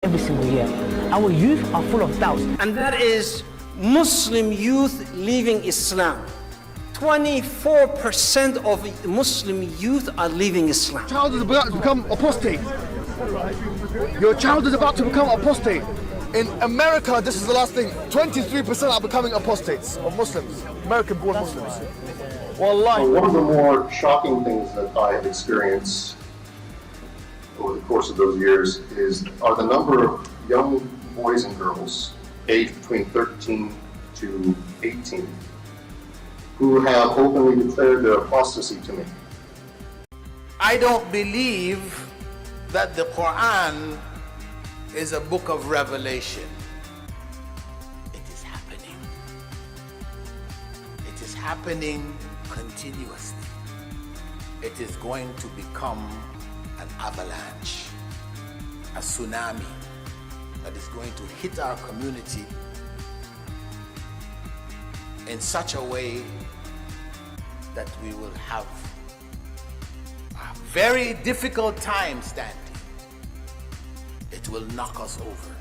every single year. Our youth are full of doubts. And that is Muslim youth leaving Islam. 24% of Muslim youth are leaving Islam. Your child is about to become apostate. Your child is about to become apostate. In America, this is the last thing, 23% are becoming apostates of Muslims, American-born Muslims. Wallahi. One of the more shocking things that I have experienced over the course of those years are the number of young boys and girls aged between 13 to 18 who have openly declared their apostasy to me. I don't believe that the Quran is a book of revelation. It is happening. It is happening continuously. It is going to become an avalanche, a tsunami that is going to hit our community in such a way that we will have a very difficult time standing. It will knock us over.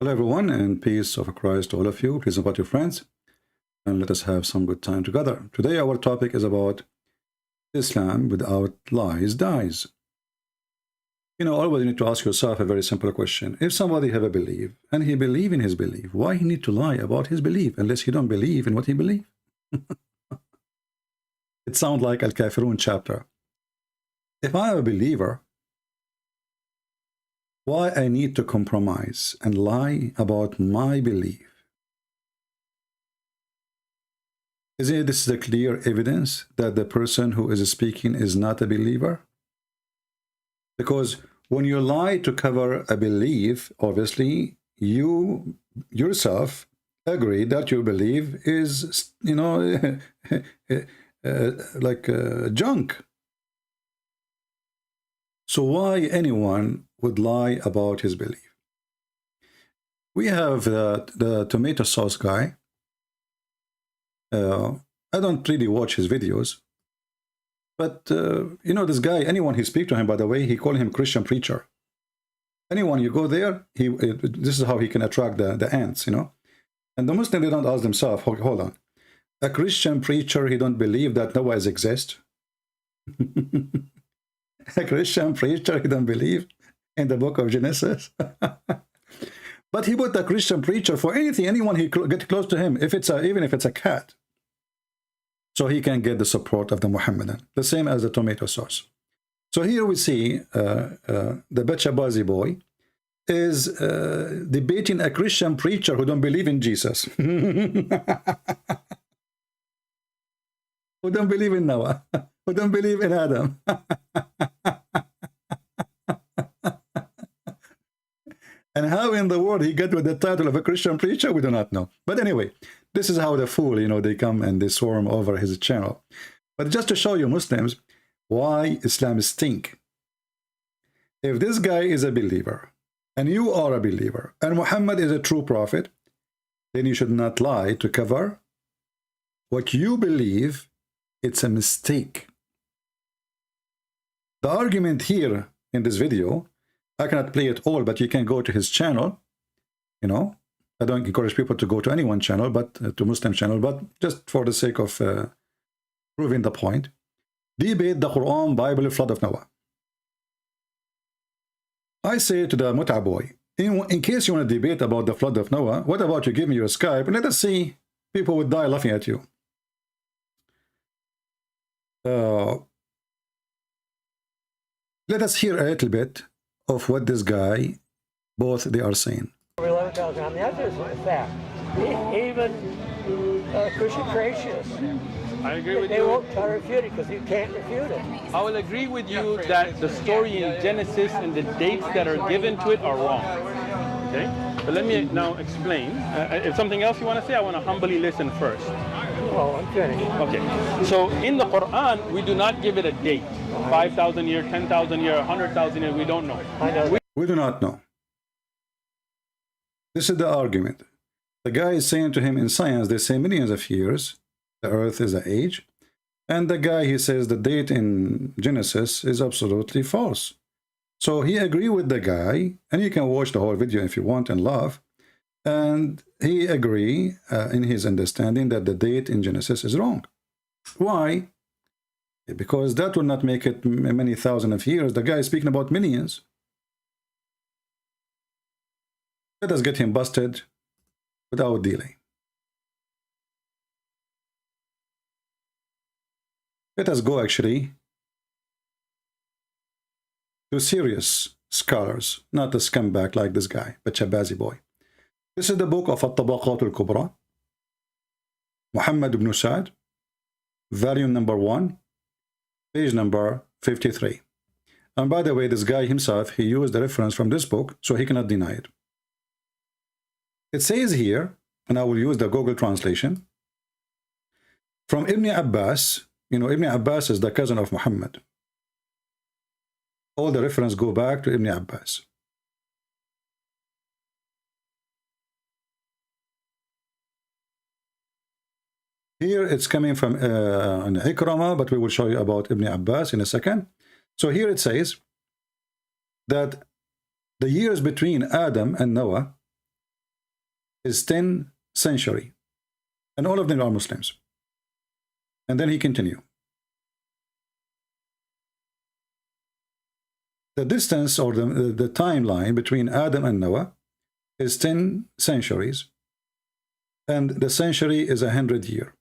Hello everyone, and peace of Christ to all of you. Please invite your friends and let us have some good time together. Today our topic is about Islam without lies dies. You know, always you need to ask yourself a very simple question. If somebody have a belief and he believe in his belief, why he need to lie about his belief unless he don't believe in what he believe? It sounds like Al-Kafirun chapter. If I am a believer, why I need to compromise and lie about my belief? Isn't this a clear evidence that the person who is speaking is not a believer? Because when you lie to cover a belief, obviously you yourself agree that your belief is, you know, like junk. So why anyone would lie about his belief? We have the tomato sauce guy. I don't really watch his videos, but you know, this guy, anyone he speak to him, by the way, he call him Christian preacher. Anyone you go there, this is how he can attract the ants, you know. And the Muslim, they don't ask themselves, hold on, a Christian preacher, he don't believe that Noah exists. A Christian preacher, he don't believe in the book of Genesis. But he put a Christian preacher for anything, anyone he get close to him, if it's even if it's a cat, so he can get the support of the Muhammadan, the same as the tomato sauce. So here we see the Bachabazi boy is debating a Christian preacher who don't believe in Jesus, who don't believe in Noah, who don't believe in Adam. And how in the world he got with the title of a Christian preacher, we do not know. But anyway, this is how the fool, you know, they come and they swarm over his channel. But just to show you Muslims why Islam stink. If this guy is a believer, and you are a believer, and Muhammad is a true prophet, then you should not lie to cover what you believe. It's a mistake. The argument here in this video, I cannot play it all, but you can go to his channel. You know, I don't encourage people to go to any one channel, but to Muslim channel, but just for the sake of proving the point. Debate the Quran, Bible, flood of Noah. I say to the Mut'a boy, in case you want to debate about the flood of Noah, what about you give me your Skype and let us see, people would die laughing at you. Let us hear a little bit of what this guy, both they are saying. 11,000. I mean, that is a fact. Even Christian creationists, I agree with they you. won't try to refute it because you can't refute it. I will agree with you that the story in Genesis and the dates that are given to it are wrong. Okay? But let me now explain. If something else you want to say, I want to humbly listen first. Well, I'm finished. Okay. So in the Quran, we do not give it a date. 5,000 years, 10,000 years, 100,000 years, we don't know. I know. We do not know. This is the argument. The guy is saying to him, in science, they say millions of years, the earth is an age. And the guy, he says the date in Genesis is absolutely false. So he agreed with the guy, and you can watch the whole video if you want and laugh. And he agree in his understanding that the date in Genesis is wrong. Why? Because that will not make it many thousand of years. The guy is speaking about millions. Let us get him busted without delay. Let us go actually to serious scholars, not a scumbag like this guy, but Shabazi boy. This is the book of Al-Tabaqat al-Kubra, Muhammad ibn Sa'd, volume number 1, page number 53. And by the way, this guy himself, he used the reference from this book, so he cannot deny it. It says here, and I will use the Google translation, from Ibn Abbas. You know, Ibn Abbas is the cousin of Muhammad. All the references go back to Ibn Abbas. Here it's coming from an Ikramah, but we will show you about Ibn Abbas in a second. So here it says that the years between Adam and Noah is 10 centuries, and all of them are Muslims. And then he continued. The distance or the timeline between Adam and Noah is 10 centuries, and the century is 100 years.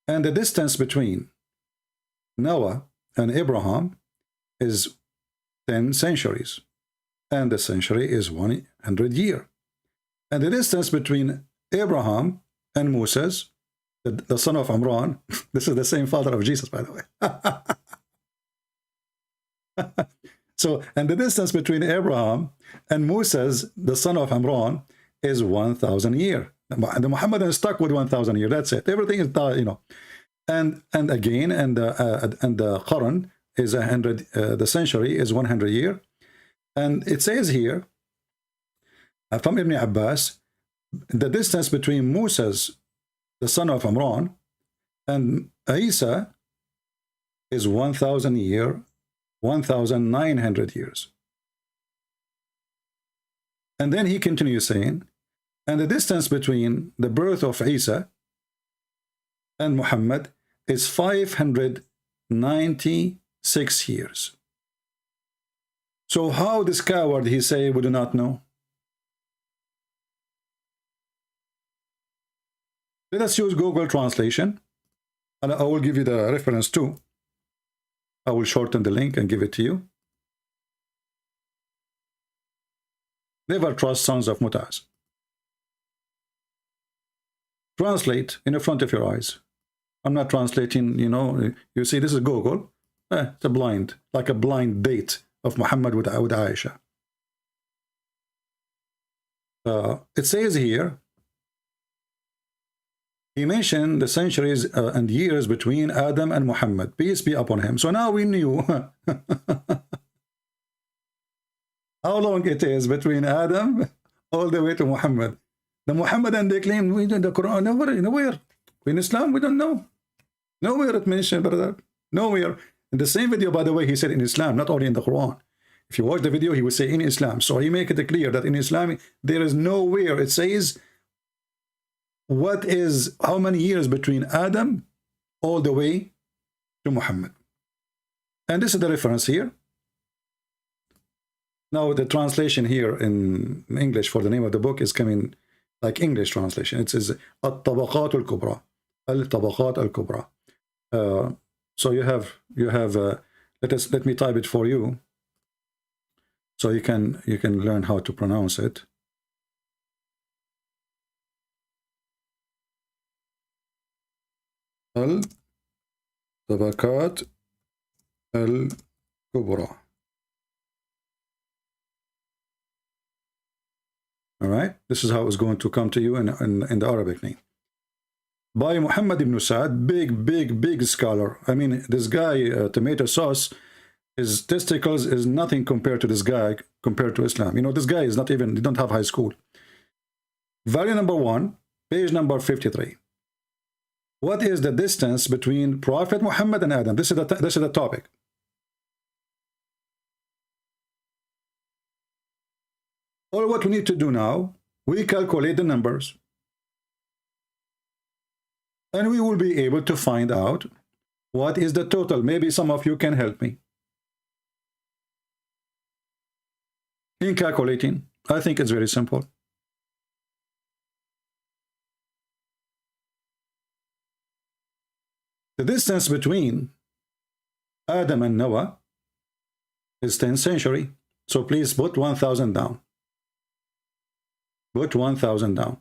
And the distance between Noah and Abraham is 10 centuries, and the century is 100 years. And the distance between Abraham and Moses, the son of Imran, this is the same father of Jesus, by the way. So, and the distance between Abraham and Moses, the son of Imran, is 1,000 years. The Muhammad is stuck with 1,000 years. That's it. Everything is, you know. And again, and the Quran is 100. The century is 100 years. And it says here from Ibn Abbas, the distance between Moses, the son of Imran, and Isa is 1,000 years, 1,900 years. And then he continues saying, and the distance between the birth of Isa and Muhammad is 596 years. So how this coward, he say, we do not know? Let us use Google translation, and I will give you the reference too. I will shorten the link and give it to you. Never trust sons of Mutaz. Translate in the front of your eyes. I'm not translating, you know, you see this is Google. It's a blind, like a blind date of Muhammad with Aisha. It says here, he mentioned the centuries and years between Adam and Muhammad, peace be upon him. So now we knew how long it is between Adam all the way to Muhammad. The Muhammadan, they claim we don't the Quran, nowhere. In Islam, we don't know. Nowhere it mentioned, brother. Nowhere. In the same video, by the way, he said in Islam, not only in the Quran. If you watch the video, he would say in Islam. So he make it clear that in Islam, there is nowhere it says what is, how many years between Adam all the way to Muhammad. And this is the reference here. Now the translation here in English for the name of the book is coming like English translation. It says Al-Tabaqat al-Kubra. Al-Tabaqat al-Kubra. So you have let me type it for you so you can learn how to pronounce it. Al-Tabaqat al-Kubra. All right, this is how it's going to come to you in the Arabic name. By Muhammad ibn Sa'd, big scholar. I mean, this guy, tomato sauce, his testicles is nothing compared to this guy, compared to Islam. You know, this guy is not even, he don't have high school. Value number 1, page number 53. What is the distance between Prophet Muhammad and Adam? This is the topic. All what we need to do now, we calculate the numbers. And we will be able to find out what is the total. Maybe some of you can help me in calculating. I think it's very simple. The distance between Adam and Noah is 10th century. So please put 1,000 down. Put 1,000 down.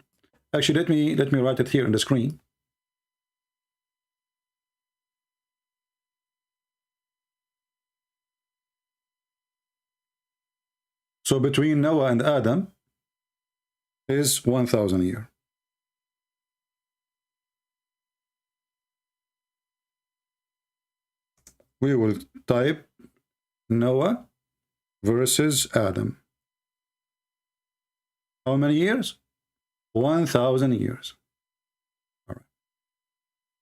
Actually, let me write it here on the screen. So between Noah and Adam is 1,000 years. We will type Noah versus Adam. How many years? 1,000 years. All right.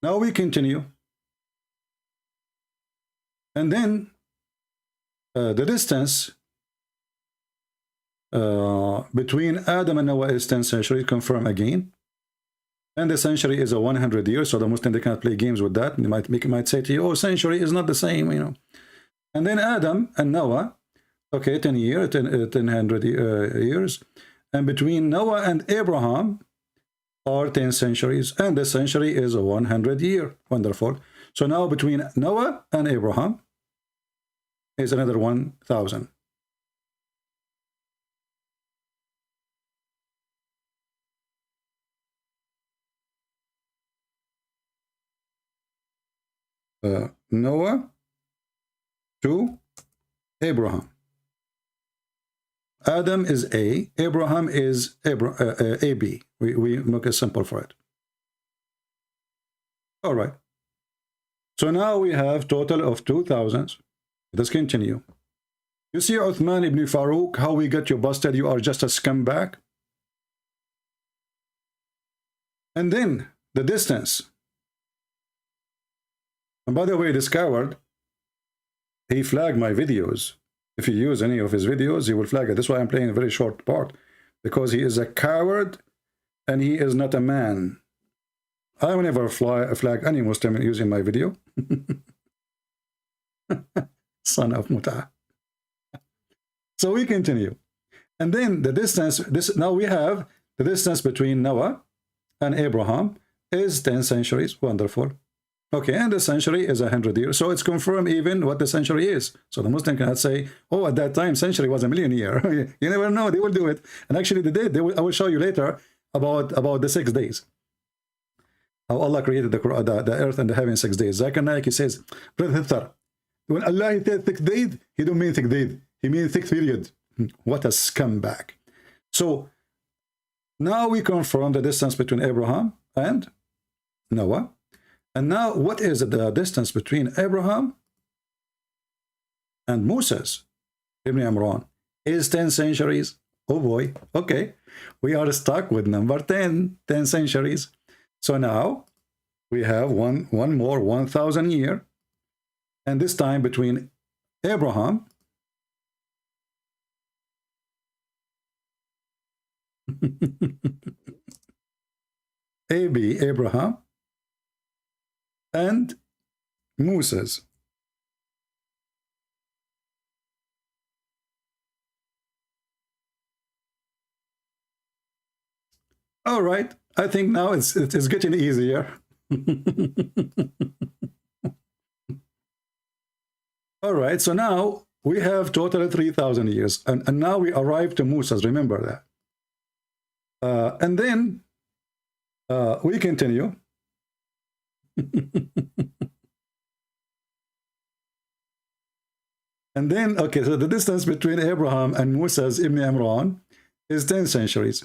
Now we continue. And then the distance between Adam and Noah is 10th century, confirm again. And the century is a 100 years, so the Muslim, they cannot play games with that. They might say to you, oh, century is not the same, you know. And then Adam and Noah, okay, 10 years, 100 years. And between Noah and Abraham are 10 centuries, and the century is a 100 year. Wonderful. So now between Noah and Abraham is another 1,000. Noah to Abraham. Adam is A, Abraham is AB. We make it simple for it. All right. So now we have total of 2,000. Let's continue. You see, Uthman ibn Farouk, how we got you busted? You are just a scumbag. And then the distance. And by the way, this coward, he flagged my videos. If you use any of his videos, he will flag it. That's why I'm playing a very short part, because he is a coward and he is not a man. I will never flag any Muslim using my video. Son of Muta. So we continue. And then the distance, now we have the distance between Noah and Abraham is 10 centuries. Wonderful. Okay, and the century is 100 years. So it's confirmed even what the century is. So the Muslim cannot say, oh, at that time, century was 1,000,000 years. You never know. They will do it. And actually, they did. I will show you later about the 6 days. How Allah created the earth and the heaven in 6 days. Zakir Naik, he says, Brother, when Allah says 6 days, he don't mean 6 days. He means 6 period. What a scumbag. So now we confirm the distance between Abraham and Noah. And now, what is the distance between Abraham and Moses ibn Imran? Is 10 centuries. Oh boy. Okay. We are stuck with number 10 centuries. So now we have one more 1,000 year. And this time between Abraham Abraham and Moses. All right, I think now it's getting easier. All right, so now we have total 3,000 years, and now we arrive to Moses. Remember that. And then we continue. And then, okay, so the distance between Abraham and Moses ibn Imran is 10 centuries.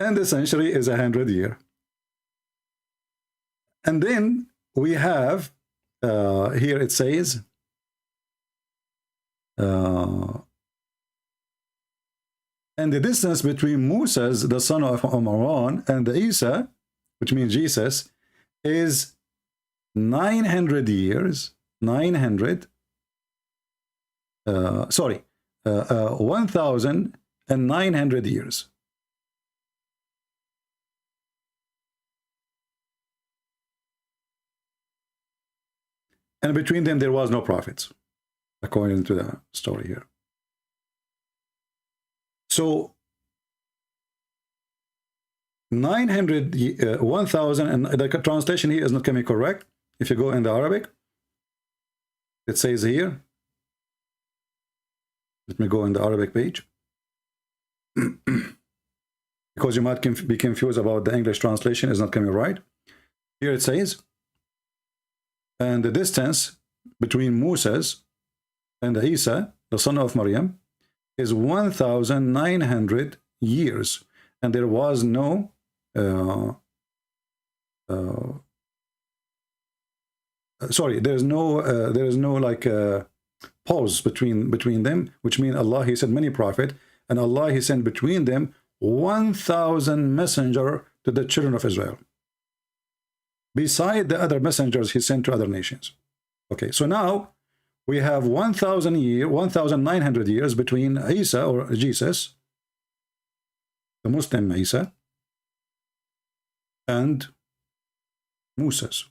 And the century is 100 years. And then we have, here it says, And the distance between Moses, the son of Imran, and Isa, which means Jesus, is 900 years, 1,900 years. And between them, there was no prophets, according to the story here. So 900, 1,000, and the translation here is not coming correct. If you go in the Arabic, it says here, let me go in the Arabic page, because you might be confused about the English translation is not coming right. Here it says, and the distance between Moses and Isa, the son of Maryam, is 1,900 years, and there was no sorry, there is no like pause between them, which means Allah, he sent many prophets, and Allah, he sent between them 1,000 messenger to the children of Israel, beside the other messengers he sent to other nations. Okay, so now we have 1,900 years between Isa, or Jesus, the Muslim Isa, and Moses.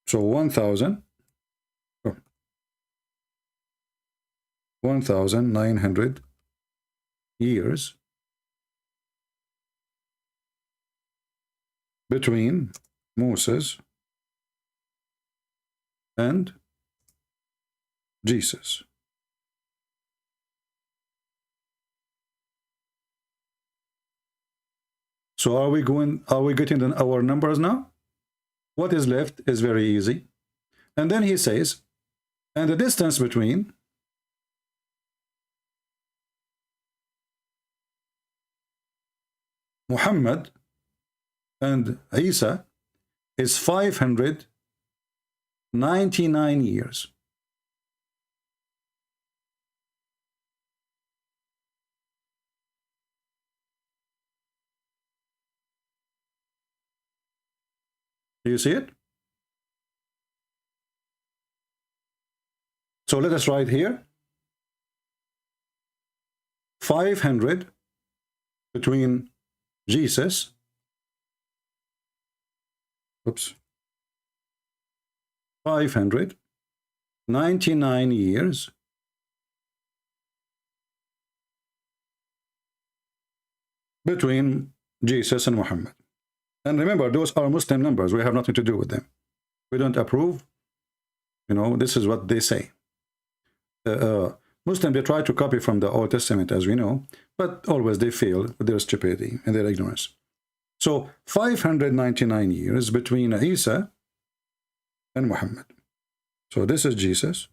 So 1,900 years between Moses and Jesus. So are we getting our numbers now? What is left is very easy. And then he says, and the distance between Muhammad and Isa is 599 years. Do you see it? So let us write here 500 between Jesus, 599 years between Jesus and Muhammad. And remember, those are Muslim numbers. We have nothing to do with them. We don't approve. You know, this is what they say. Muslims, they try to copy from the Old Testament, as we know, but always they fail with their stupidity and their ignorance. So 599 years between Isa and Muhammad. So this is Jesus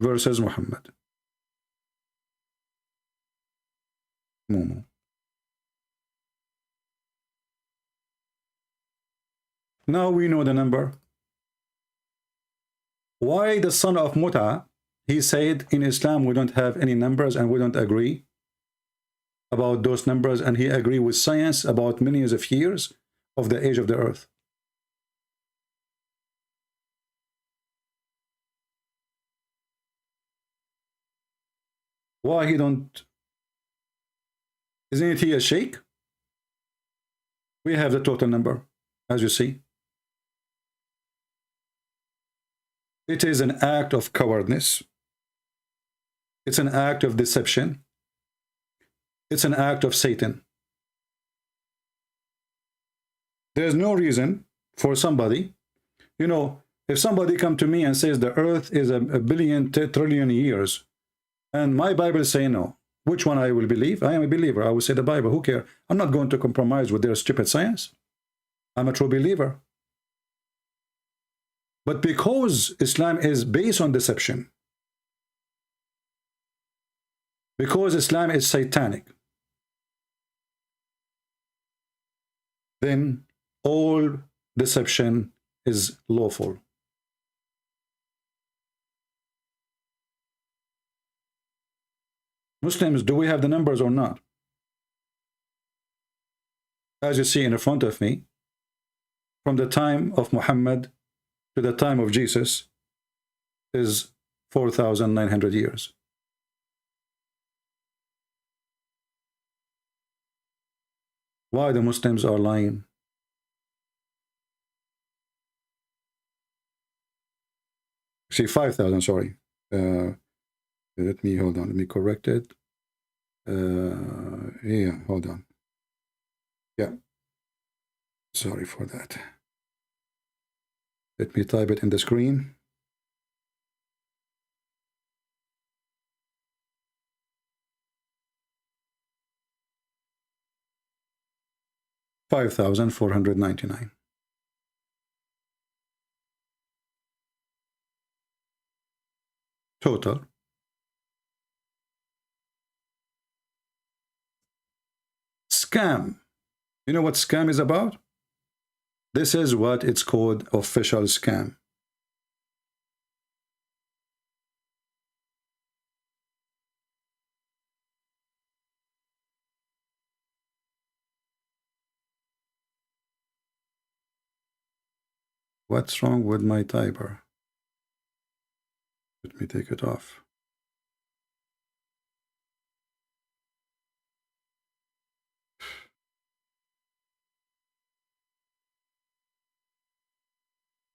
versus Muhammad. Momo. Now we know the number. Why the son of Muta? He said in Islam we don't have any numbers and we don't agree about those numbers, and he agreed with science about millions of years of the age of the earth. Why he don't? Isn't he a sheikh? We have the total number, as you see. It is an act of cowardness. It's an act of deception. It's an act of Satan. There's no reason for somebody, you know, if somebody come to me and says the earth is a billion, trillion years, and my Bible say no, which one I will believe? I am a believer. I will say the Bible. Who cares? I'm not going to compromise with their stupid science. I'm a true believer. But because Islam is based on deception, because Islam is satanic, then all deception is lawful. Muslims, do we have the numbers or not? As you see in front of me, from the time of Muhammad to the time of Jesus is 4,900 years. Why the Muslims are lying? See, 5,000, sorry. Let me, hold on, let me correct it. Yeah, hold on. Yeah, sorry for that. Let me type it in the screen. $5,499. Total. Scam. You know what scam is about? This is what it's called, official scam. What's wrong with my typer? Let me take it off.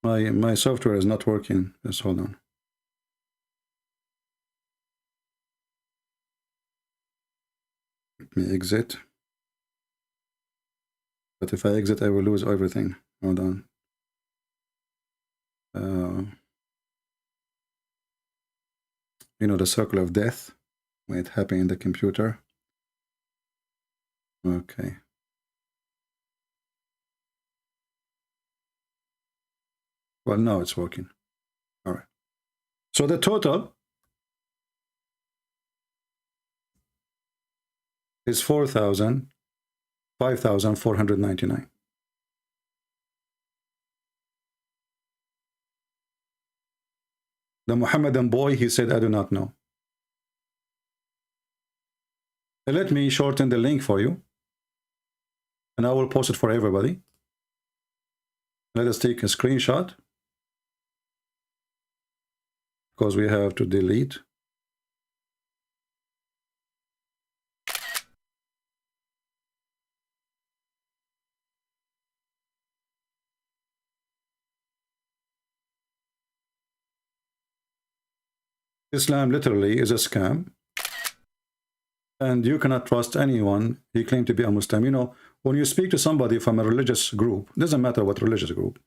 My software is not working. Just hold on. Let me exit. But if I exit, I will lose everything. Hold on. You know, the circle of death when it happened in the computer. Okay. Well, now it's working. All right. So the total is 5,499. The Muhammadan boy, he said, I do not know. Let me shorten the link for you, and I will post it for everybody. Let us take a screenshot, because we have to delete. Islam literally is a scam, and you cannot trust anyone. He claimed to be a Muslim. You know, when you speak to somebody from a religious group, doesn't matter what religious group,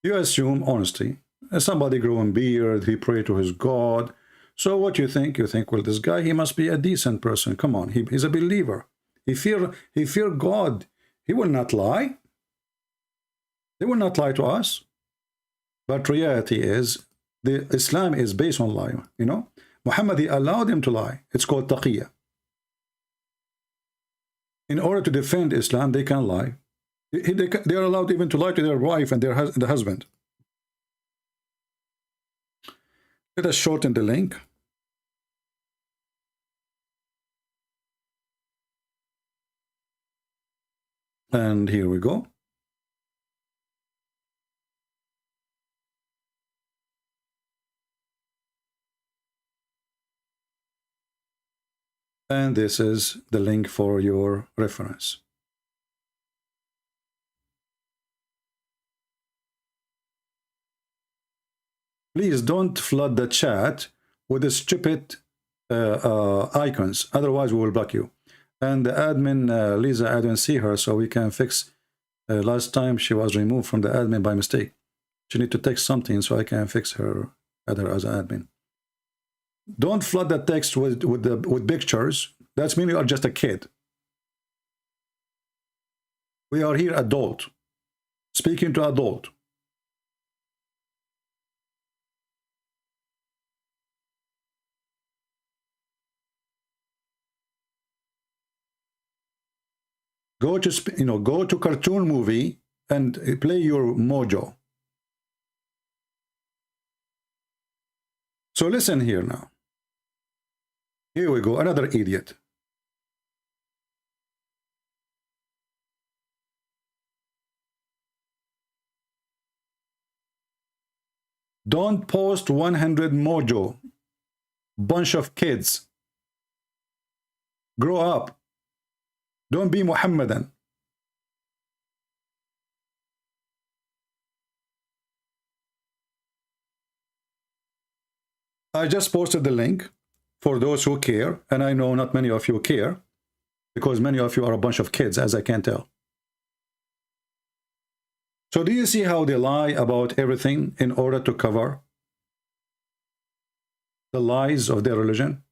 you assume honesty. Somebody growing beard, he prayed to his God. So what you think? You think, well, this guy, he must be a decent person. Come on, he's a believer. He fear God. He will not lie. He will not lie to us. But reality is, the Islam is based on lie. You know, Muhammad, he allowed him to lie. It's called taqiyya. In order to defend Islam, they can lie. They are allowed even to lie to their wife and the husband. Let us shorten the link. And here we go. And this is the link for your reference. Please don't flood the chat with the stupid icons. Otherwise, we will block you. And the admin, Lisa, I don't see her, so we can fix. Last time she was removed from the admin by mistake. She need to text something so I can fix her, add her as an admin. Don't flood the text with pictures. That's mean you are just a kid. We are here adult, speaking to adult. Go to go to cartoon movie and play your mojo. So listen here now. Here we go, another idiot. Don't post 100 mojo. Bunch of kids. Grow up. Don't be Muhammadan. I just posted the link for those who care, and I know not many of you care, because many of you are a bunch of kids, as I can tell. So do you see how they lie about everything in order to cover the lies of their religion?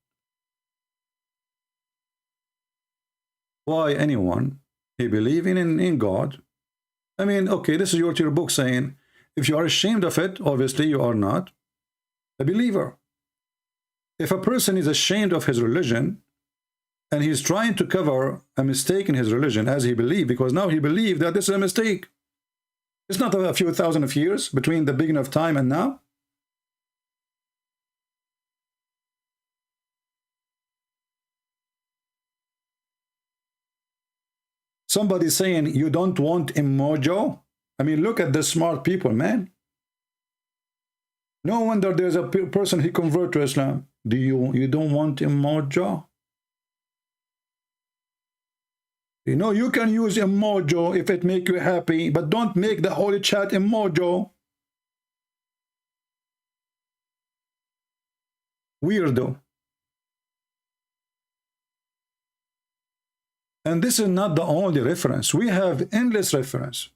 Why anyone, he believe in God. I mean, okay, this is your book saying, if you are ashamed of it, obviously you are not a believer. If a person is ashamed of his religion and he's trying to cover a mistake in his religion as he believed, because now he believed that this is a mistake. It's not a few thousand of years between the beginning of time and now. Somebody saying you don't want emojo. I mean, look at the smart people, man. No wonder there's a person who convert to Islam. You don't want emojo? You know, you can use emojo if it make you happy, but don't make the holy chat emojo. Weirdo. And this is not the only reference. We have endless reference.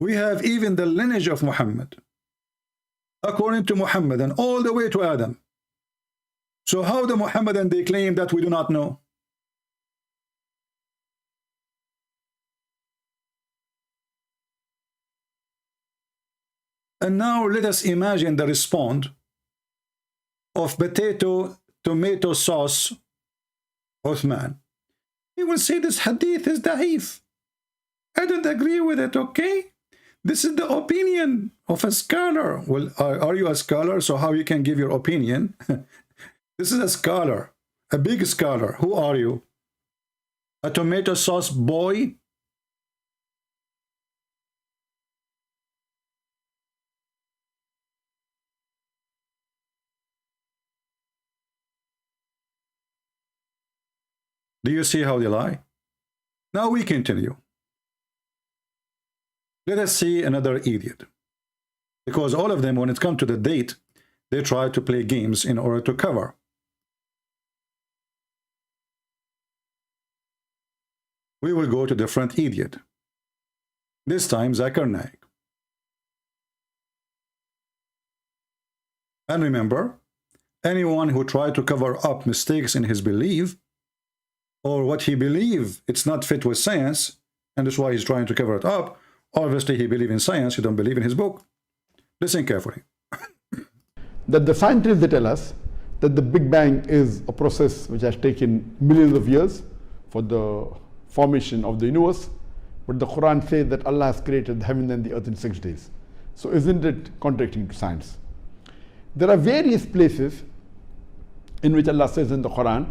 We have even the lineage of Muhammad, according to Muhammad, and all the way to Adam. So how the Muhammadan they claim that we do not know? And now let us imagine the response of tomato sauce Uthman. He will say this hadith is da'if. I don't agree with it, okay? This is the opinion of a scholar. Well, are you a scholar? So how you can give your opinion? This is a scholar, a big scholar. Who are you? A tomato sauce boy? Do you see how they lie? Now we continue. Let us see another idiot. Because all of them, when it comes to the date, they try to play games in order to cover. We will go to different idiot. This time Zakir Naik. And remember, anyone who tried to cover up mistakes in his belief, or what he believes it's not fit with science, and that's why he's trying to cover it up. Obviously he believes in science, you don't believe in his book. Listen carefully. That the scientists they tell us that the Big Bang is a process which has taken millions of years for the formation of the universe, but the Quran says that Allah has created the heaven and the earth in 6 days. So isn't it contradicting to science? There are various places in which Allah says in the Quran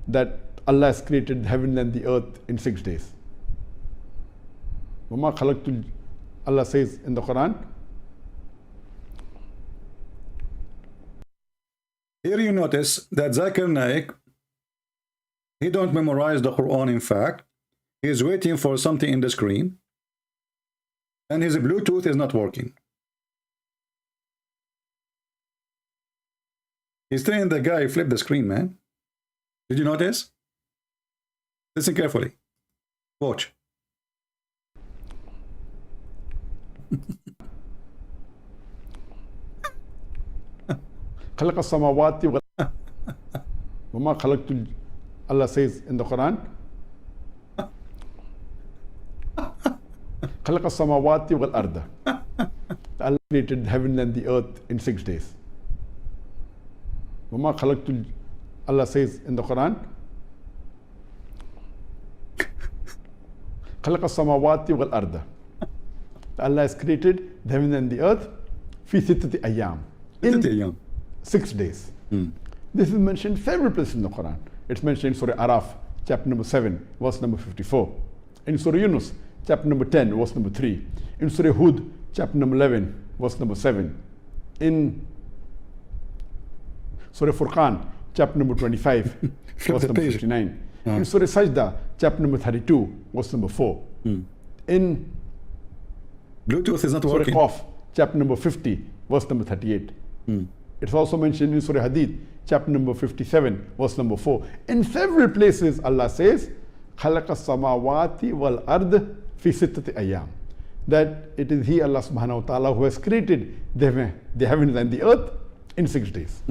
that Allah has created the heaven and the earth in 6 days. Allah says in the Quran. Here you notice that Zakir Naik, he don't memorize the Quran. In fact, he is waiting for something in the screen, and his Bluetooth is not working. He's telling the guy, flip the screen, man. Did you notice? Listen carefully. Watch. Allah says in the Quran, Allah created heaven and the earth in 6 days. Allah says in the Quran, Allah has created the heaven and the earth in 6 days. This is mentioned several places in the Quran. It's mentioned in Surah Araf, chapter number 7, verse number 54. In Surah Yunus, chapter number 10, verse number 3. In Surah Hud, chapter number 11, verse number 7. In Surah Furqan, chapter number 25, verse number 59. In Surah Sajda, chapter number 32, verse number 4. In Bluetooth is not Surah working. Qaf, chapter number 50, verse number 38. It's also mentioned in Surah Hadid, chapter number 57, verse number 4. In several places, Allah says, خَلَقَ السَّمَاوَاتِ وَالْأَرْضِ فِي سِتَّةِ أَيَّامٍ. That it is He, Allah subhanahu wa ta'ala, who has created the heavens and the earth in 6 days.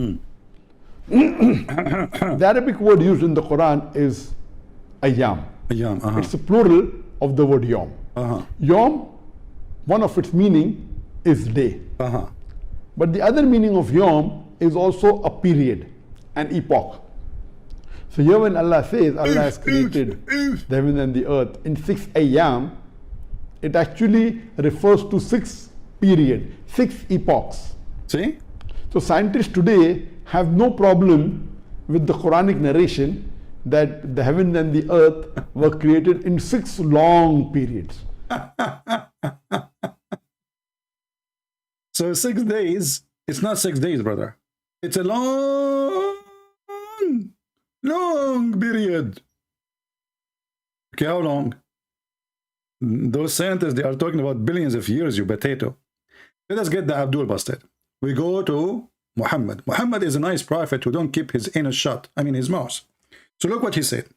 The Arabic word used in the Quran is ayyam. It's a plural of the word yom. Yom, one of its meaning is day. But the other meaning of yom is also a period, an epoch. So here when Allah says Allah has created the heaven and the earth in 6 ayyam, it actually refers to 6 period, 6 epochs. See? So scientists today have no problem with the Quranic narration that the heaven and the earth were created in 6 long periods. So 6 days, it's not 6 days, brother. It's a long period. Okay, how long? Those scientists, they are talking about billions of years, you potato. Let us get the Abdul busted. We go to Muhammad. Muhammad is a nice prophet who don't keep his anus shut. I mean his mouth. So look what he said.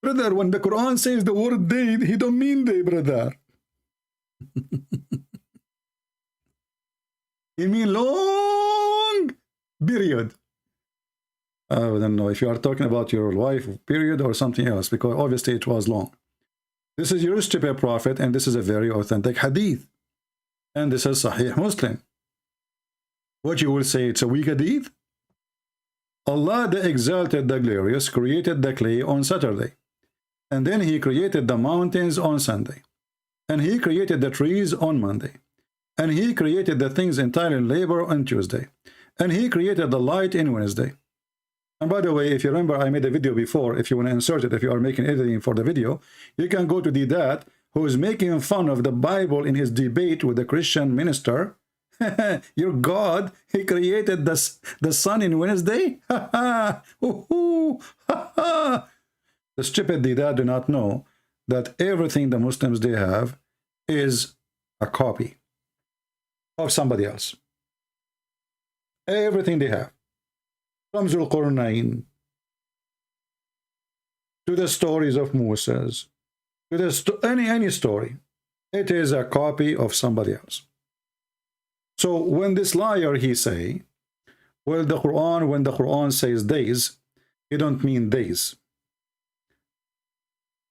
Brother, when the Quran says the word day, he don't mean day, brother. He mean long period. I don't know if you are talking about your wife period or something else, because obviously it was long. This is your stupid prophet, and this is a very authentic hadith. And this is Sahih Muslim. What you will say, it's a weak hadith? Allah the Exalted, the Glorious, created the clay on Saturday. And then He created the mountains on Sunday. And He created the trees on Monday. And He created the things entirely in labor on Tuesday. And He created the light in Wednesday. And by the way, if you remember, I made a video before. If you want to insert it, if you are making editing for the video, you can go to the dad who is making fun of the Bible in his debate with the Christian minister. Your God, He created the sun in Wednesday? The stupid dad do not know that everything the Muslims they have is a copy of somebody else. Everything they have. From Zul Qurnayn to the stories of Moses, to the any story, it is a copy of somebody else. So when this liar he say, well, the Quran, when the Quran says days, it don't mean days.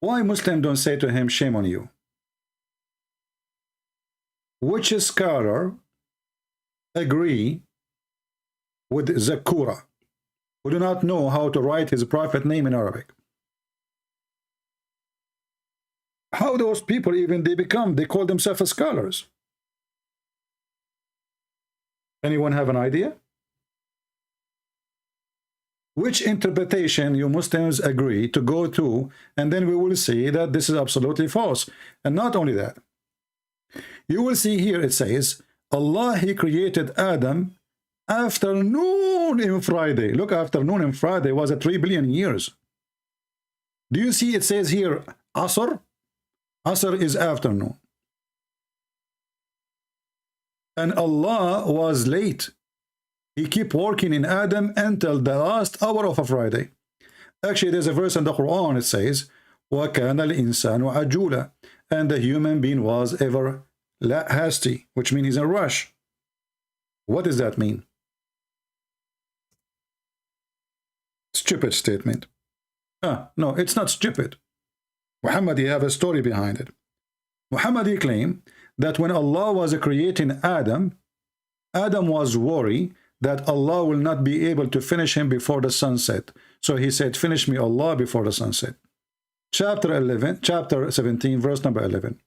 Why Muslims don't say to him, shame on you? Which scholar agree with Zakura, who do not know how to write his prophet name in Arabic? How those people even they call themselves scholars? Anyone have an idea? Which interpretation you Muslims agree to go to, and then we will see that this is absolutely false. And not only that, you will see here it says, Allah, He created Adam afternoon in Friday. Look, afternoon in Friday was a 3 billion years. Do you see it says here Asr? Asr is afternoon. And Allah was late. He kept working in Adam until the last hour of a Friday. Actually, there's a verse in the Quran, it says, وَكَانَ الْإِنسَانُ عَجُولًا, and the human being was ever hasty, which means he's in a rush. What does that mean? Stupid statement. No, it's not stupid. Muhammad, you have a story behind it. Muhammad, he claimed that when Allah was creating Adam, Adam was worried that Allah will not be able to finish him before the sunset. So he said, finish me, Allah, before the sunset. Chapter 17, verse number 11.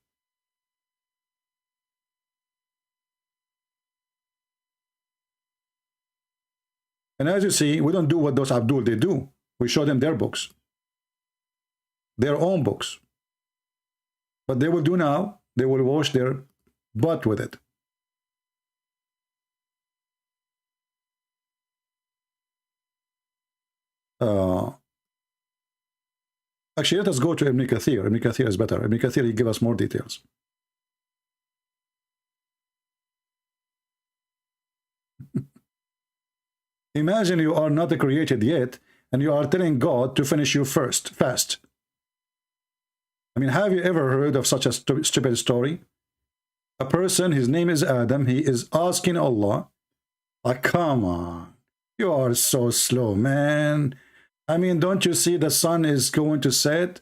And as you see, we don't do what those Abdul they do. We show them their books, their own books. But they will do now, they will wash their butt with it. Actually, let us go to Ibn Kathir. Ibn Kathir is better. Ibn Kathir, he give us more details. Imagine you are not created yet, and you are telling God to finish you fast. I mean, have you ever heard of such a stupid story? A person, his name is Adam, he is asking Allah, come on, you are so slow, man. I mean, don't you see the sun is going to set?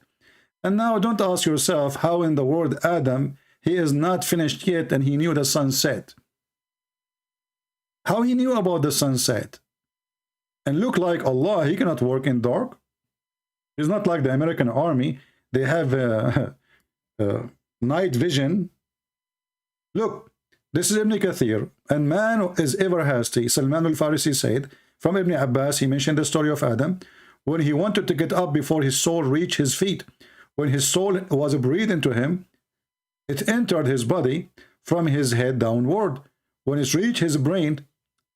And now don't ask yourself how in the world Adam, he is not finished yet and he knew the sunset. How he knew about the sunset? And look like Allah, he cannot work in dark. He's not like the American army. They have night vision. Look, this is Ibn Kathir. And man is ever hasty. Salman al-Farisi said, from Ibn Abbas, he mentioned the story of Adam, when he wanted to get up before his soul reached his feet. When his soul was breathed into him, it entered his body from his head downward. When it reached his brain,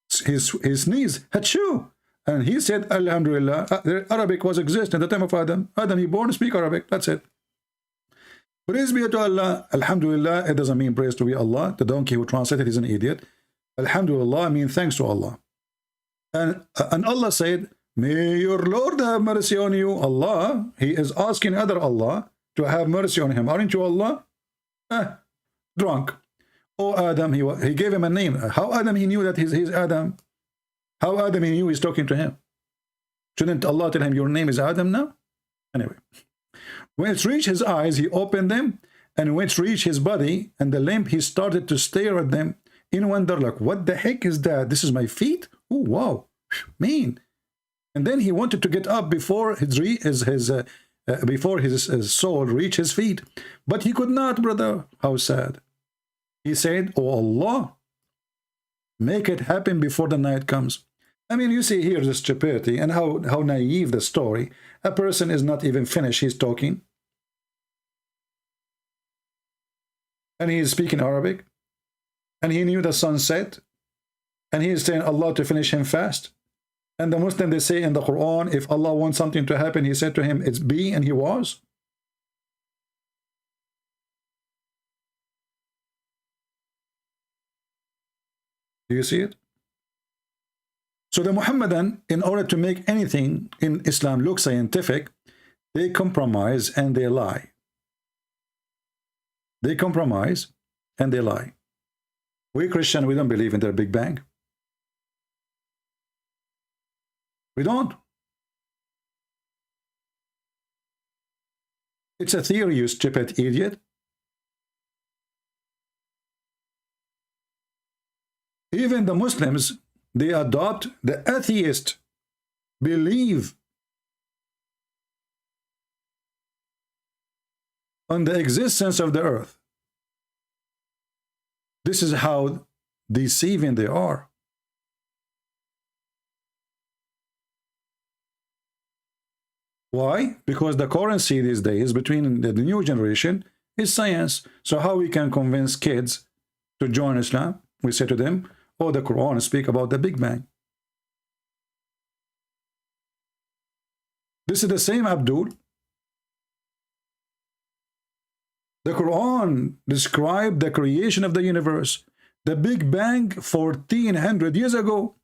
his knees, Hachu. And he said, Alhamdulillah, Arabic was exist in the time of Adam. Adam, he born to speak Arabic. That's it. Praise be to Allah. Alhamdulillah, it doesn't mean praise to be Allah. The donkey who translated is an idiot. Alhamdulillah means thanks to Allah. And Allah said, may your Lord have mercy on you. Allah, he is asking other Allah to have mercy on him. Aren't you Allah? Drunk. Oh, Adam, he gave him a name. How Adam, he knew that he's Adam? How Adam, he knew he's talking to him? Shouldn't Allah tell him, your name is Adam now? Anyway. When it reached his eyes, he opened them. And when it reached his body and the limb, he started to stare at them in wonder, like, what the heck is that? This is my feet? Oh, wow. Mean. And then he wanted to get up before his soul reached his feet. But he could not, brother. How sad. He said, oh Allah, make it happen before the night comes. I mean, you see here the stupidity and how naive the story. A person is not even finished, he's talking. And he is speaking Arabic. And he knew the sunset. And he is saying Allah to finish him fast. And the Muslim, they say in the Quran, if Allah wants something to happen, he said to him, it's be, and he was. Do you see it? So the Muhammadan, in order to make anything in Islam look scientific, they compromise and they lie. They compromise and they lie. We Christian, we don't believe in their Big Bang. We don't. It's a theory, you stupid idiot. Even the Muslims, they adopt the atheist belief on the existence of the earth. This is how deceiving they are. Why? Because the currency these days between the new generation is science. So how we can convince kids to join Islam? We say to them, oh, the Quran speak about the Big Bang. This is the same Abdul. The Quran described the creation of the universe, the Big Bang 1400 years ago.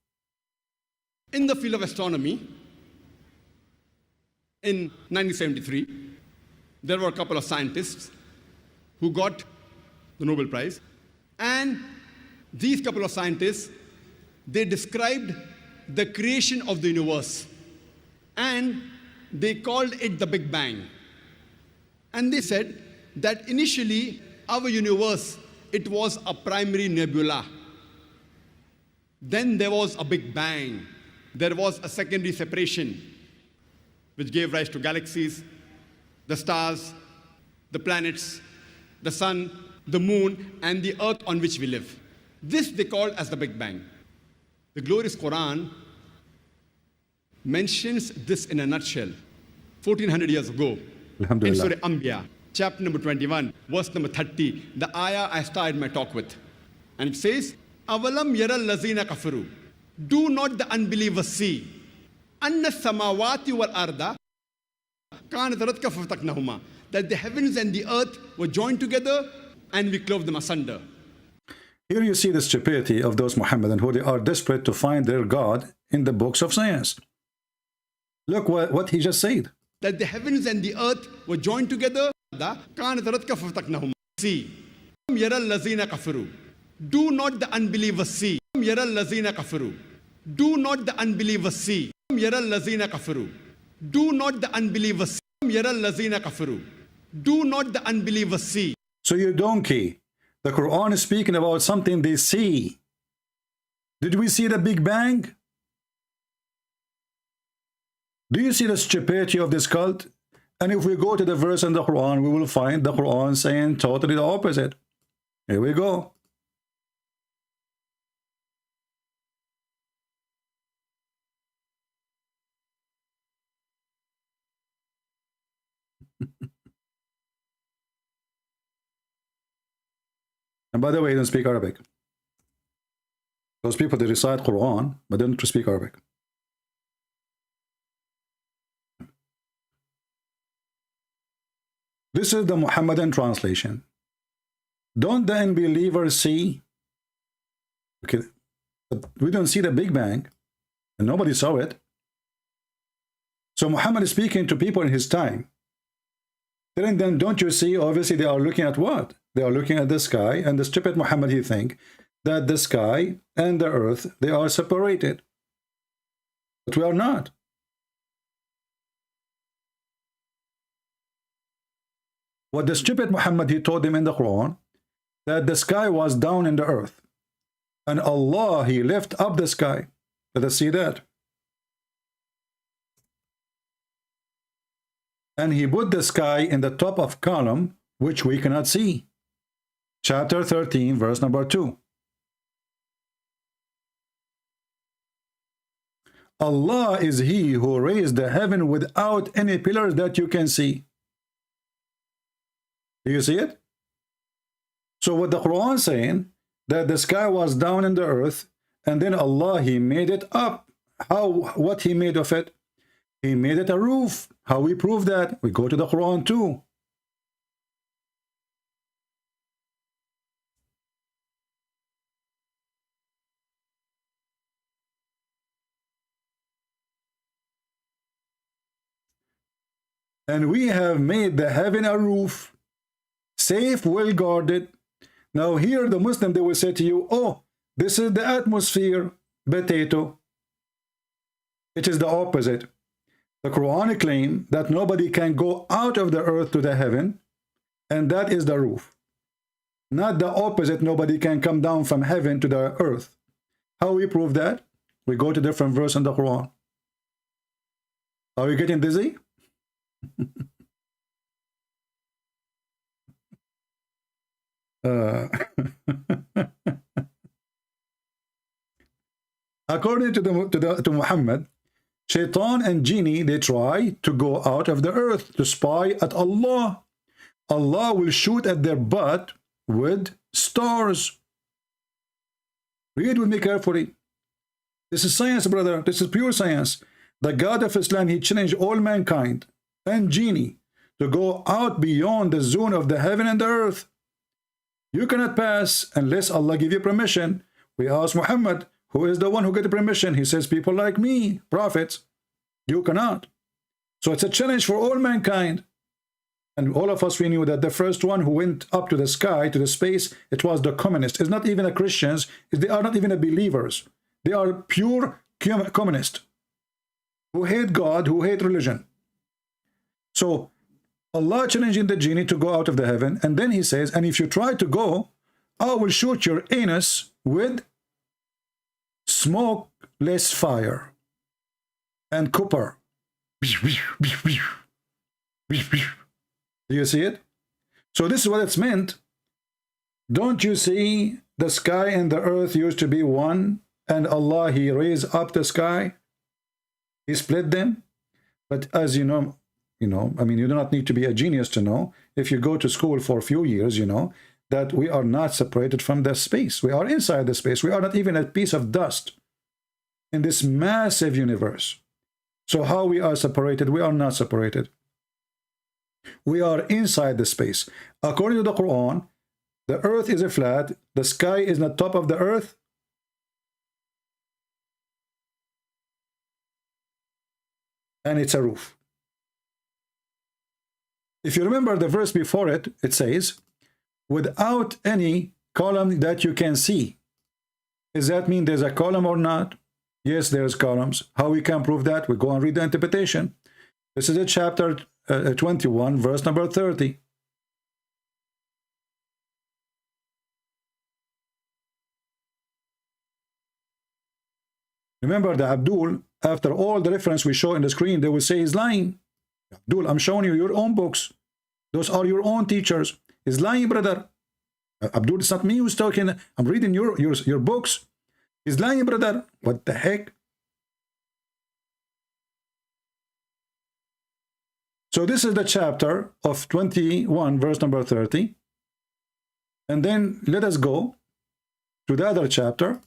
In the field of astronomy, in 1973, there were a couple of scientists who got the Nobel Prize. And these couple of scientists, they described the creation of the universe. And they called it the Big Bang. And they said that initially, our universe, it was a primary nebula. Then there was a Big Bang. There was a secondary separation, which gave rise to galaxies, the stars, the planets, the sun, the moon, and the earth on which we live. This they called as the Big Bang. The glorious Quran mentions this in a nutshell 1400 years ago in Alhamdulillah. Surah Anbiya, chapter number 21, verse number 30, the ayah I started my talk with. And it says, Avalam yara lazina kafaru. Do not the unbelievers see? Anna samawati wal arda kanat ratka fataknahuma. That the heavens and the earth were joined together and we clove them asunder. Here you see the stupidity of those Muhammadan who they are desperate to find their God in the books of science. Look what he just said. That the heavens and the earth were joined together. See, yara lazina kafaru. Do not the unbelievers see? Yara lazina kafaru. Do not the unbelievers see? Yara lazina kafaru. Do not the unbelievers see? Yara lazina kafaru. Do not the unbelievers see? So you donkey, the Quran is speaking about something they see. Did we see the Big Bang? Do you see the stupidity of this cult? And if we go to the verse in the Quran, we will find the Quran saying totally the opposite. Here we go. And by the way, he doesn't speak Arabic. Those people, they recite Quran, but don't speak Arabic. This is the Muhammadan translation. Don't the unbelievers see? Okay, but we don't see the Big Bang, and nobody saw it. So Muhammad is speaking to people in his time. Then don't you see, obviously they are looking at what? They are looking at the sky, and the stupid Muhammad, he think that the sky and the earth, they are separated. But we are not. What the stupid Muhammad, he told them in the Quran, that the sky was down in the earth. And Allah, he lift up the sky. Let us see that. And he put the sky in the top of column, which we cannot see. Chapter 13, verse number 2. Allah is he who raised the heaven without any pillars that you can see. Do you see it? So what the Quran is saying, that the sky was down in the earth, and then Allah, he made it up. How? What he made of it? He made it a roof. How we prove that? We go to the Quran too. And we have made the heaven a roof, safe, well guarded. Now here the Muslim, they will say to you, oh, this is the atmosphere, potato. It is the opposite. The Quran claims that nobody can go out of the earth to the heaven, and that is the roof. Not the opposite, nobody can come down from heaven to the earth. How we prove that? We go to different verse in the Quran. Are we getting dizzy? According to Muhammad, Shaitan and Genie, they try to go out of the earth to spy at Allah. Allah will shoot at their butt with stars. Read with me carefully. This is science, brother. This is pure science. The God of Islam, he challenged all mankind and Genie to go out beyond the zone of the heaven and the earth. You cannot pass unless Allah give you permission. We ask Muhammad, who is the one who get the permission? He says, people like me, prophets. You cannot. So it's a challenge for all mankind. And all of us, we knew that the first one who went up to the sky, to the space, it was the communists. It's not even the Christians. They are not even the believers. They are pure communists who hate God, who hate religion. So Allah challenging the Genie to go out of the heaven, and then he says, and if you try to go, I will shoot your anus with smokeless fire and copper. Do you see it? So this is what it's meant. Don't you see the sky and the earth used to be one, and Allah, he raised up the sky? He split them. But as you know, I mean, you do not need to be a genius to know, if you go to school for a few years, you know, that we are not separated from the space. We are inside the space. We are not even a piece of dust in this massive universe. So how we are separated? We are not separated. We are inside the space. According to the Quran, the earth is a flat, the sky is on top of the earth, and it's a roof. If you remember the verse before it, it says, without any column that you can see. Does that mean there's a column or not? Yes, there's columns. How we can prove that? We go and read the interpretation. This is a chapter 21, verse number 30. Remember the Abdul, after all the reference we show in the screen, they will say he's lying. Abdul, I'm showing you your own books. Those are your own teachers. He's lying, brother. Abdul, it's not me who's talking. I'm reading your books. He's lying, brother. What the heck? So this is the chapter of 21, verse number 30. And then let us go to the other chapter.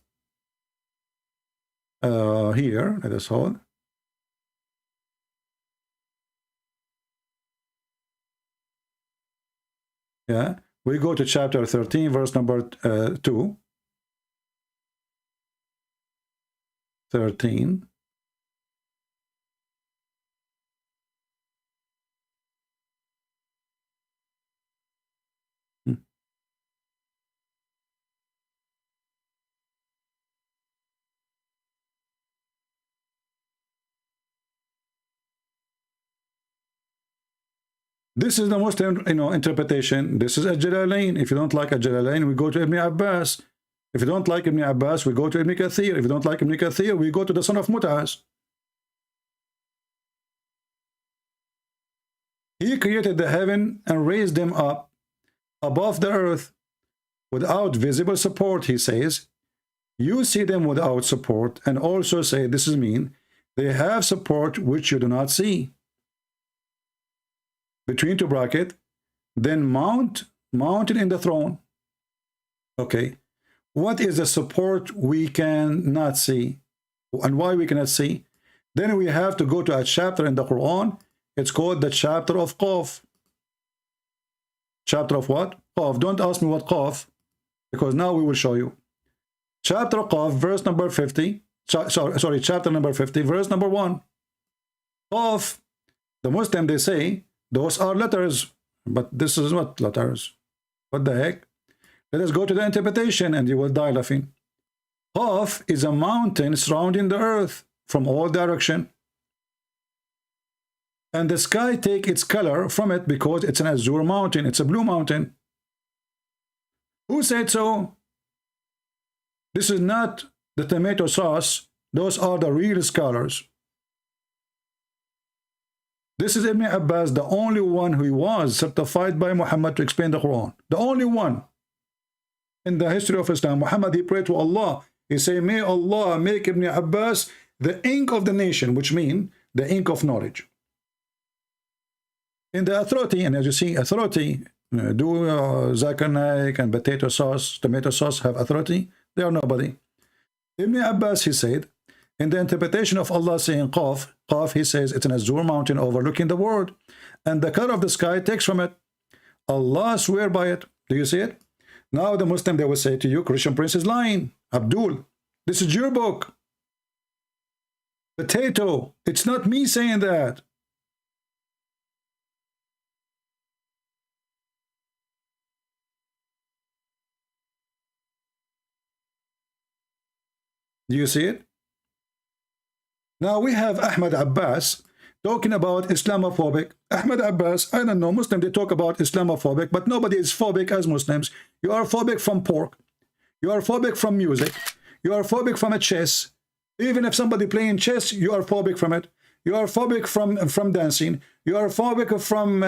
Here, let us hold. Yeah, we go to chapter 13, verse number 2. 13. This is the Muslim, interpretation. This is Al-Jalalain. If you don't like Al-Jalalain, we go to Ibn Abbas. If you don't like Ibn Abbas, we go to Ibn Kathir. If you don't like Ibn Kathir, we go to the son of Mut'az. He created the heaven and raised them up above the earth without visible support, he says. You see them without support, and also say, this is mean, they have support which you do not see. Between two brackets, then mounted in the throne. Okay, what is the support we cannot see, and why we cannot see? Then we have to go to a chapter in the Quran. It's called the chapter of Qaf. Chapter of what? Qaf. Don't ask me what Qaf, because now we will show you. Chapter Qaf, verse number 50. Sorry, chapter number 50, verse number 1. Qaf. The Muslim, they say, those are letters, but this is not letters. What the heck? Let us go to the interpretation and you will die laughing. Qaf is a mountain surrounding the earth from all direction. And the sky take its color from it because it's an azure mountain. It's a blue mountain. Who said so? This is not the tomato sauce. Those are the real scholars. This is Ibn Abbas, the only one who was certified by Muhammad to explain the Quran. The only one in the history of Islam. Muhammad, he prayed to Allah. He said, may Allah make Ibn Abbas the ink of the nation, which means the ink of knowledge. In the authority, and as you see, authority, do Zakir Naik and potato sauce, tomato sauce have authority? They are nobody. Ibn Abbas, he said, in the interpretation of Allah saying Qaf, he says it's an azure mountain overlooking the world, and the color of the sky takes from it. Allah swear by it. Do you see it? Now the Muslim, they will say to you, Christian Prince is lying. Abdul, this is your book. Potato, it's not me saying that. Do you see it? Now we have Ahmad Abbas talking about Islamophobic. Ahmad Abbas, I don't know, Muslim, they talk about Islamophobic, but nobody is phobic as Muslims. You are phobic from pork. You are phobic from music. You are phobic from a chess. Even if somebody playing chess, you are phobic from it. You are phobic from dancing. You are phobic from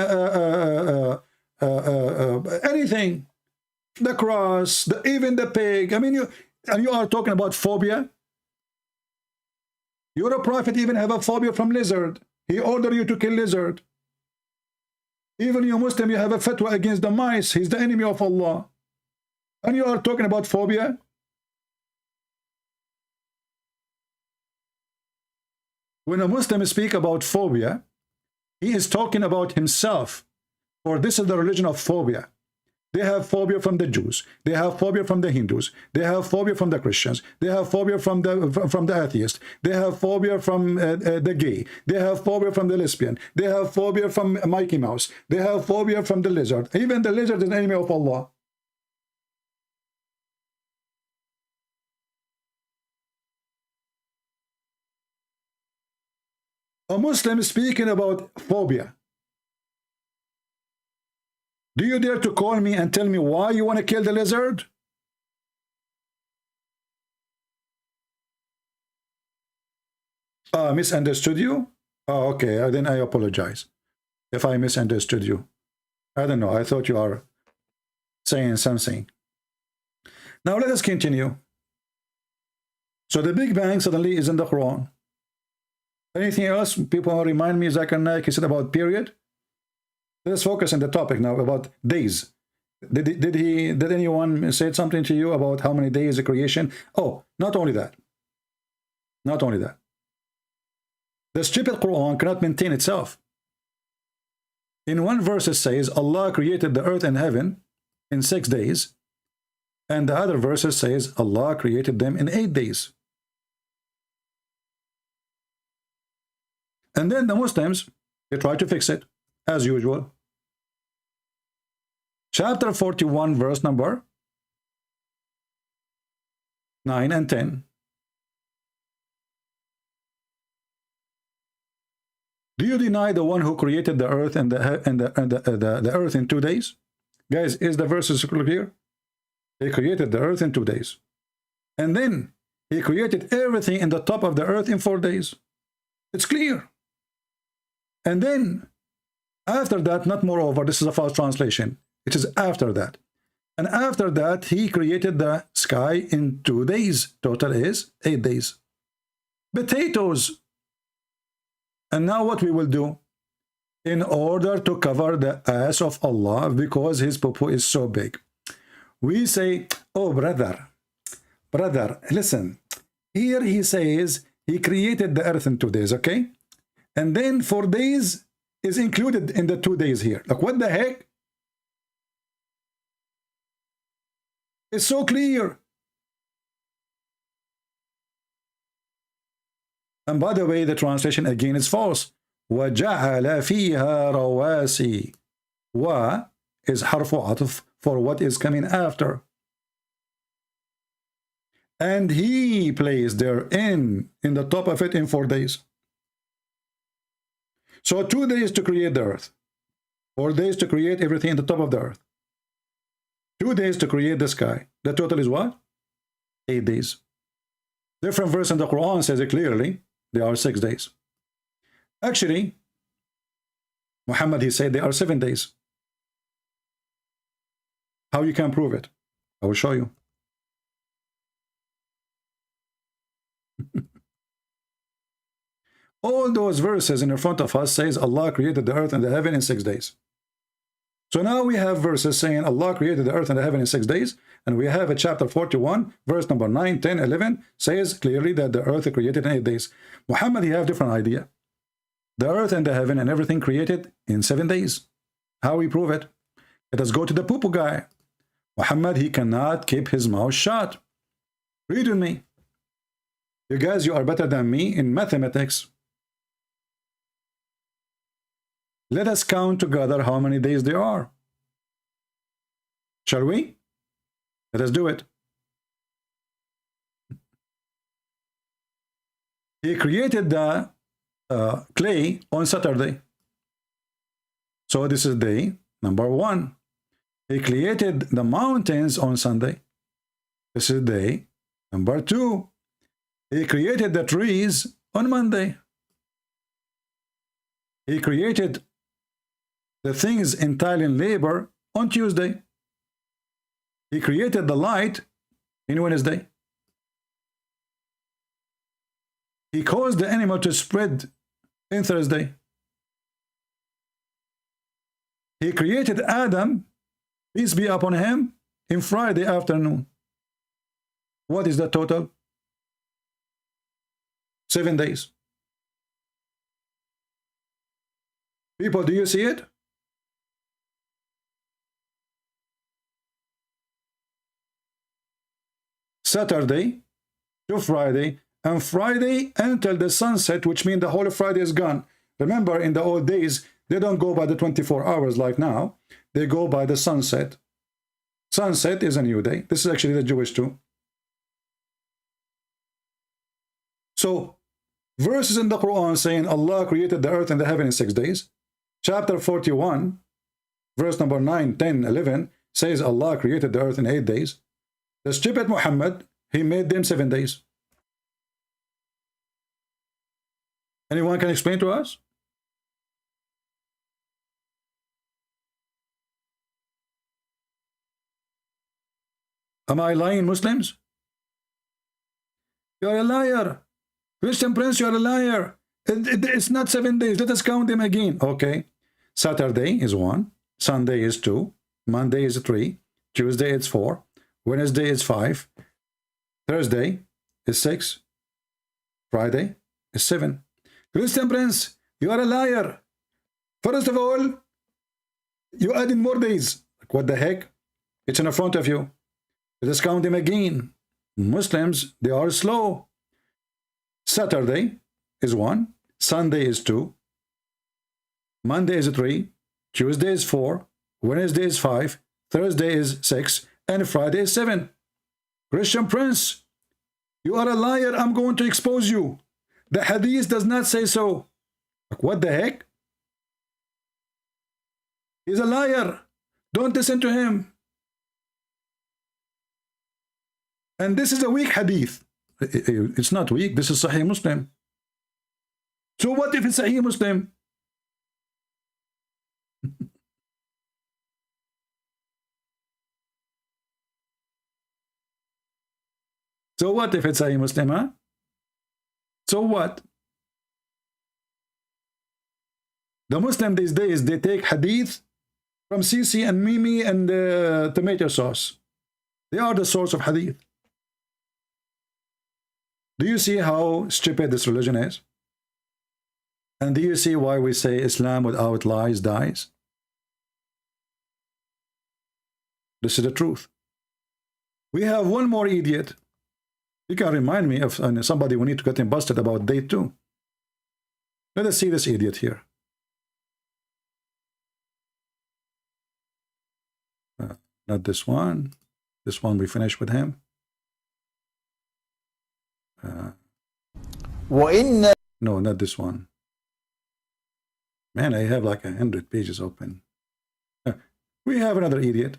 anything. The cross, even the pig. I mean, you are talking about phobia. Your prophet even have a phobia from lizard. He ordered you to kill lizard. Even you Muslim, you have a fatwa against the mice. He's the enemy of Allah. And you are talking about phobia? When a Muslim speaks about phobia, he is talking about himself. For this is the religion of phobia. They have phobia from the Jews. They have phobia from the Hindus. They have phobia from the Christians. They have phobia from the atheist. They have phobia from the gay. They have phobia from the lesbian. They have phobia from Mickey Mouse. They have phobia from the lizard. Even the lizard is an enemy of Allah. A Muslim speaking about phobia. Do you dare to call me and tell me why you want to kill the lizard? Misunderstood you? Oh, okay, then I apologize if I misunderstood you. I don't know, I thought you are saying something. Now let us continue. So the Big Bang suddenly is in the Quran. Anything else people remind me? Zakir Naik, he said about period. Let's focus on the topic now about days. Did anyone say something to you about how many days of creation? Oh, not only that. Not only that. The stupid Quran cannot maintain itself. In one verse it says Allah created the earth and heaven in 6 days, and the other verse says Allah created them in 8 days. And then the Muslims, they try to fix it as usual. Chapter 41, verse number 9 and 10. Do you deny the one who created the earth and the earth in 2 days? Guys, is the verses clear? He created the earth in 2 days. And then he created everything in the top of the earth in 4 days. It's clear. And then after that, not moreover, this is a false translation. It is after that. And after that, he created the sky in 2 days. Total is 8 days. Potatoes. And now what we will do? In order to cover the ass of Allah, because his popo is so big, we say, oh brother, listen. Here he says he created the earth in 2 days, okay? And then 4 days is included in the 2 days here. Like, what the heck? It's so clear. And by the way, the translation again is false. وَجَعَلَ فِيهَا رَوَاسِي. Wa is harfu atf for what is coming after. And he placed therein in the top of it in 4 days. So 2 days to create the earth. 4 days to create everything in the top of the earth. 2 days to create the sky. The total is what? 8 days. Different verse in the Quran says it clearly. They are 6 days. Actually, Muhammad, he said they are 7 days. How you can prove it? I will show you. All those verses in front of us says Allah created the earth and the heaven in 6 days. So now we have verses saying Allah created the earth and the heaven in 6 days, and we have a chapter 41, verse number 9, 10, 11, says clearly that the earth is created in 8 days. Muhammad, he have different idea. The earth and the heaven and everything created in 7 days. How we prove it? Let us go to the poo-poo guy. Muhammad, he cannot keep his mouth shut. Read with me. You guys, you are better than me in mathematics. Let us count together how many days there are. Shall we? Let us do it. He created the clay on Saturday. So this is day number 1. He created the mountains on Sunday. This is day number 2. He created the trees on Monday. He created the things entailing labor on Tuesday. He created the light in Wednesday. He caused the animal to spread in Thursday. He created Adam, peace be upon him, in Friday afternoon. What is the total? 7 days. People, do you see it? Saturday to Friday, and Friday until the sunset, which means the whole of Friday is gone. Remember, in the old days, they don't go by the 24 hours like now. They go by the sunset. Sunset is a new day. This is actually the Jewish too. So, verses in the Quran saying Allah created the earth and the heaven in 6 days. Chapter 41, verse number 9, 10, 11, says Allah created the earth in 8 days. The stupid Muhammad, he made them 7 days. Anyone can explain to us? Am I lying, Muslims? You are a liar. Christian Prince, you are a liar. It's not 7 days. Let us count them again. Okay. Saturday is 1. Sunday is 2. Monday is 3. Tuesday is 4. Wednesday is 5. Thursday is 6. Friday is 7. Christian Prince, you are a liar. First of all, you added more days. Like, what the heck? It's in front of you. Let us count them again. Muslims, they are slow. Saturday is 1. Sunday is 2. Monday is 3. Tuesday is 4. Wednesday is 5. Thursday is 6. And Friday is 7. Christian Prince, you are a liar. I'm going to expose you. The hadith does not say so. Like, what the heck? He's a liar. Don't listen to him. And this is a weak hadith. It's not weak. This is Sahih Muslim. So what if it's Sahih Muslim? So what if it's Sahih Muslim, huh? So what? The Muslim these days, they take hadith from Sisi and Mimi and tomato sauce. They are the source of hadith. Do you see how stupid this religion is? And do you see why we say Islam without lies dies? This is the truth. We have one more idiot. You can remind me of somebody we need to get him busted about date too. Let us see this idiot here. Not this one. This one we finished with him. No, not this one. Man, I have like 100 pages open. We have another idiot.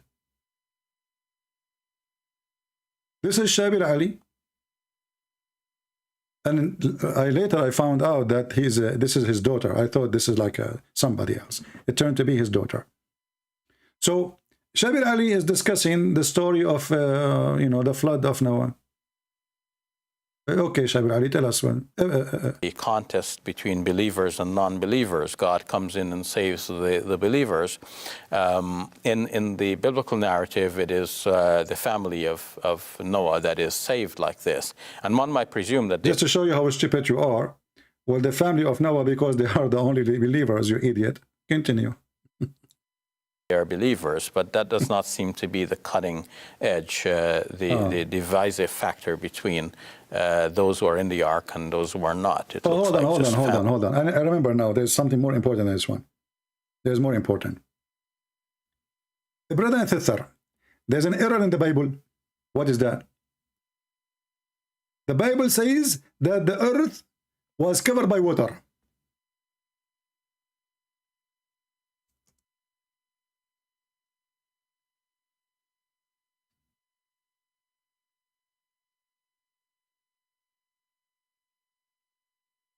This is Shabir Ali. And later I found out that this is his daughter. I thought this is like somebody else. It turned to be his daughter. So Shabir Ali is discussing the story of, the flood of Noah. Okay, Shabir Ali, tell us one. A contest between believers and non-believers. God comes in and saves the believers. In the biblical narrative, it is the family of Noah that is saved like this. And one might presume that... Just to show you how stupid you are, well, the family of Noah, because they are the only believers, you idiot. Continue. They are believers, but that does not seem to be the cutting edge, the divisive factor between those who are in the ark and those who are not. Hold on. I remember now, there's something more important than this one. There's more important. Brother and sister, there's an error in the Bible. What is that? The Bible says that the earth was covered by water.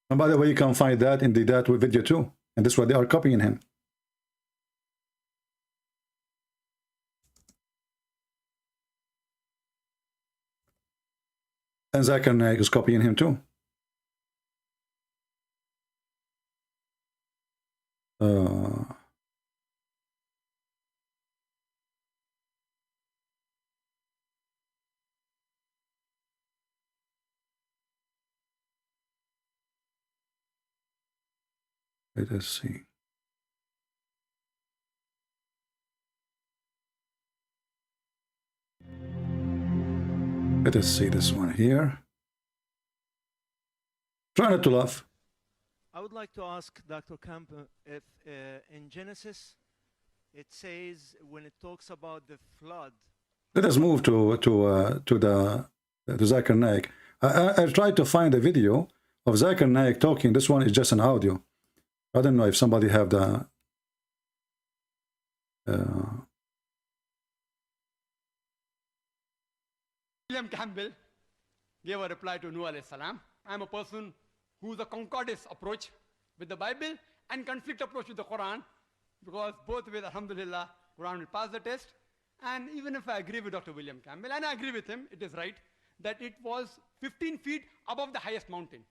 And by the way, you can find that in the that video too. And this is why they are copying him. And Zakir Naik is copying him too. let us see. Let us see this one here. Try not to laugh. I would like to ask Dr. Camp if in Genesis it says when it talks about the flood. Let us move to Zakir Naik. I tried to find a video of Zakir Naik talking. This one is just an audio. I don't know if somebody have the William Campbell gave a reply to Nuh alayhi salam. I'm a person who's a concordance approach with the Bible and conflict approach with the Quran, because both ways, alhamdulillah, Quran will pass the test. And even if I agree with Dr. William Campbell, and I agree with him, it is right, that it was 15 feet above the highest mountain.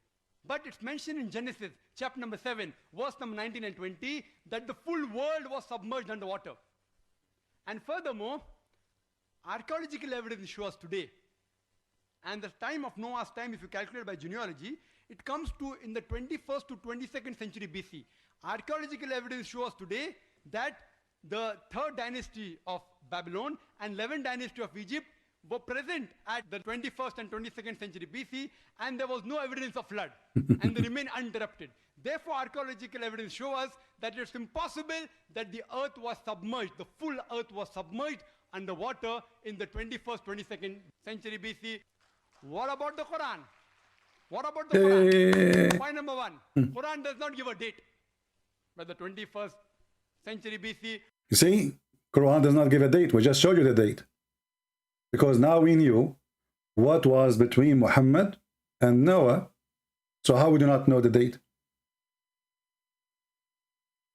But it's mentioned in Genesis, chapter number 7, verse number 19 and 20, that the full world was submerged underwater. And furthermore, archaeological evidence shows today, and the time of Noah's time, if you calculate by genealogy, it comes to in the 21st to 22nd century BC. Archaeological evidence shows today that the 3rd dynasty of Babylon and 11th dynasty of Egypt were present at the 21st and 22nd century BC, and there was no evidence of flood, and they remain uninterrupted. Therefore, archaeological evidence shows us that it's impossible that the earth was submerged, the full earth was submerged underwater in the 21st, 22nd century BC. What about the Quran? What about the Quran? Point number 1, Quran does not give a date. By the 21st century BC. You see, Quran does not give a date. We just showed you the date. Because now we knew what was between Muhammad and Noah. So how we do not know the date?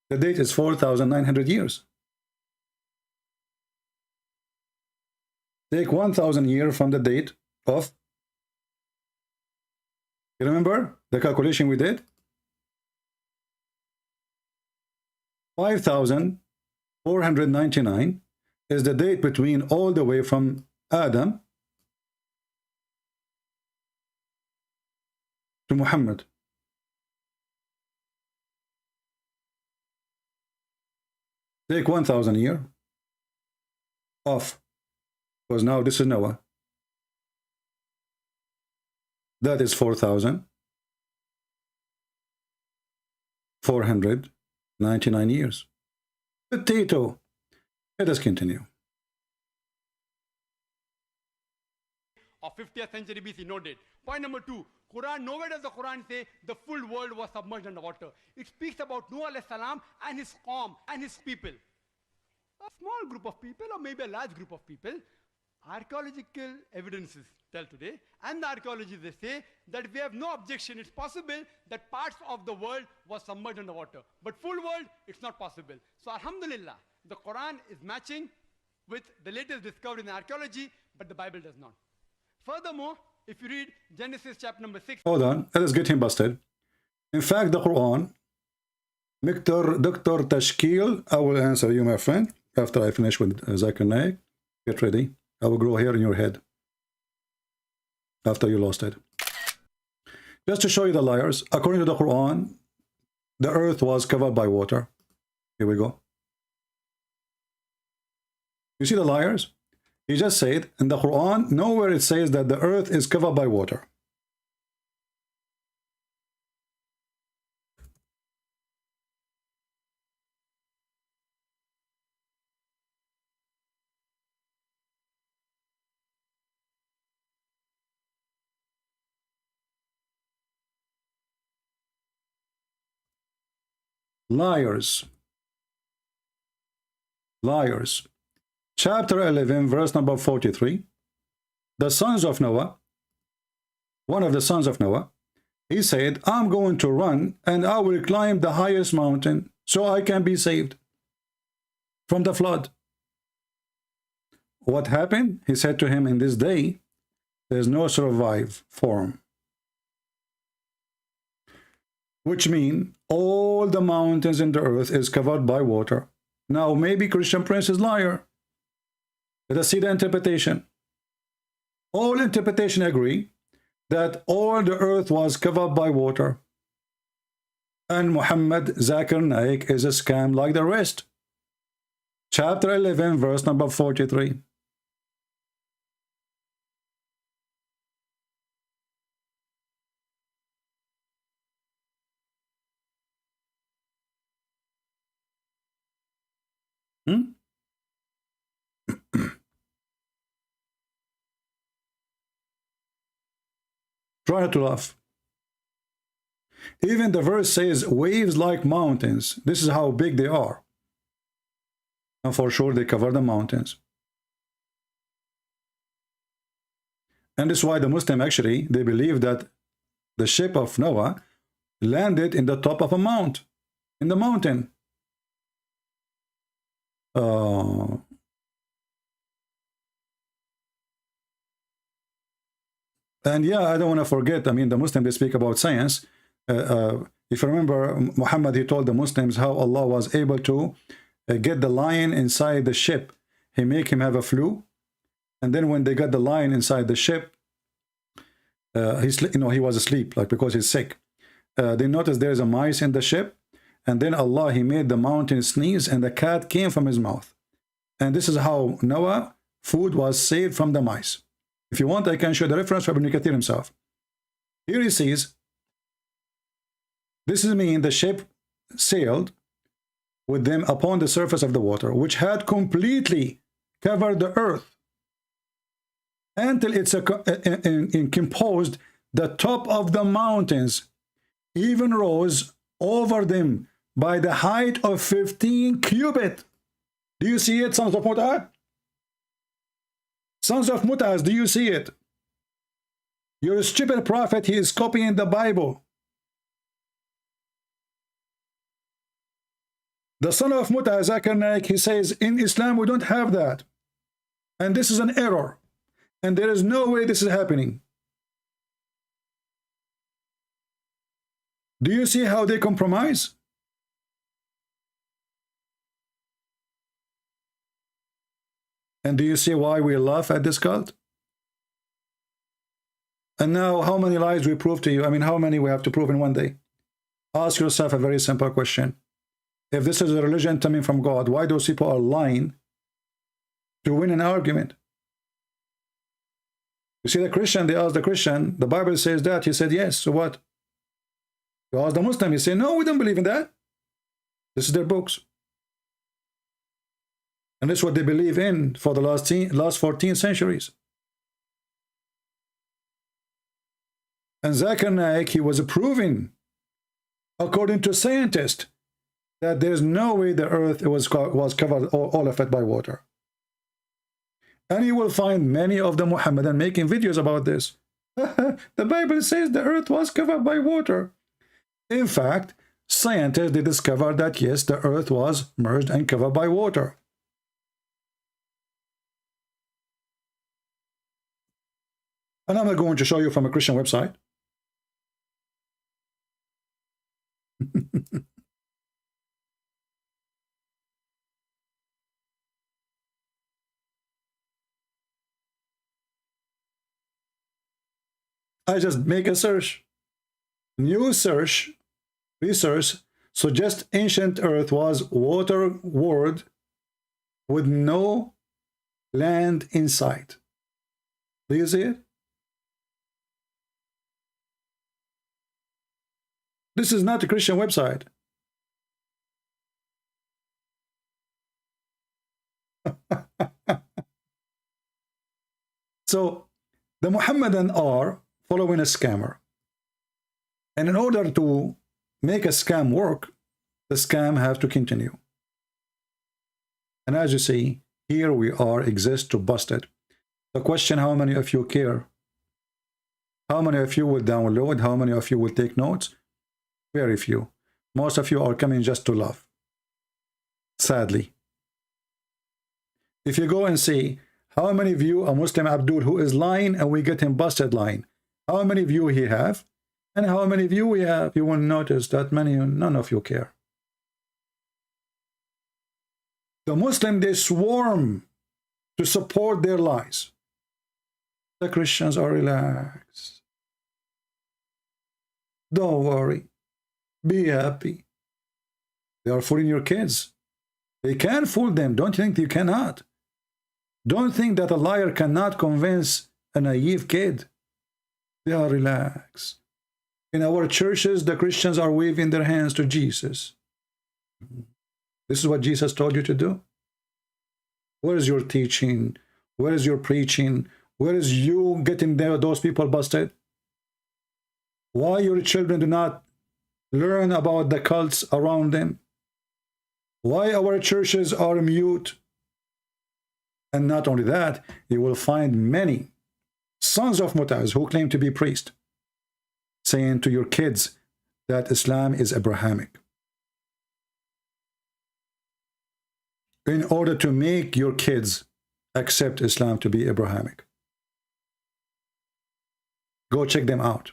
The date is 4,900 years. Take 1,000 years from the date of, you remember the calculation we did? 5,499 is the date between all the way from Adam to Muhammad. Take 1,000 years off, because now this is Noah. That is 4,499 years. Potato. Let us continue. Of 50th century BC, no date. Point number 2, Quran, nowhere does the Quran say the full world was submerged underwater. It speaks about Nuh alayhi salam and his qawm and his people. A small group of people, or maybe a large group of people. Archaeological evidences tell today, and the archaeologists, they say that we have no objection. It's possible that parts of the world was submerged underwater, but full world, it's not possible. So alhamdulillah, the Quran is matching with the latest discovery in archaeology, but the Bible does not. Furthermore, if you read Genesis chapter number 6. Hold on, let us get him busted. In fact, the Quran, Dr. Tashkil, I will answer you, my friend, after I finish with Zakir Naik. Get ready. I will grow hair in your head after you lost it. Just to show you the liars, according to the Quran, the earth was covered by water. Here we go. You see the liars? He just said in the Quran, nowhere it says that the earth is covered by water. Liars. Liars. Chapter 11, verse number 43. The sons of Noah, one of the sons of Noah, he said, I'm going to run and I will climb the highest mountain so I can be saved from the flood. What happened? He said to him, in this day, there's no survive form. which mean all the mountains in the earth is covered by water. Now, maybe Christian Prince is liar. Let us see the interpretation. All interpretation agree that all the earth was covered by water. And Muhammad Zakir Naik is a scam like the rest. Chapter 11, verse number 43. Try not to laugh. Even the verse says waves like mountains. This is how big they are. And for sure they cover the mountains. And this is why the Muslim actually, they believe that the ship of Noah landed in the top of a mount, in the mountain. And yeah, I don't want to forget, I mean, the Muslims, they speak about science. If you remember, Muhammad, he told the Muslims how Allah was able to get the lion inside the ship. He make him have a flu. And then when they got the lion inside the ship, he was asleep, like because he's sick. They noticed there's a mice in the ship. And then Allah, he made the mountain sneeze and the cat came from his mouth. And this is how Noah, food was saved from the mice. If you want, I can show the reference from Ibn Kathir himself. Here he says, this is mean the ship sailed with them upon the surface of the water, which had completely covered the earth until it's composed the top of the mountains, even rose over them by the height of 15 cubits. Do you see it, sons of Mut'ah? Sons of Mut'ahs, do you see it? Your stupid prophet, he is copying the Bible. The son of Mut'ah, Zakir Naik, he says, in Islam we don't have that. And this is an error. And there is no way this is happening. Do you see how they compromise? And do you see why we laugh at this cult? And now, how many lies we prove to you? I mean, how many we have to prove in one day? Ask yourself a very simple question. If this is a religion coming from God, why those people are lying to win an argument? You see the Christian, they asked the Christian, the Bible says that. He said, yes, so what? You ask the Muslim, he said, no, we don't believe in that. This is their books. And this is what they believe in for the last 14 centuries. And Zakir Naik, he was proving, according to scientists, that there's no way the earth was covered all of it by water. And you will find many of the Muhammadan making videos about this. The Bible says the earth was covered by water. In fact, scientists, they discovered that yes, the earth was merged and covered by water. And I'm going to show you from a Christian website. I just make a search. New search, research suggests ancient earth was water world with no land inside. Do you see it? This is not a Christian website. So the Muhammadan are following a scammer. And in order to make a scam work, the scam has to continue. And as you see, here we are, exist to bust it. The question, how many of you care? How many of you will download? How many of you will take notes? Very few. Most of you are coming just to laugh. Sadly. If you go and see, how many view a Muslim Abdul who is lying and we get him busted lying? How many view he have? And how many of you we have? You will notice that none of you care. The Muslims, they swarm to support their lies. The Christians are relaxed. Don't worry. Be happy. They are fooling your kids. They can't fool them. Don't think you cannot. Don't think that a liar cannot convince a naive kid. They are relaxed. In our churches, the Christians are waving their hands to Jesus. This is what Jesus told you to do. Where is your teaching? Where is your preaching? Where is you getting those people busted? Why your children do not learn about the cults around them? Why our churches are mute? And not only that, you will find many sons of Mutaz who claim to be priests saying to your kids that Islam is Abrahamic, in order to make your kids accept Islam to be Abrahamic. Go check them out.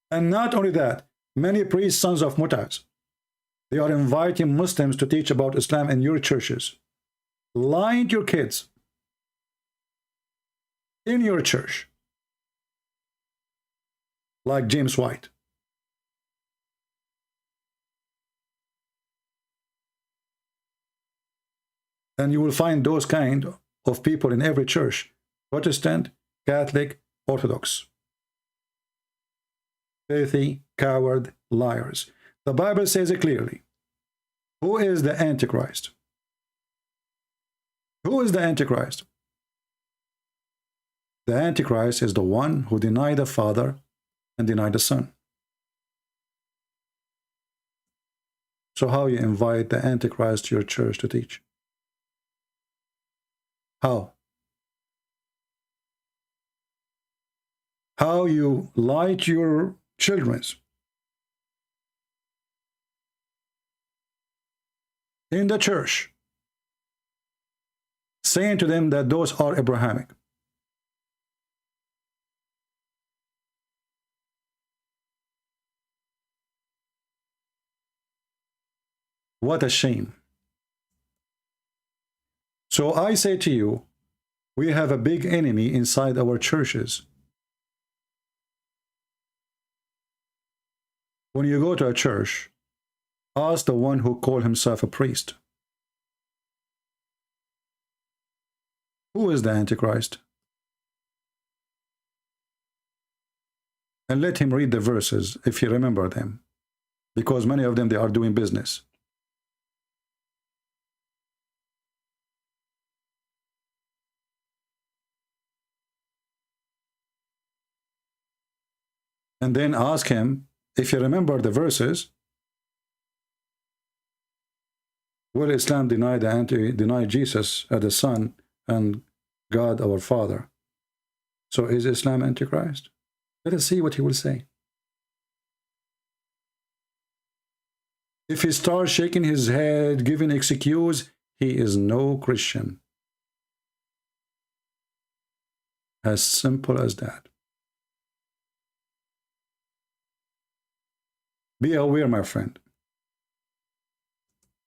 And not only that, many priests, sons of Mutaz, they are inviting Muslims to teach about Islam in your churches, lying to your kids in your church, like James White. And you will find those kind of people in every church, Protestant, Catholic, Orthodox. Filthy, coward, liars. The Bible says it clearly. Who is the Antichrist? Who is the Antichrist? The Antichrist is the one who denied the Father and denied the Son. So how you invite the Antichrist to your church to teach? How? How you lie to your children in the church, saying to them that those are Abrahamic. What a shame. So I say to you, we have a big enemy inside our churches. When you go to a church, ask the one who called himself a priest. Who is the Antichrist? And let him read the verses if he remember them, because many of them, they are doing business. And then ask him, if you remember the verses, will Islam deny Jesus as the Son and God our Father? So is Islam Antichrist? Let us see what he will say. If he starts shaking his head, giving excuse, he is no Christian. As simple as that. Be aware, my friend.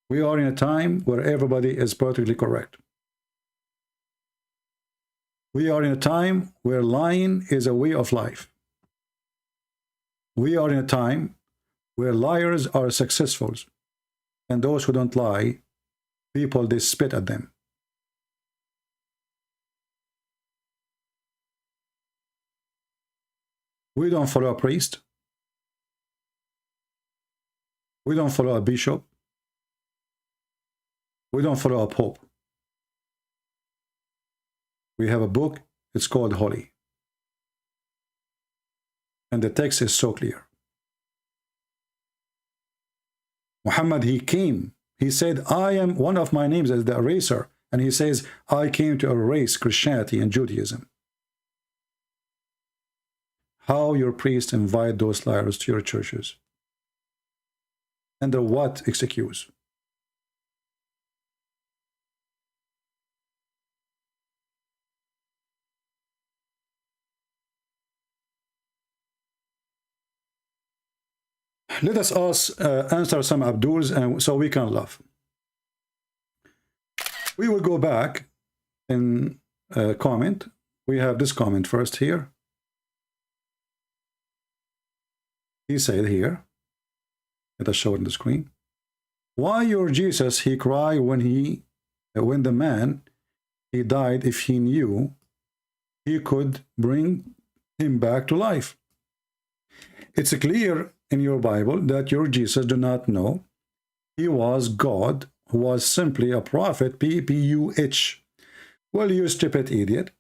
We are in a time where everybody is politically correct. We are in a time where lying is a way of life. We are in a time where liars are successful, and those who don't lie, people, they spit at them. We don't follow a priest. We don't follow a bishop. We don't follow a pope. We have a book, it's called Holy. And the text is so clear. Muhammad, he came. He said, I am, one of my names is the eraser. And he says, I came to erase Christianity and Judaism. How your priests invite those liars to your churches? Under what excuse? Let us answer some Abduls, and so we can laugh. We will go back in comment. We have this comment first here. He said here, let us show it on the screen. Why your Jesus, he cried when the man, he died, if he knew he could bring him back to life? It's clear in your Bible that your Jesus do not know he was God, who was simply a prophet, P-P-U-H. Well, you stupid idiot.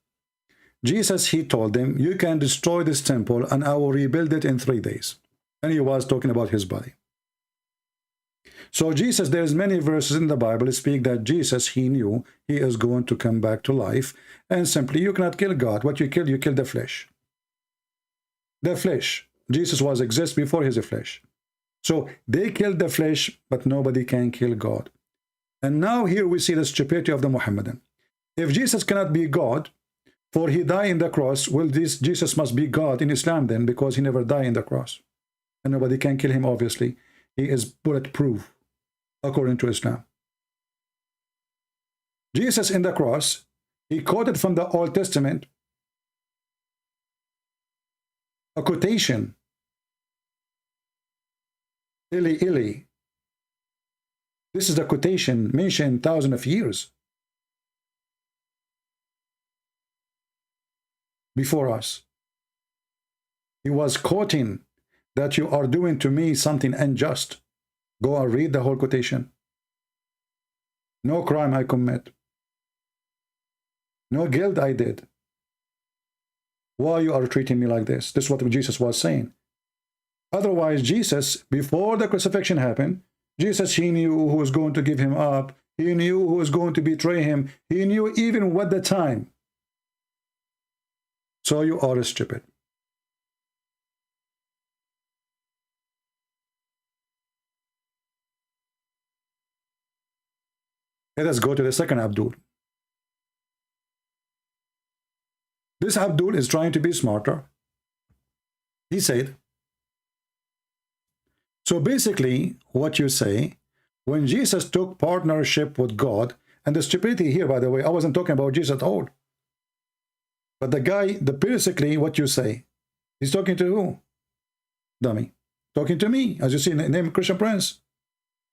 Jesus, he told them, you can destroy this temple and I will rebuild it in 3 days. And he was talking about his body. So Jesus, there's many verses in the Bible that speak that Jesus, he knew he is going to come back to life. And simply, you cannot kill God. What you kill the flesh. The flesh. Jesus was exist before his flesh. So they killed the flesh, but nobody can kill God. And now here we see the stupidity of the Muhammadan. If Jesus cannot be God, for he died in the cross, well, this Jesus must be God in Islam then, because he never died in the cross. And nobody can kill him, obviously. He is bulletproof, according to Islam. Jesus in the cross, he quoted from the Old Testament a quotation. Ili, Ili. This is the quotation mentioned thousands of years before us. He was quoting that you are doing to me something unjust. Go and read the whole quotation. No crime I commit. No guilt I did. Why you are treating me like this? This is what Jesus was saying. Otherwise, Jesus, before the crucifixion happened, Jesus, he knew who was going to give him up. He knew who was going to betray him. He knew even what the time. So you are stupid. Let us go to the second Abdul. This Abdul is trying to be smarter. He said, so basically what you say, when Jesus took partnership with God, and the stupidity here, by the way, I wasn't talking about Jesus at all. But the guy, basically what you say, he's talking to who? Dummy. Talking to me, as you see in the name Christian Prince.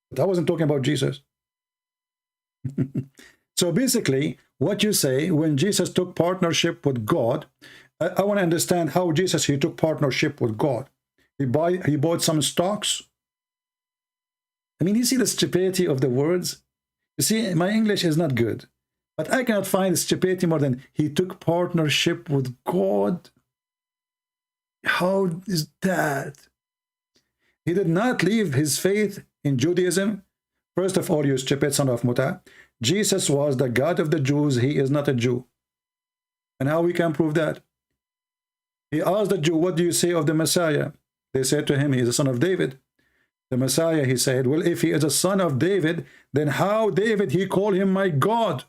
But I wasn't talking about Jesus. So basically, what you say, when Jesus took partnership with God, I want to understand how Jesus, he took partnership with God. He bought some stocks. I mean, you see the stupidity of the words? You see, my English is not good. But I cannot find stupidity more than he took partnership with God. How is that? He did not leave his faith in Judaism. First of all, you stupid son of Muta. Jesus was the God of the Jews. He is not a Jew. And how we can prove that? He asked the Jew, what do you say of the Messiah? They said to him, he is a son of David. The Messiah, he said, well, if he is a son of David, then how David, he called him my God?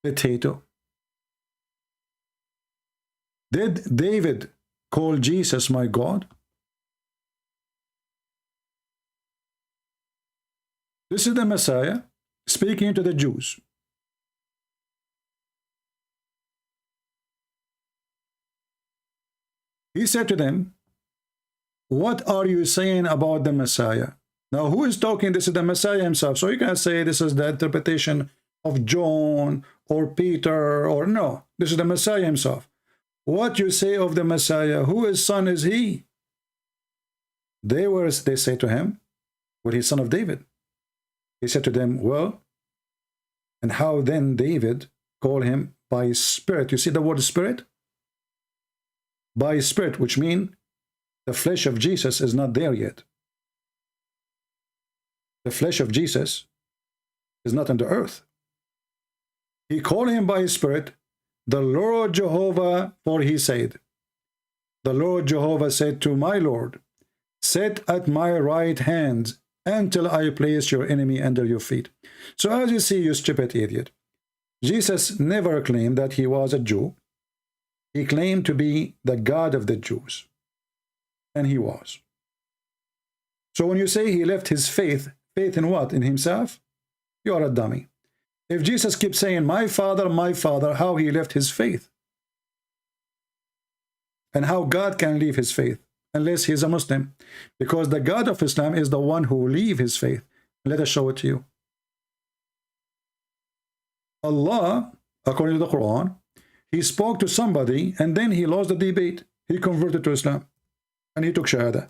Potato. Did David call Jesus my God? This is the Messiah speaking to the Jews. He said to them, what are you saying about the Messiah? Now, who is talking? This is the Messiah himself. So you can say this is the interpretation of John or Peter or no. This is the Messiah himself. What you say of the Messiah? Whose son is he? They say to him, well, he's son of David. He said to them, well, and how then David called him by spirit? You see the word spirit? By spirit, which means the flesh of Jesus is not there yet. The flesh of Jesus is not on the earth. He called him by his spirit, the Lord Jehovah, for he said, the Lord Jehovah said to my Lord, sit at my right hand until I place your enemy under your feet. So as you see, you stupid idiot, Jesus never claimed that he was a Jew. He claimed to be the God of the Jews. And he was. So when you say he left his faith, faith in what? In himself? You are a dummy. If Jesus keeps saying, my Father, how he left his faith? And how God can leave his faith? Unless he's a Muslim. Because the God of Islam is the one who leave his faith. Let us show it to you. Allah, according to the Quran, he spoke to somebody and then he lost the debate. He converted to Islam. And he took Shahada.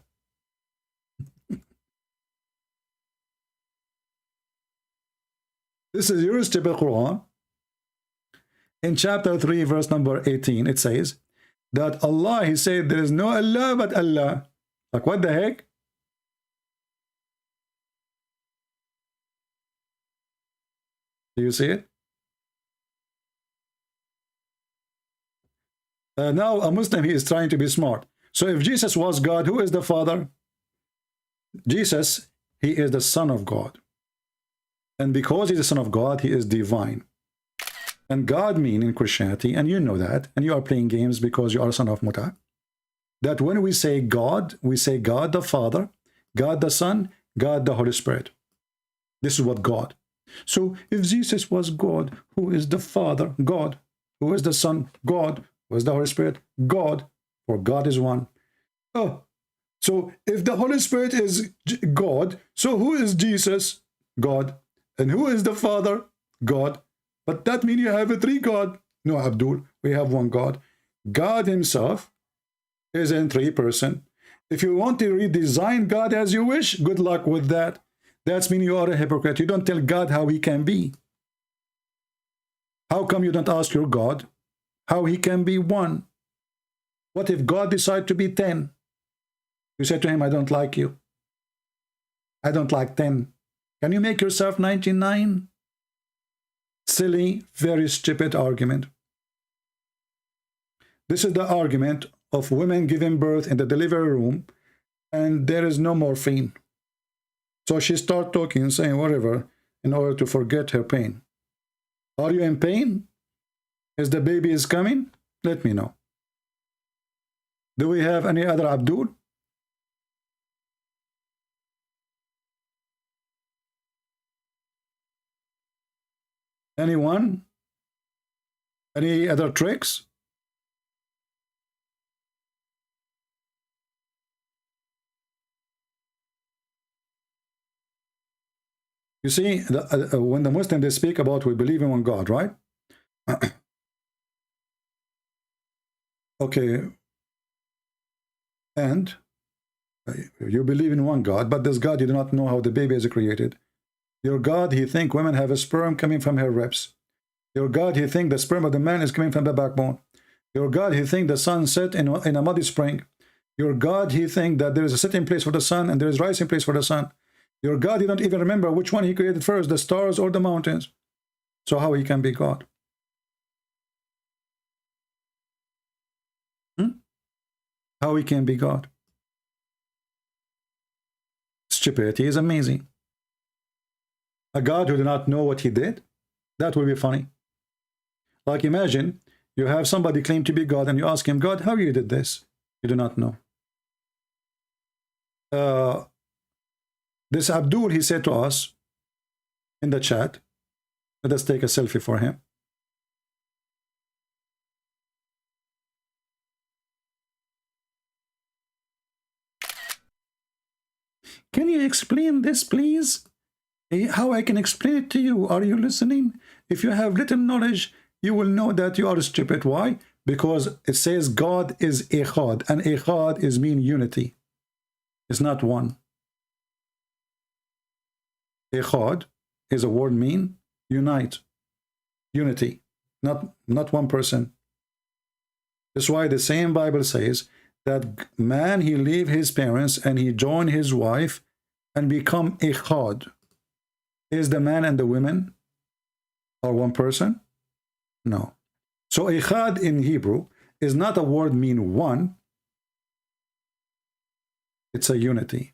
This is your stupid Quran. In chapter 3, verse number 18, it says that Allah, he said, there is no Allah but Allah. Like, what the heck? Do you see it? Now a Muslim, he is trying to be smart. So if Jesus was God, who is the Father? Jesus, he is the Son of God. And because he's the Son of God, he is divine. And God mean in Christianity, and you know that, and you are playing games because you are a son of Muta, that when we say God the Father, God the Son, God the Holy Spirit. This is what God. So if Jesus was God, who is the Father? God. Who is the Son? God. Who is the Holy Spirit? God. For God is one. Oh, so if the Holy Spirit is God, so who is Jesus? God. And who is the Father? God. But that means you have a three God. No, Abdul, we have one God. God himself is in three person. If you want to redesign God as you wish, good luck with that. That means you are a hypocrite. You don't tell God how he can be. How come you don't ask your God how he can be one? What if God decide to be 10? You say to him, I don't like you. I don't like 10. Can you make yourself 99? Silly, very stupid argument. This is the argument of women giving birth in the delivery room and there is no morphine. So she starts talking, saying whatever, in order to forget her pain. Are you in pain? Is the baby is coming? Let me know. Do we have any other Abdul? Anyone? Any other tricks? You see, when the Muslims, they speak about we believe in one God, right? Okay. And you believe in one God, but this God, you do not know how the baby is created. Your God, he think women have a sperm coming from her ribs. Your God, he think the sperm of the man is coming from the backbone. Your God, he think the sun set in a muddy spring. Your God, he think that there is a setting place for the sun and there is rising place for the sun. Your God, he don't even remember which one he created first, the stars or the mountains. So how he can be God? How he can be God? Stupidity is amazing. A God who do not know what he did? That will be funny. Like imagine you have somebody claim to be God and you ask him, God, how you did this? You do not know. This Abdul, he said to us in the chat, let us take a selfie for him. Can you explain this, please? How I can explain it to you? Are you listening? If you have little knowledge, you will know that you are stupid. Why? Because it says God is Echad, and Echad is mean unity. It's not one. Echad is a word mean unite, unity, not one person. That's why the same Bible says that man, he leave his parents and he join his wife and become Echad. Is the man and the women or one person? No. So Echad in Hebrew is not a word mean one. It's a unity.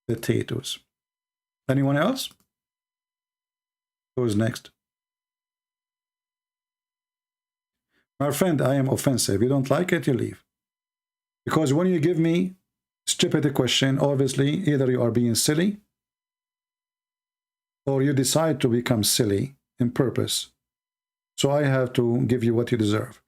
Potatoes. Anyone else? Who's next? My friend, I am offensive. You don't like it, you leave. Because when you give me stupid question, obviously, either you are being silly or you decide to become silly in purpose. So I have to give you what you deserve.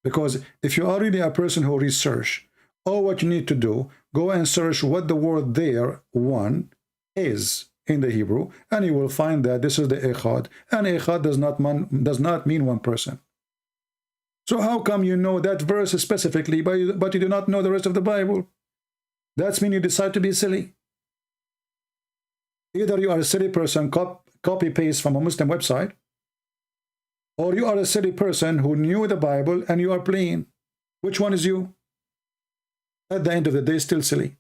Because if you are really a person who research, all what you need to do, go and search what the word there, one, is in the Hebrew, and you will find that this is the echad, and echad does not mean one person. So how come you know that verse specifically, but you do not know the rest of the Bible? That's mean you decide to be silly. Either you are a silly person, copy-paste from a Muslim website, or you are a silly person who knew the Bible and you are playing. Which one is you? At the end of the day, still silly.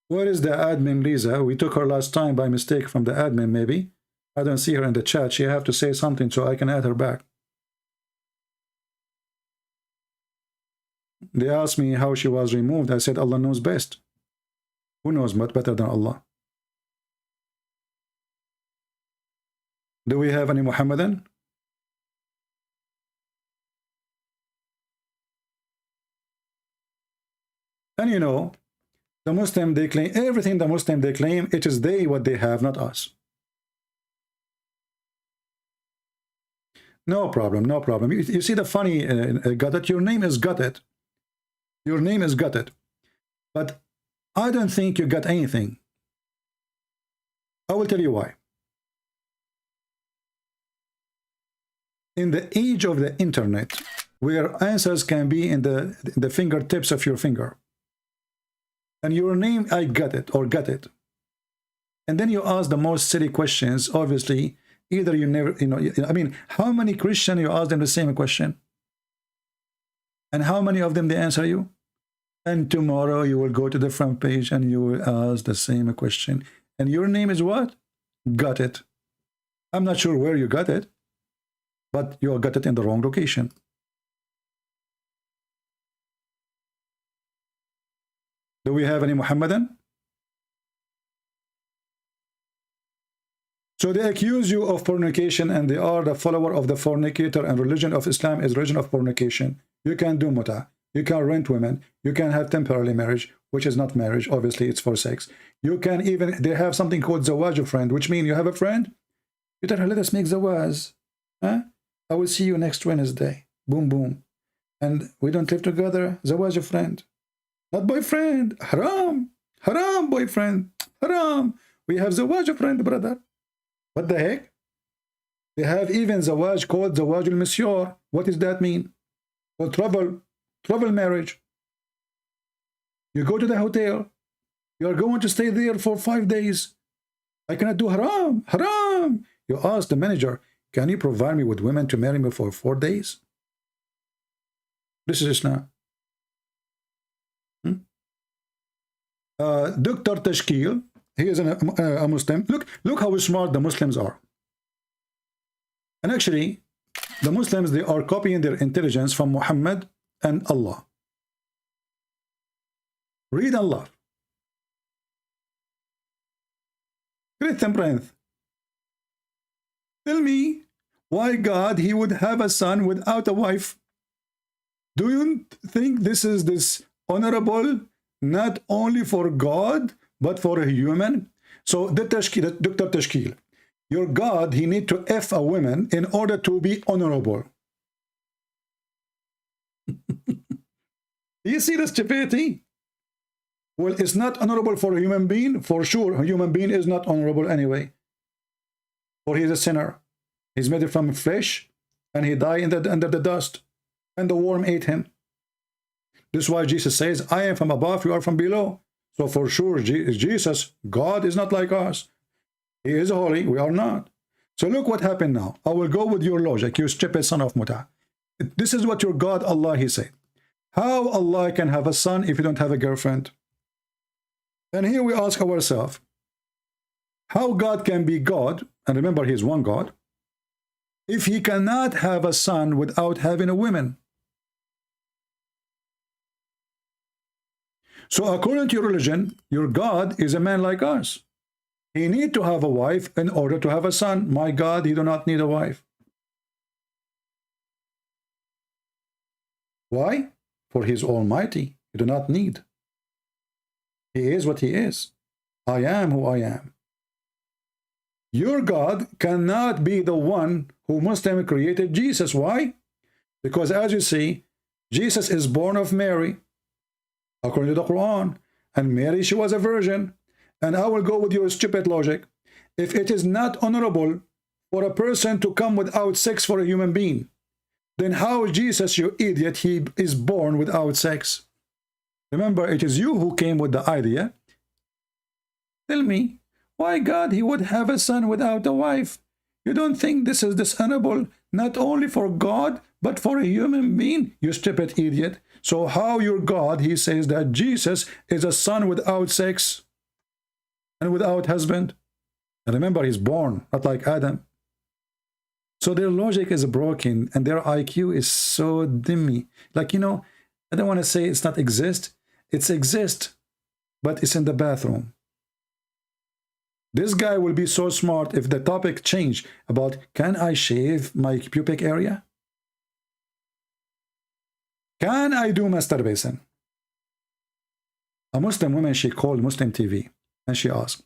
Where is the admin, Lisa? We took her last time by mistake from the admin, maybe. I don't see her in the chat. She have to say something so I can add her back. They asked me how she was removed. I said, Allah knows best. Who knows much better than Allah? Do we have any Muhammadan? And you know, the Muslim, they claim, everything the Muslim, they claim, it is they what they have, not us. No problem, no problem. You see the funny, Gutted, your name is Gutted. Your name is Gutted. But I don't think you got anything. I will tell you why. In the age of the internet, where answers can be in the fingertips of your finger, and your name, I got it, or got it. And then you ask the most silly questions, obviously, either you never, I mean, how many Christians you ask them the same question? And how many of them they answer you? And tomorrow you will go to the front page and you will ask the same question. And your name is what? Got it. I'm not sure where you got it, but you got it in the wrong location. Do we have any Muhammadan? So they accuse you of fornication, and they are the follower of the fornicator, and religion of Islam is religion of fornication. You can do muta, you can rent women, you can have temporary marriage, which is not marriage, obviously it's for sex. You can even, they have something called zawaj friend, which means you have a friend, you tell her, let us make zawaj. Huh? I will see you next Wednesday. Boom, boom. And we don't live together, zawaj friend. Not boyfriend, haram, haram boyfriend, haram. We have zawaj friend, brother. What the heck? They have even zawaj called zawaj al-misyar. What does that mean? Well, travel marriage. You go to the hotel. You are going to stay there for 5 days. I cannot do haram, haram. You ask the manager, can you provide me with women to marry me for 4 days? This is Islam. Dr. Tashkil, he is a Muslim. Look how smart the Muslims are. And actually, the Muslims, they are copying their intelligence from Muhammad and Allah. Read Allah. Great temperance. Tell me why God, he would have a son without a wife. Do you think this is honorable? Not only for God, but for a human. So Dr. Tashkil, your God, he need to F a woman in order to be honorable. You see the stupidity? Well, it's not honorable for a human being. For sure, a human being is not honorable anyway. For he is a sinner. He's made from flesh, and he died under the dust, and the worm ate him. This is why Jesus says, I am from above, you are from below. So for sure, Jesus, God is not like us. He is holy, we are not. So look what happened now. I will go with your logic, you stupid son of Muta. This is what your God, Allah, he said. How Allah can have a son if you don't have a girlfriend? And here we ask ourselves, how God can be God, and remember he is one God, if he cannot have a son without having a woman? So according to your religion, your God is a man like us. He need to have a wife in order to have a son. My God, he do not need a wife. Why? For he is almighty. He do not need. He is what he is. I am who I am. Your God cannot be the one who Muslim created Jesus. Why? Because as you see, Jesus is born of Mary, according to the Quran. And Mary, she was a virgin. And I will go with your stupid logic. If it is not honorable for a person to come without sex for a human being, then how Jesus, you idiot, he is born without sex? Remember, it is you who came with the idea. Tell me, why God, he would have a son without a wife? You don't think this is dishonorable, not only for God, but for a human being? You stupid idiot. So how your God, he says that Jesus is a son without sex and without husband? And remember, he's born, not like Adam. So their logic is broken and their IQ is so dimmy. Like, you know, I don't want to say it's not exist. It's exist, but it's in the bathroom. This guy will be so smart if the topic changed about, can I shave my pubic area? Can I do masturbation? A Muslim woman, she called Muslim TV and she asked,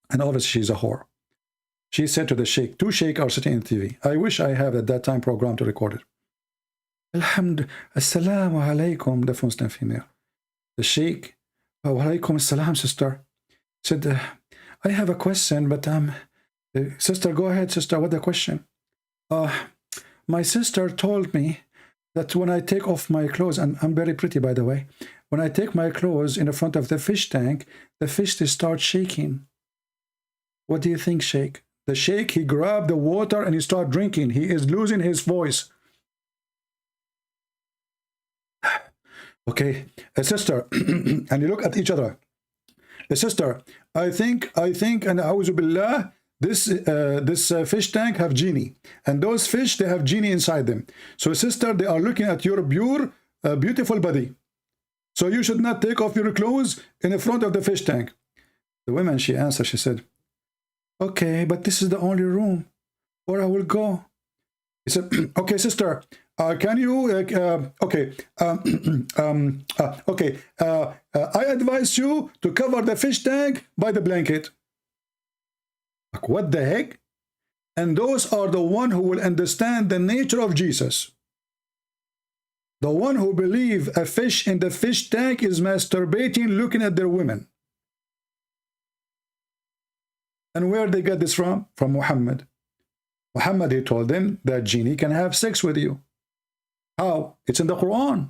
and obviously she's a whore. She said to the sheikh, two sheikh are sitting in TV. I wish I have at that time program to record it. Alhamdulillah, assalamu alaikum, the Muslim female. The sheikh, wa alaikum assalam, sister, said, I have a question, but sister, go ahead, sister, what's the question? My sister told me that when I take off my clothes, and I'm very pretty, by the way, when I take my clothes in the front of the fish tank, the fish starts shaking. What do you think, sheikh? The sheikh, he grabbed the water and he started drinking. He is losing his voice. Okay, a sister, and you look at each other. A sister, I think, and a'udhu billah, this fish tank have genie, and those fish, they have genie inside them. So sister, they are looking at your beautiful body. So you should not take off your clothes in the front of the fish tank. The woman, she answered, she said, okay, but this is the only room where I will go. He said, okay, sister, can you, okay, I advise you to cover the fish tank by the blanket. Like, what the heck? And those are the one who will understand the nature of Jesus. The one who believe a fish in the fish tank is masturbating, looking at their women. And where they get this from? From Muhammad. Muhammad, he told them that genie can have sex with you. How? It's in the Quran.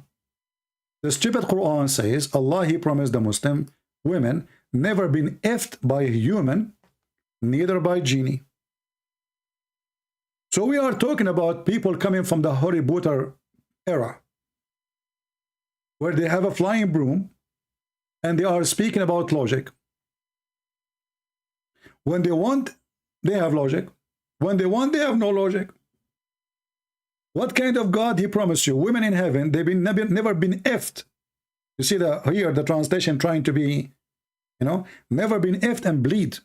The stupid Quran says Allah, he promised the Muslim women never been effed by a human, neither by genie. So we are talking about people coming from the Harry Potter era, where they have a flying broom and they are speaking about logic. When they want, they have logic. When they want, they have no logic. What kind of God he promised you? Women in heaven, they've never been effed. You see here the translation trying to be, you know, never been effed and bleed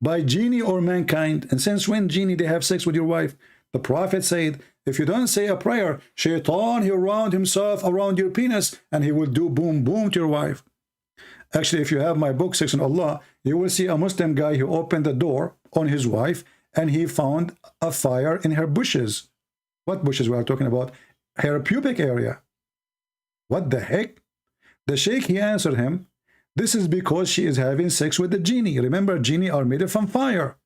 by genie or mankind. And since when genie they have sex with your wife? The Prophet said, if you don't say a prayer, Shaitan, he'll round himself around your penis and he will do boom boom to your wife. Actually, if you have my book, Section Allah, you will see a Muslim guy who opened the door on his wife and he found a fire in her bushes. What bushes we are talking about? Her pubic area. What the heck? The sheikh, he answered him, this is because she is having sex with the genie. Remember, genie are made from fire.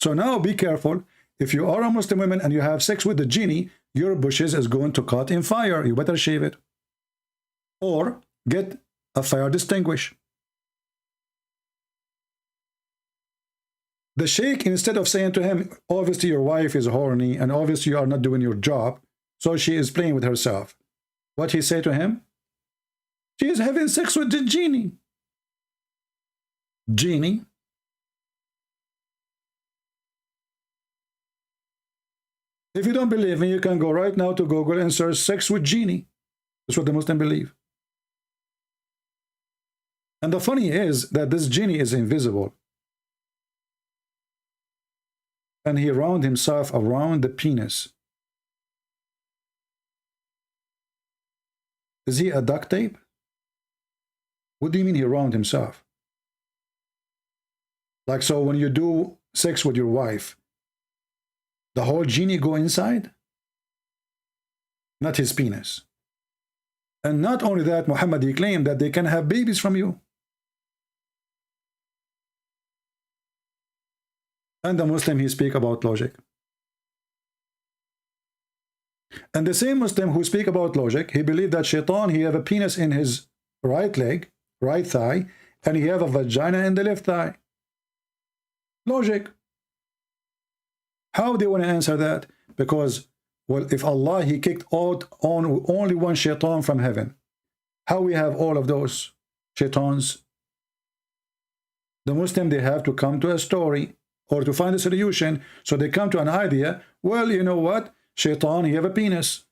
So now be careful. If you are a Muslim woman and you have sex with the genie, your bushes is going to caught in fire. You better shave it. Or get a fire extinguisher. The sheikh, instead of saying to him, obviously your wife is horny and obviously you are not doing your job, so she is playing with herself. What he said to him? She is having sex with the genie. Genie? If you don't believe me, you can go right now to Google and search sex with genie. That's what the Muslims believe. And the funny is that this genie is invisible. And he wound himself around the penis. Is he a duct tape? What do you mean he wound himself? Like, so when you do sex with your wife, the whole genie go inside? Not his penis. And not only that, Muhammad, he claimed that they can have babies from you. And the Muslim, he speak about logic. And the same Muslim who speak about logic, he believed that shaitan, he have a penis in his right leg, right thigh, and he have a vagina in the left thigh. Logic. How do you want to answer that? Because, well, if Allah, he kicked out on only one shaitan from heaven, how we have all of those shaitans? The Muslim, they have to come to a story or to find a solution. So they come to an idea. Well, you know what? Shaitan, he have a penis.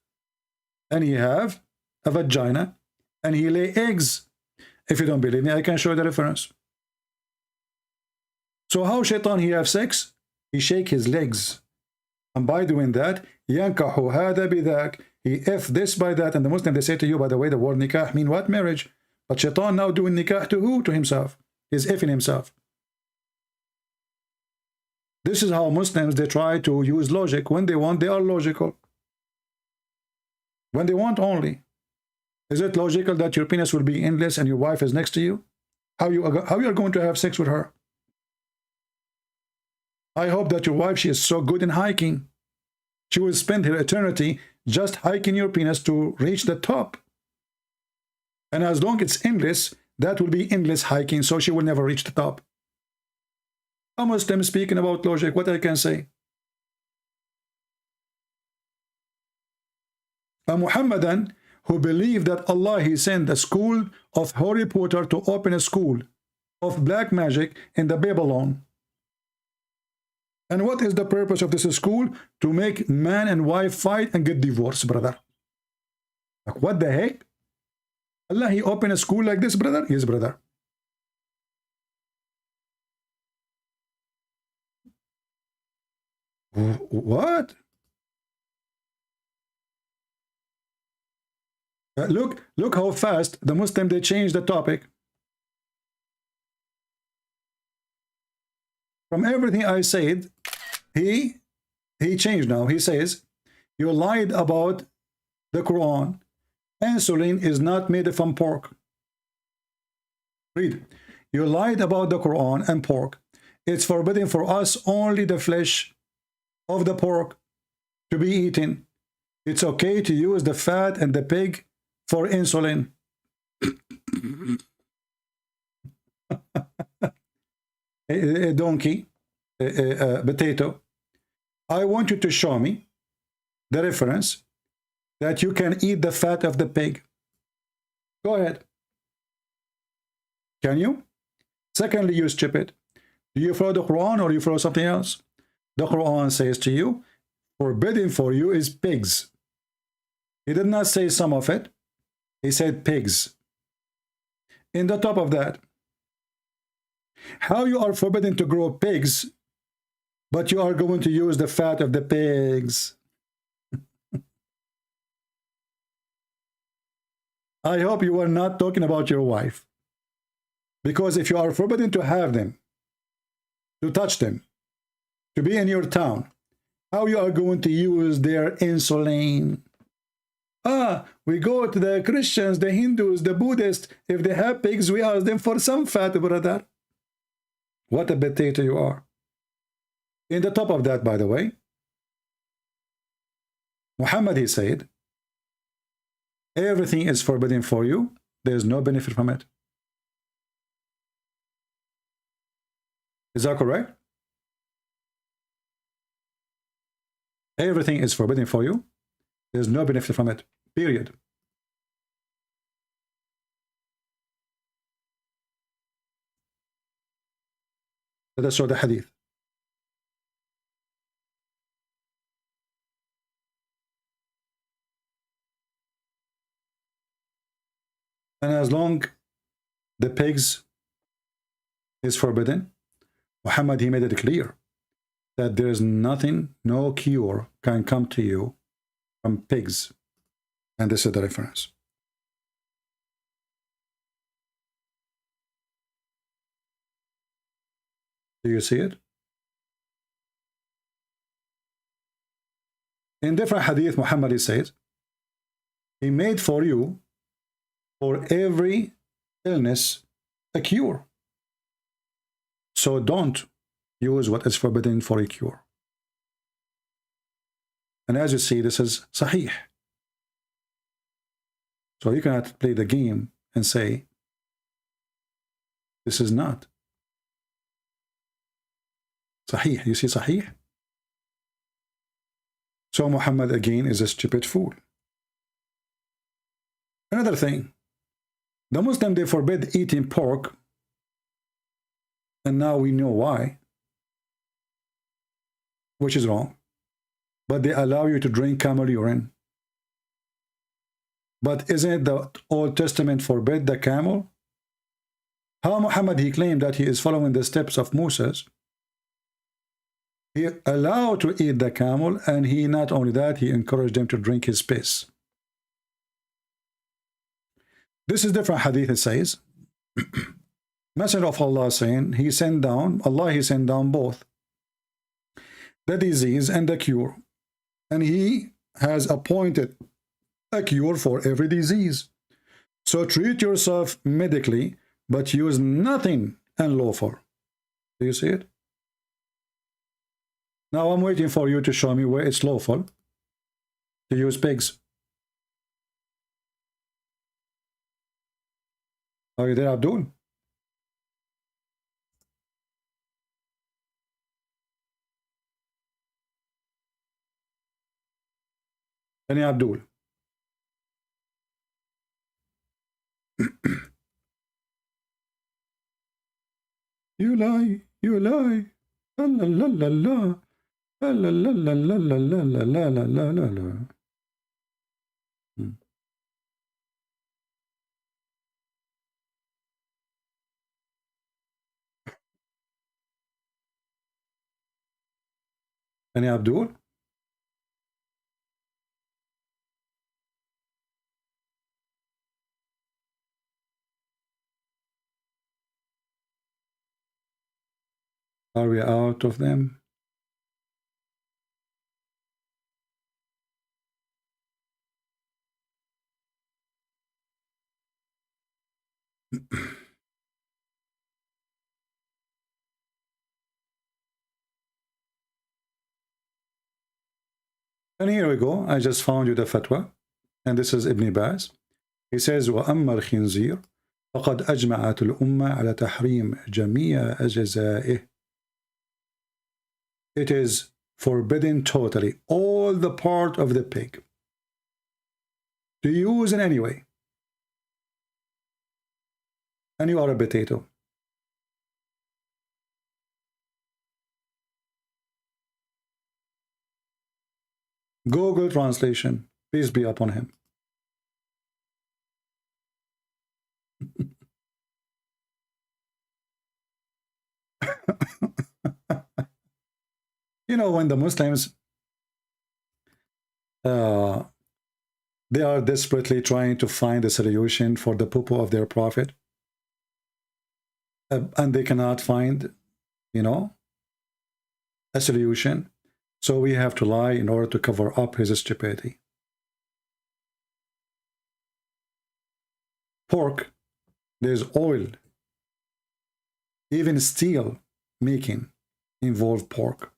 And he have a vagina. And he lay eggs. If you don't believe me, I can show you the reference. So how shaitan, he have sex? He shake his legs. And by doing that, يَنْكَحُ هَذَا بِذَاكَ, he F this by that. And the Muslim, they say to you, by the way, the word nikah mean what? Marriage. But shaitan now doing nikah to who? To himself. He's F in himself. This is how Muslims, they try to use logic. When they want, they are logical. When they want only. Is it logical that your penis will be endless and your wife is next to you? How you are going to have sex with her? I hope that your wife, she is so good in hiking. She will spend her eternity just hiking your penis to reach the top. And as long as it's endless, that will be endless hiking, so she will never reach the top. A Muslim speaking about logic, what I can say? A Muhammadan who believed that Allah, he sent a school of Harry Potter to open a school of black magic in the Babylon. And what is the purpose of this school? To make man and wife fight and get divorced, brother. Like, what the heck? Allah, he opened a school like this, brother? Yes, brother. What? Look how fast the Muslim, they changed the topic. From everything I said, he changed now. He says, you lied about the Quran. Insulin is not made from pork. Read. You lied about the Quran and pork. It's forbidden for us only the flesh of the pork to be eaten. It's okay to use the fat and the pig for insulin. A donkey, a potato. I want you to show me the reference that you can eat the fat of the pig. Go ahead. Can you? Secondly, you stupid. Do you follow the Quran or you follow something else? The Quran says to you, forbidden for you is pigs. He did not say some of it. He said pigs. In the top of that, how you are forbidden to grow pigs, but you are going to use the fat of the pigs? I hope you are not talking about your wife. Because if you are forbidden to have them, to touch them, to be in your town, how you are going to use their insulin? We go to the Christians, the Hindus, the Buddhists. If they have pigs, we ask them for some fat, brother. What a potato you are. In the top of that, by the way, Muhammad, he said, everything is forbidden for you. There is no benefit from it. Is that correct? Everything is forbidden for you. There's no benefit from it. Period. Let us show the hadith. And as long the pigs is forbidden. Muhammad, he made it clear that there is nothing, no cure can come to you from pigs. And this is the reference. Do you see it? In different hadith, Muhammad says, he made for you, for every illness, a cure. So don't use what is forbidden for a cure. And as you see, this is sahih. So you cannot play the game and say, this is not sahih. You see sahih? So Muhammad again is a stupid fool. Another thing, the Muslims, they forbid eating pork, and now we know why, which is wrong. But they allow you to drink camel urine. But isn't the Old Testament forbid the camel? How Muhammad, he claimed that he is following the steps of Moses. He allowed to eat the camel, and he not only that, he encouraged them to drink his piss. This is different hadith. It says, Messenger of Allah saying, he sent down both the disease and the cure, and he has appointed a cure for every disease. So treat yourself medically, but use nothing unlawful. Do you see it? Now I'm waiting for you to show me where it's lawful to use pigs. Are you there, Abdul? Any Abdul? You lie, you lie. La la la la. La la la la la la la la la la la la. Any Abdul? Are we out of them? And here we go. I just found you the fatwa. And this is Ibn Baz. He says, وَأَمَّا الْخِنْزِيرُ فَقَدْ أَجْمَعَتُ الْأُمَّةِ عَلَى تَحْرِيمِ جَمِيعَ أَجْزَائِهِ. It is forbidden totally, all the part of the pig, to use in any way. And you are a potato. Google translation, peace be upon him. You know, when the Muslims, they are desperately trying to find a solution for the poo-poo of their prophet, and they cannot find, you know, a solution. So we have to lie in order to cover up his stupidity. Pork, there's oil. Even steel making involve pork.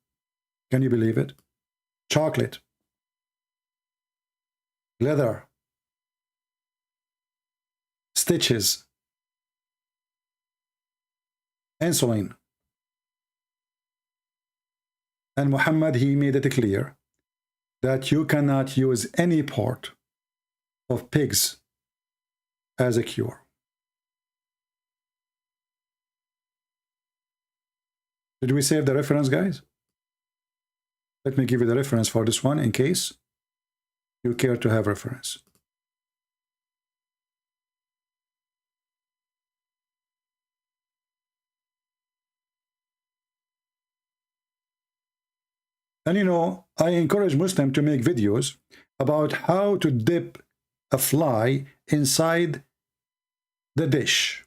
Can you believe it? Chocolate, leather, stitches, insulin. And Muhammad, he made it clear that you cannot use any part of pigs as a cure. Did we save the reference, guys? Let me give you the reference for this one in case you care to have reference. And you know, I encourage Muslims to make videos about how to dip a fly inside the dish.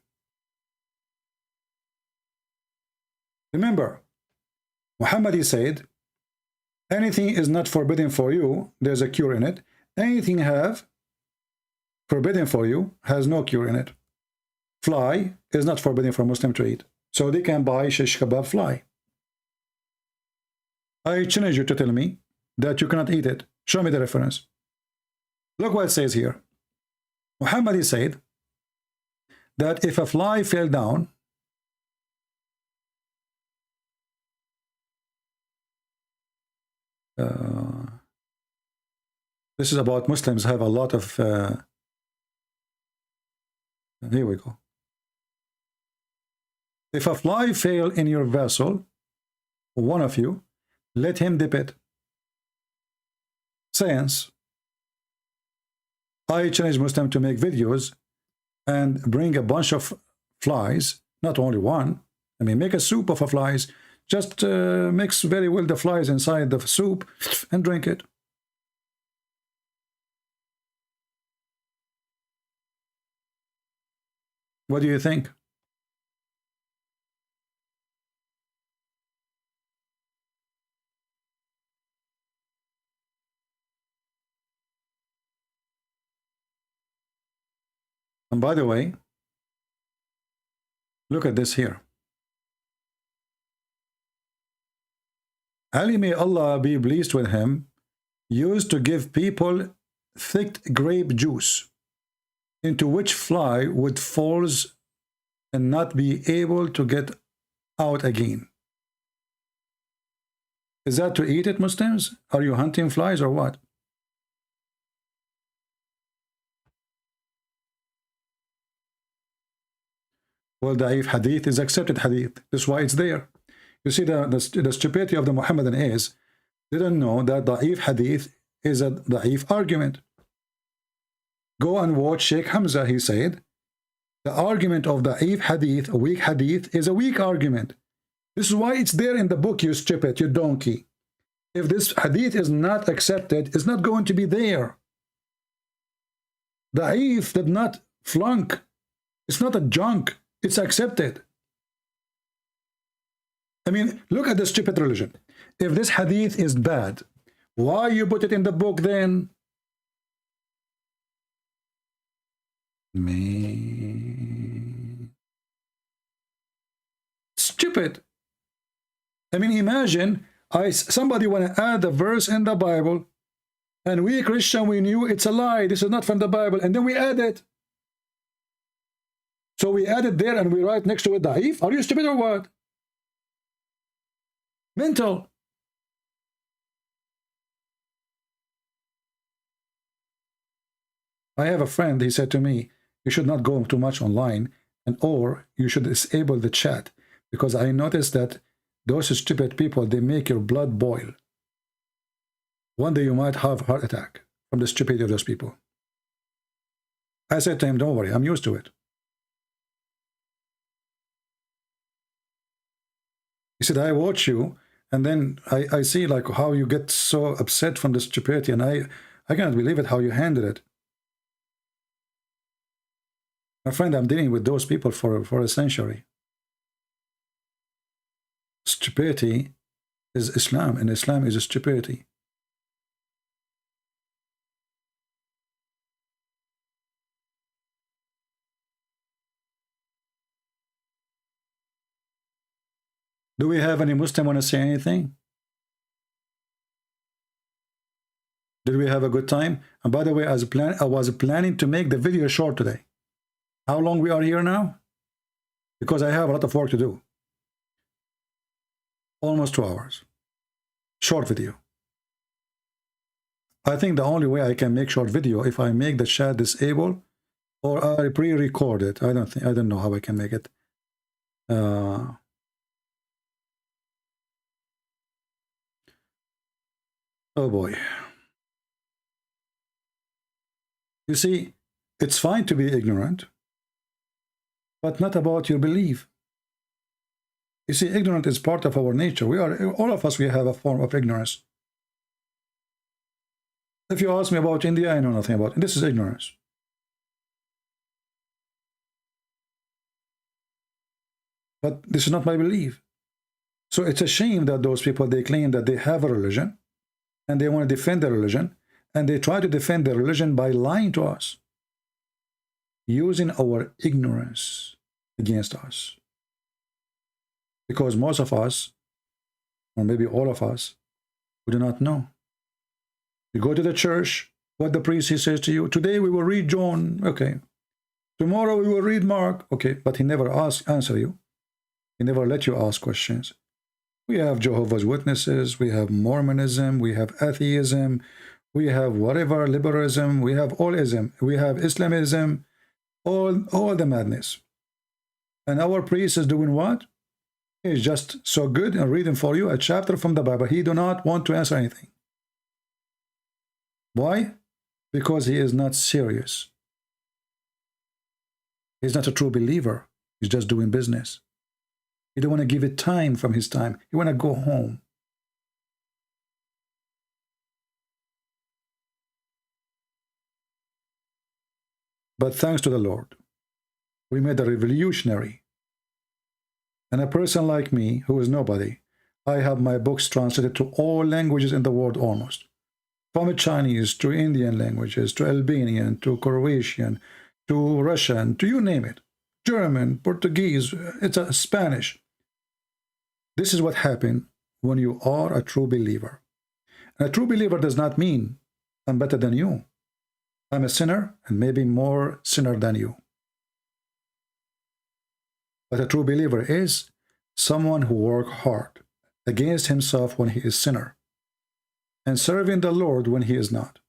Remember, Muhammad said, anything is not forbidden for you, there's a cure in it. Anything have forbidden for you has no cure in it. Fly is not forbidden for Muslim to eat. So they can buy shish kebab fly. I challenge you to tell me that you cannot eat it. Show me the reference. Look what it says here. Muhammad said that if a fly fell down, this is about Muslims have a lot of here we go. If a fly fell in your vessel, one of you, let him dip it. Science. I challenge Muslims to make videos and bring a bunch of flies, not only one. I mean, make a soup of flies. Just mix very well the flies inside the soup and drink it. What do you think? And by the way, look at this here. Ali, may Allah be pleased with him, used to give people thick grape juice, into which fly would fall and not be able to get out again. Is that to eat it, Muslims? Are you hunting flies or what? Well, da'if hadith is accepted hadith. That's why it's there. You see, the stupidity of the Muhammadan is, they don't know that da'if hadith is a da'if argument. Go and watch Sheikh Hamza, he said, the argument of da'if hadith, a weak hadith, is a weak argument. This is why it's there in the book, you stupid, you donkey. If this hadith is not accepted, it's not going to be there. Da'if did not flunk. It's not a junk. It's accepted. I mean, look at the stupid religion. If this hadith is bad, why you put it in the book then? Man. Stupid. I mean, imagine somebody want to add a verse in the Bible, and we Christian, we knew it's a lie. This is not from the Bible, and then we add it. So we add it there and we write next to it da'if. Are you stupid or what? Mental. I have a friend, he said to me, you should not go too much online, or you should disable the chat, because I noticed that those stupid people, they make your blood boil. One day you might have a heart attack from the stupidity of those people. I said to him, don't worry, I'm used to it. He said, I watch you, and then I see like how you get so upset from the stupidity, and I cannot believe it, how you handle it. My friend, I'm dealing with those people for a century. Stupidity is Islam, and Islam is a stupidity. Do we have any Muslim want to say anything? Did we have a good time? And by the way, I was planning to make the video short today. How long we are here now? Because I have a lot of work to do. Almost 2 hours. Short video. I think the only way I can make short video if I make the chat disabled or I pre-record it. I don't know how I can make it. Oh boy. You see, it's fine to be ignorant, but not about your belief. You see, ignorance is part of our nature. All of us, we have a form of ignorance. If you ask me about India, I know nothing about it. This is ignorance. But this is not my belief. So it's a shame that those people, they claim that they have a religion and they want to defend their religion, and they try to defend their religion by lying to us, using our ignorance against us. Because most of us, or maybe all of us, we do not know. You go to the church, what the priest he says to you, today we will read John, okay. Tomorrow we will read Mark, okay, but he never answer you. He never let you ask questions. We have Jehovah's Witnesses, we have Mormonism, we have atheism, we have whatever, liberalism, we have all ism, we have Islamism, all the madness. And our priest is doing what? He's just so good and reading for you a chapter from the Bible. He do not want to answer anything. Why? Because he is not serious. He's not a true believer. He's just doing business. He don't want to give it time from his time. He want to go home. But thanks to the Lord, we made a revolutionary. And a person like me, who is nobody, I have my books translated to all languages in the world almost. From Chinese to Indian languages, to Albanian, to Croatian, to Russian, to you name it. German, Portuguese, it's a Spanish. This is what happened when you are a true believer. And a true believer does not mean I'm better than you. I'm a sinner and maybe more sinner than you. But a true believer is someone who works hard against himself when he is sinner and serving the Lord when he is not.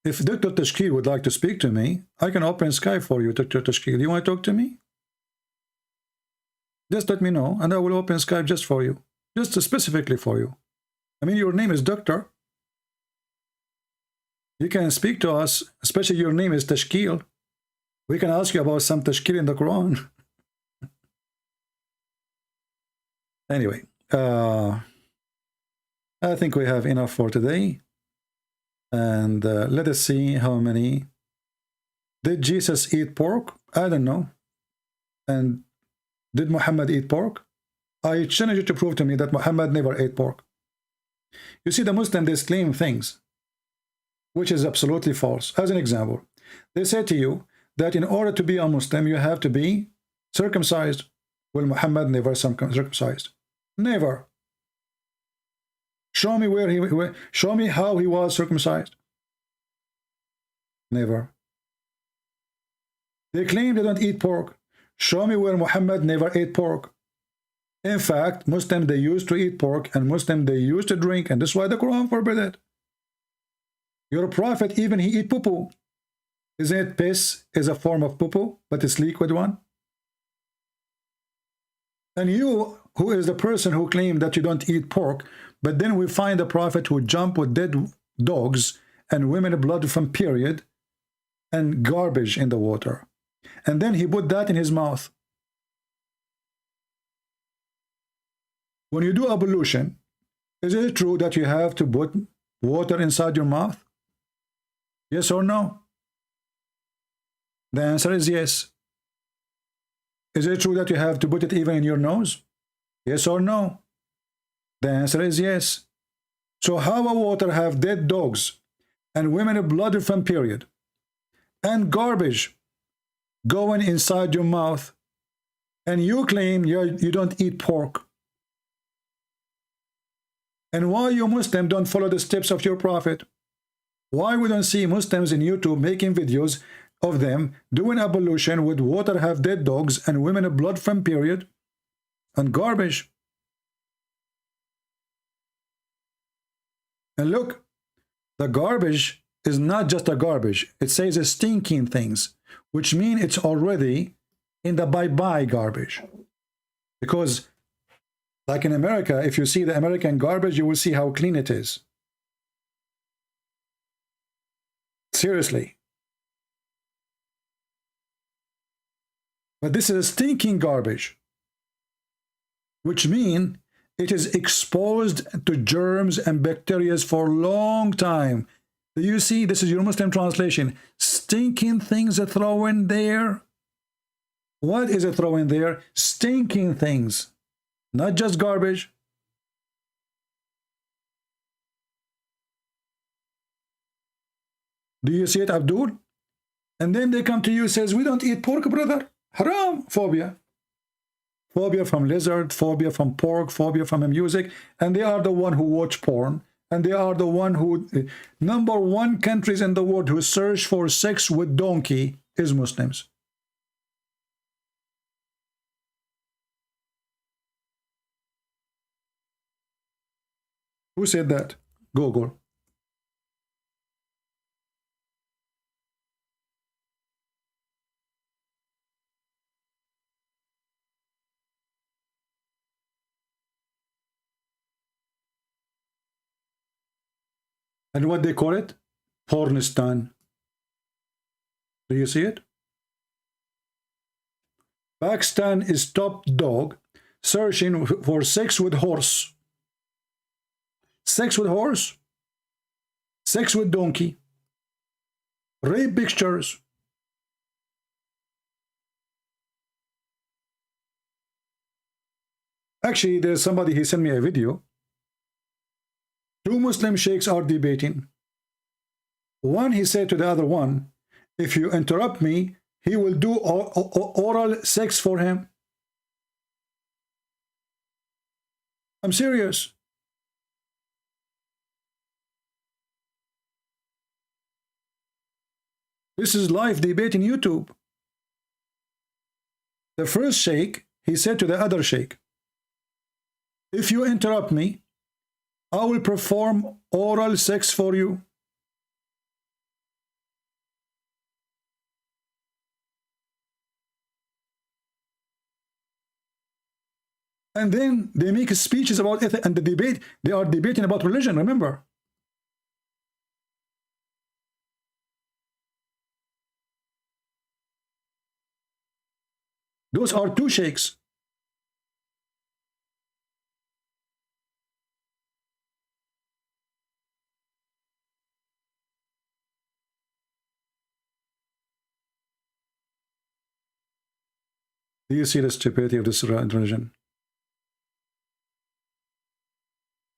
If Dr. Tashkil would like to speak to me, I can open Skype for you, Dr. Tashkil. Do you want to talk to me? Just let me know, and I will open Skype just for you. Just specifically for you. I mean, your name is Doctor. You can speak to us, especially your name is Tashkil. We can ask you about some Tashkil in the Quran. Anyway, I think we have enough for today. And let us see how many. Did Jesus eat pork? I don't know. And did Muhammad eat pork? I challenge you to prove to me that Muhammad never ate pork. You see, the Muslims, they claim things which is absolutely false. As an example, they say to you that in order to be a Muslim, you have to be circumcised. Well, Muhammad never circumcised. Never. Show me show me how he was circumcised. Never. They claim they don't eat pork. Show me where Muhammad never ate pork. In fact, Muslims, they used to eat pork, and Muslims, they used to drink, and that's why the Quran forbid it. Your prophet, even he eat poo-poo. Isn't it piss is a form of poo-poo, but it's liquid one? And you, who is the person who claimed that you don't eat pork, but then we find a prophet who jumped with dead dogs and women blood from period and garbage in the water. And then he put that in his mouth. When you do ablution, is it true that you have to put water inside your mouth? Yes or no? The answer is yes. Is it true that you have to put it even in your nose? Yes or no? The answer is yes. So how a water have dead dogs and women blood from period and garbage going inside your mouth, and you claim you don't eat pork? And why you Muslim don't follow the steps of your prophet? Why we don't see Muslims in YouTube making videos of them doing ablution with water have dead dogs and women blood from period and garbage? And look, the garbage is not just a garbage. It says a stinking things, which means it's already in the bye-bye garbage. Because like in America, if you see the American garbage, you will see how clean it is. Seriously. But this is a stinking garbage, which means it is exposed to germs and bacteria for a long time. Do you see? This is your Muslim translation. Stinking things are thrown there. What is it thrown there? Stinking things, not just garbage. Do you see it, Abdul? And then they come to you and says, we don't eat pork, brother. Haram. Phobia. Phobia from lizard, phobia from pork, phobia from music. And they are the one who watch porn. And they are the one who, #1 countries in the world who search for sex with donkey is Muslims. Who said that? Google. And what they call it? Pornistan. Do you see it? Pakistan is top dog searching for sex with horse. Sex with horse. Sex with donkey. Rape pictures. Actually, there's somebody, he sent me a video. 2 Muslim sheikhs are debating. One, he said to the other one, if you interrupt me, he will do oral sex for him. I'm serious. This is live debate in YouTube. The first sheikh, he said to the other sheikh, if you interrupt me, I will perform oral sex for you. And then they make speeches about it, and the debate, they are debating about religion, remember? Those are 2 sheikhs. Do you see the stupidity of this religion?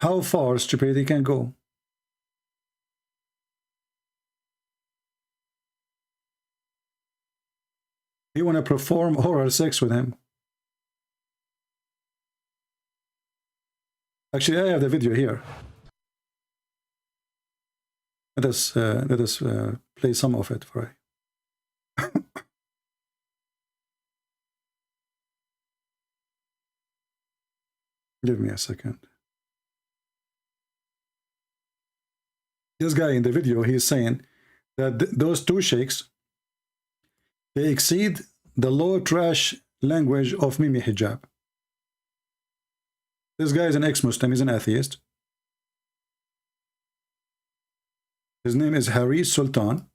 How far stupidity can go? You want to perform oral sex with him? Actually, I have the video here. Let us play some of it for you. Give me a second. This guy in the video, he's saying that those 2 sheikhs, they exceed the low trash language of Mimi hijab. This guy is an ex-Muslim, he's an atheist. His name is Haris Sultan.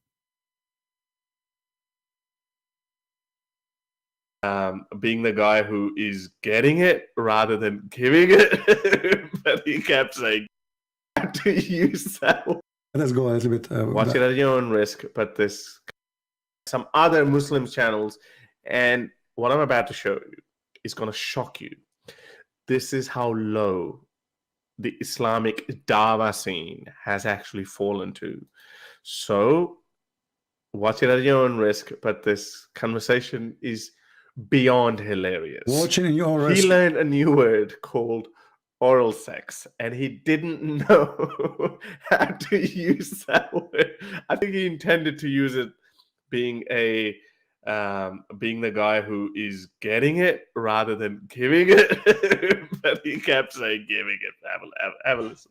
Being the guy who is getting it rather than giving it. But he kept saying, to use that. Let's go a little bit. Watch it at your own risk, but there's some other Muslim channels, and what I'm about to show you is going to shock you. This is how low the Islamic Dawah scene has actually fallen to. So, watch it at your own risk, but this conversation is beyond hilarious. Watching in your own risk. He learned a new word called oral sex, and he didn't know how to use that word. I think he intended to use it being the guy who is getting it rather than giving it. But he kept saying giving it. Have a listen.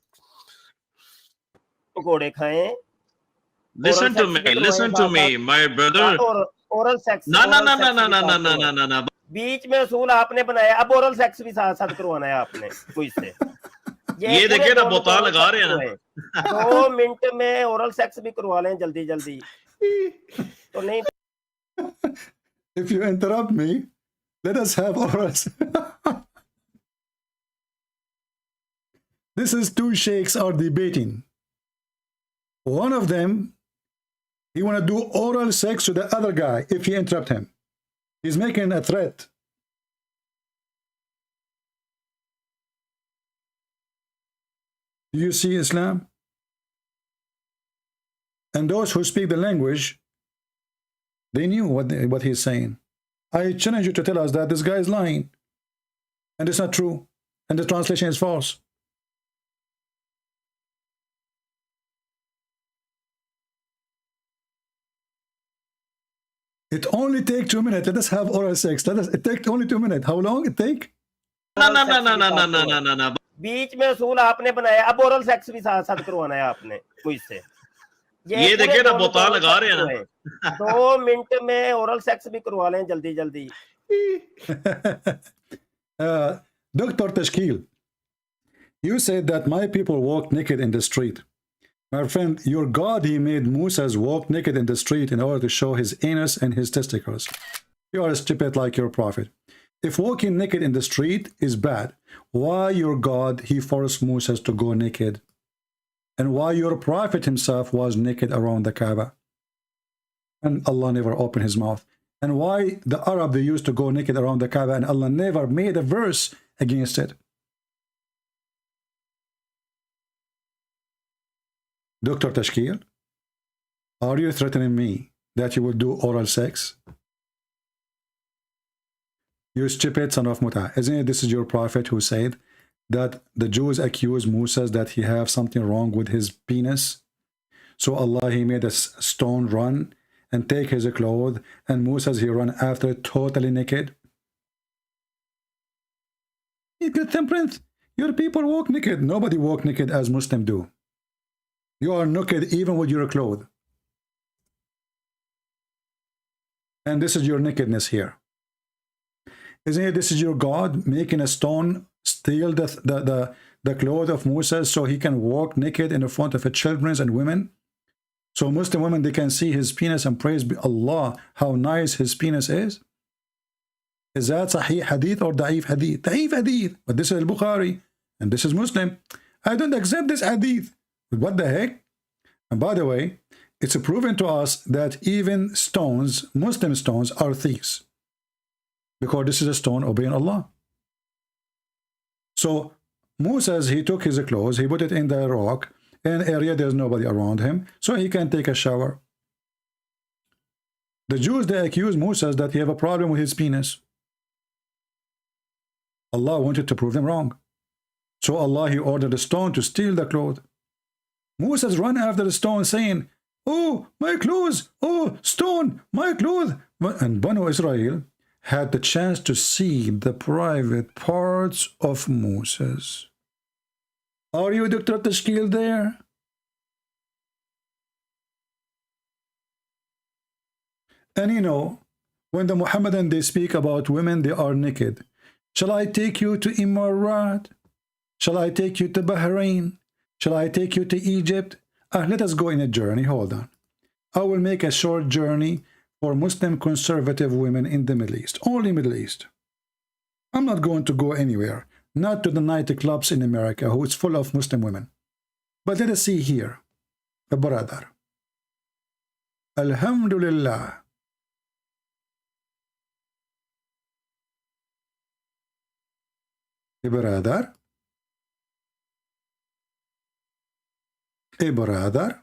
Listen to me, my brother. Oral sex. No. बीच में असूल आपने बनाया, अब oral sex भी साथ साथ करवाना है आपने मुझसे। ये देखिए ना बोतल लगा रहे हैं ना। 2 मिनट में ओरल सेक्स भी करवा लें जल्दी जल्दी तो नहीं If you interrupt me, let us have oral. This is two sheikhs are debating. One of them, he want to do oral sex to the other guy if he interrupt him. He's making a threat. Do you see Islam? And those who speak the language, they knew what he's saying. I challenge you to tell us that this guy is lying. And it's not true. And the translation is false. It only takes 2 minutes. Let us have oral sex. It takes only 2 minutes. How long it take? No, no, no, no, no, no, no, no, no, no. बीच में उसूल आपने बनाया, अब oral sex भी साथ साथ करवाना है आपने मुझसे। ये देखिए ना बोतल लगा रहे हैं ना। 2 मिनट में ओरल सेक्स भी करवा लें जल्दी जल्दी। Dr. Tashkil, you said that my people walk naked in the street. My friend, your God, he made Moses walk naked in the street in order to show his anus and his testicles. You are stupid like your prophet. If walking naked in the street is bad, why your God, he forced Moses to go naked? And why your prophet himself was naked around the Kaaba? And Allah never opened his mouth. And why the Arab, they used to go naked around the Kaaba and Allah never made a verse against it? Dr. Tashkil, are you threatening me that you will do oral sex? You stupid son of Muta. Isn't it this is your prophet who said that the Jews accuse Moses that he have something wrong with his penis? So Allah, he made a stone run and take his clothes, and Moses, he run after it totally naked. Temperance. Your people walk naked. Nobody walk naked as Muslims do. You are naked even with your clothes. And this is your nakedness here. Isn't it this is your God making a stone steal the clothes of Moses so he can walk naked in the front of children and women? So Muslim women, they can see his penis and praise be Allah how nice his penis is? Is that Sahih Hadith or Da'if Hadith? Da'if Hadith. But this is Al-Bukhari and this is Muslim. I don't accept this Hadith. What the heck? And by the way, it's proven to us that even stones, Muslim stones, are thieves. Because this is a stone obeying Allah. So Moses, he took his clothes, he put it in the rock, in an area there's nobody around him, so he can take a shower. The Jews, they accuse Moses that he have a problem with his penis. Allah wanted to prove them wrong. So Allah, he ordered the stone to steal the clothes. Moses ran after the stone saying, "Oh, my clothes! Oh, stone, my clothes!" And Banu Israel had the chance to see the private parts of Moses. Are you Dr. Tashkil there? And you know, when the Muhammadan, they speak about women, they are naked. Shall I take you to Imarat? Shall I take you to Bahrain? Shall I take you to Egypt? Let us go in a journey. Hold on. I will make a short journey for Muslim conservative women in the Middle East. Only Middle East. I'm not going to go anywhere. Not to the nightclubs in America, who is full of Muslim women. But let us see here. A brother. Alhamdulillah. A brother. A brother.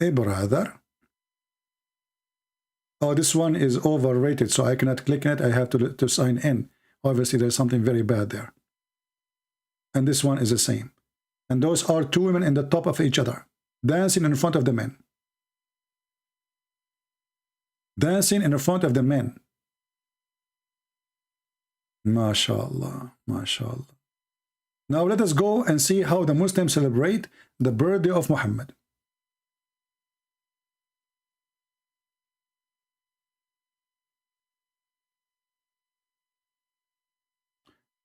A brother. Oh, this one is overrated, so I cannot click on it. I have to sign in. Obviously, there's something very bad there. And this one is the same. And those are two women in the top of each other, dancing in front of the men. Dancing in front of the men. MashaAllah, MashaAllah. Now let us go and see how the Muslims celebrate the birthday of Muhammad.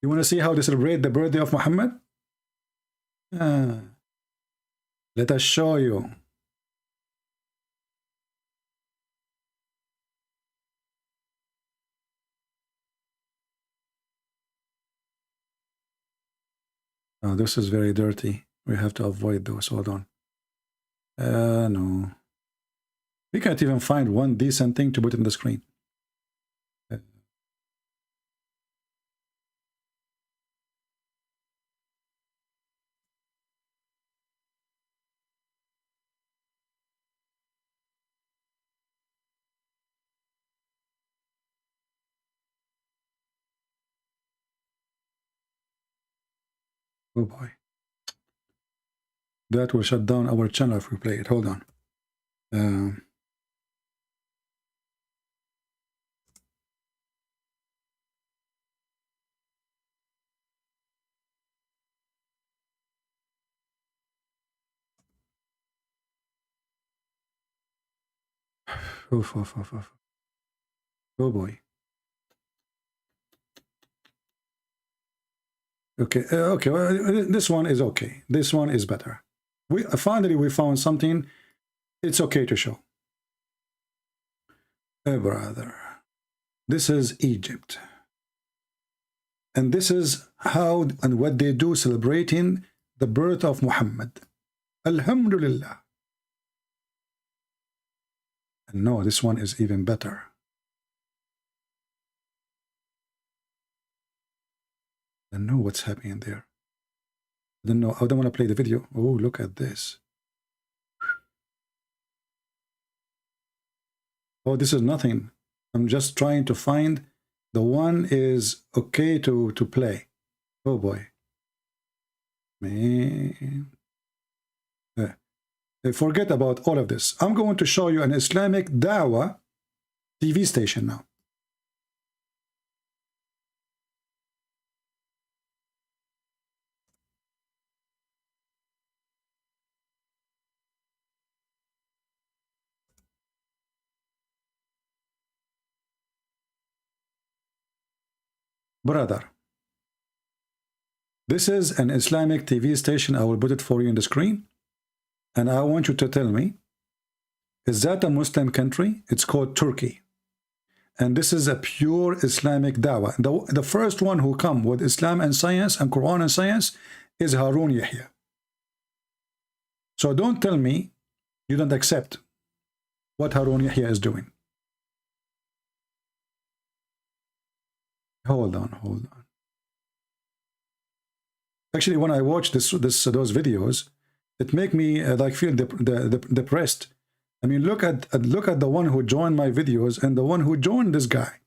You want to see how they celebrate the birthday of Muhammad? Let us show you. Oh, this is very dirty. We have to avoid those. Hold on. No. We can't even find one decent thing to put in the screen. Oh boy. That will shut down our channel if we play it. Hold on. Oof, oof, oof, oof. Oh boy. Okay, okay. Well, this one is okay. This one is better. We finally we found something. It's okay to show. Brother, this is Egypt, and this is how and what they do celebrating the birth of Muhammad. Alhamdulillah. And no, this one is even better. I don't know what's happening there. I don't know. I don't want to play the video. Oh, look at this. Oh, this is nothing. I'm just trying to find the one is okay to play. Oh boy. Man. Forget about all of this. I'm going to show you an Islamic Dawah TV station now. Brother, this is an Islamic TV station. I will put it for you on the screen. And I want you to tell me, is that a Muslim country? It's called Turkey. And this is a pure Islamic dawah. The first one who come with Islam and science and Quran and science is Harun Yahya. So don't tell me you don't accept what Harun Yahya is doing. Hold on, hold on. Actually, when I watch those videos, it make me like feel depressed. I mean, look at the one who joined my videos and the one who joined this guy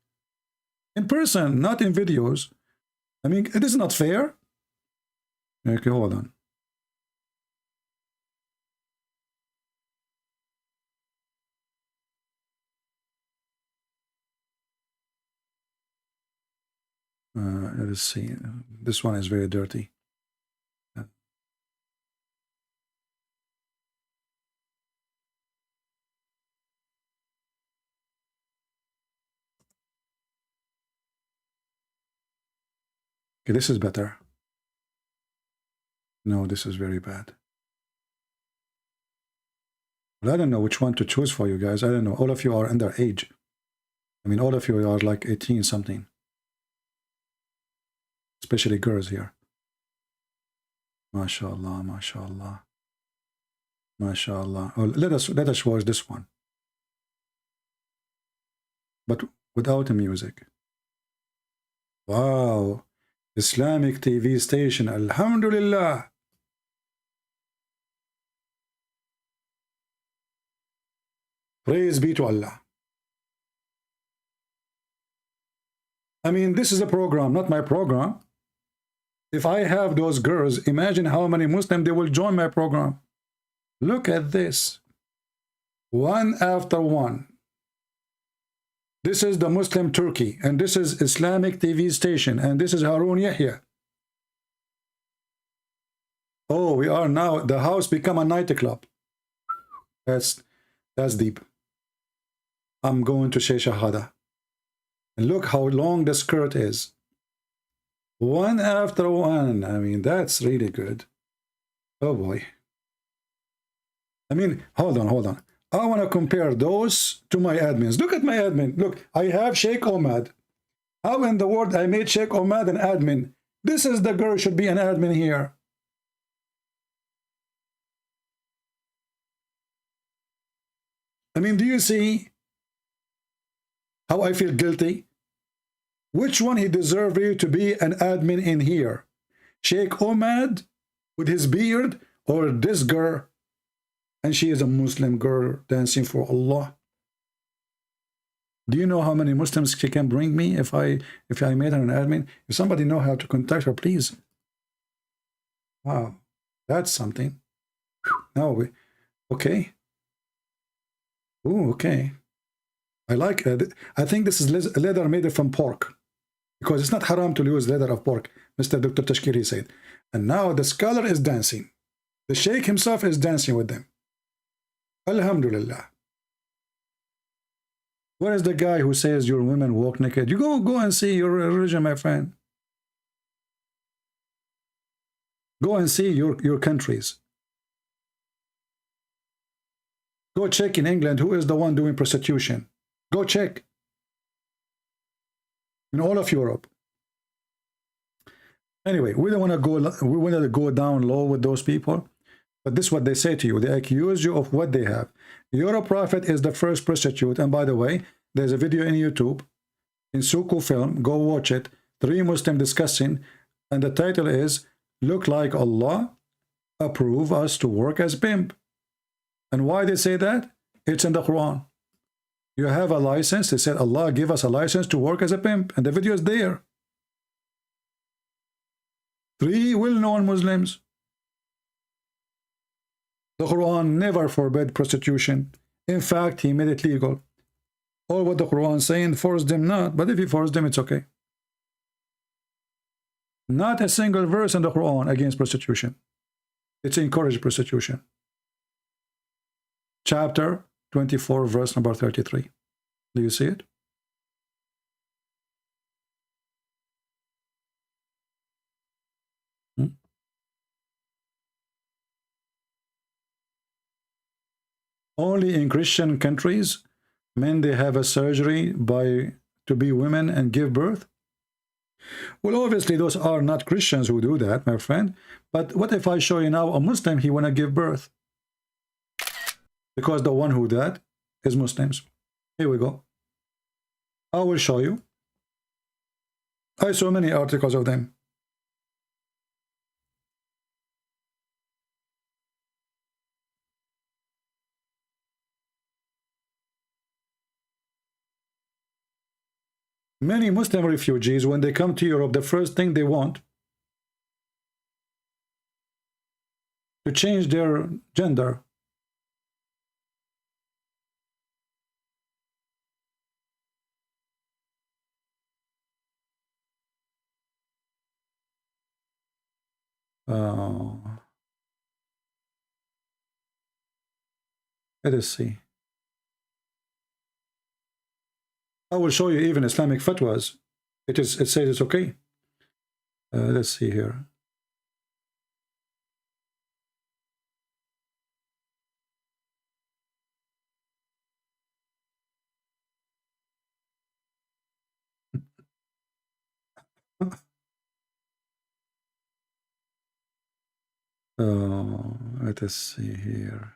in person, not in videos. I mean, it is not fair. Okay, hold on. Let's see. This one is very dirty. Okay, this is better. No, this is very bad. Well, I don't know which one to choose for you guys. I don't know. All of you are under age. I mean, all of you are like 18 something. Especially girls here. MashaAllah, MashaAllah. MashaAllah. Oh, let us watch this one. But without the music. Wow. Islamic TV station. Alhamdulillah. Praise be to Allah. I mean, this is a program, not my program. If I have those girls, imagine how many Muslims they will join my program. Look at this. One after one. This is the Muslim Turkey, and this is Islamic TV station, and this is Harun Yahya. Oh, we are now, the house become a nightclub. That's deep. I'm going to say Shahada. And look how long the skirt is. One after one. I mean, that's really good. Oh boy. I mean, hold on. I want to compare those to my admins. Look at my admin. Look, I have Sheikh Omad. How in the world I made Sheikh Omad an admin? This is the girl should be an admin here. I mean, do you see how I feel guilty? Which one he deserved really to be an admin in here? Sheikh Ahmed with his beard, or this girl? And she is a Muslim girl dancing for Allah. Do you know how many Muslims she can bring me if I made her an admin? If somebody know how to contact her, please. Wow, that's something. No, okay. Oh, okay. I like it. I think this is leather made from pork, because it's not haram to use leather of pork, Mr. Dr. Tashkiri said. And now the scholar is dancing. The sheikh himself is dancing with them. Alhamdulillah. Where is the guy who says your women walk naked? You go and see your religion, my friend. Go and see your countries. Go check in England who is the one doing prostitution. Go check. In all of Europe. Anyway, we don't want to go down low with those people, but this is what they say to you. They accuse you of what they have. Your prophet is the first prostitute, and by the way, there's a video in YouTube, in Suku Film, go watch it, 3 Muslims discussing, and the title is, Look Like Allah Approve Us to Work as Pimp. And why they say that? It's in the Quran. You have a license. They said Allah give us a license to work as a pimp, and the video is there. 3 well-known Muslims. The Quran never forbade prostitution. In fact, he made it legal. All what the Quran is saying, force them not, but if you force them, it's okay. Not a single verse in the Quran against prostitution. It's encouraged prostitution. Chapter 24, verse number 33. Do you see it? Only in Christian countries, men, they have a surgery to be women and give birth. Well, obviously, those are not Christians who do that, my friend. But what if I show you now a Muslim, he want to give birth? Because the one who did that is Muslims. Here we go. I will show you. I saw many articles of them. Many Muslim refugees, when they come to Europe, the first thing they want to change their gender. Let us see. I will show you even Islamic fatwas. It says it's okay. Let's see here. Let us see here.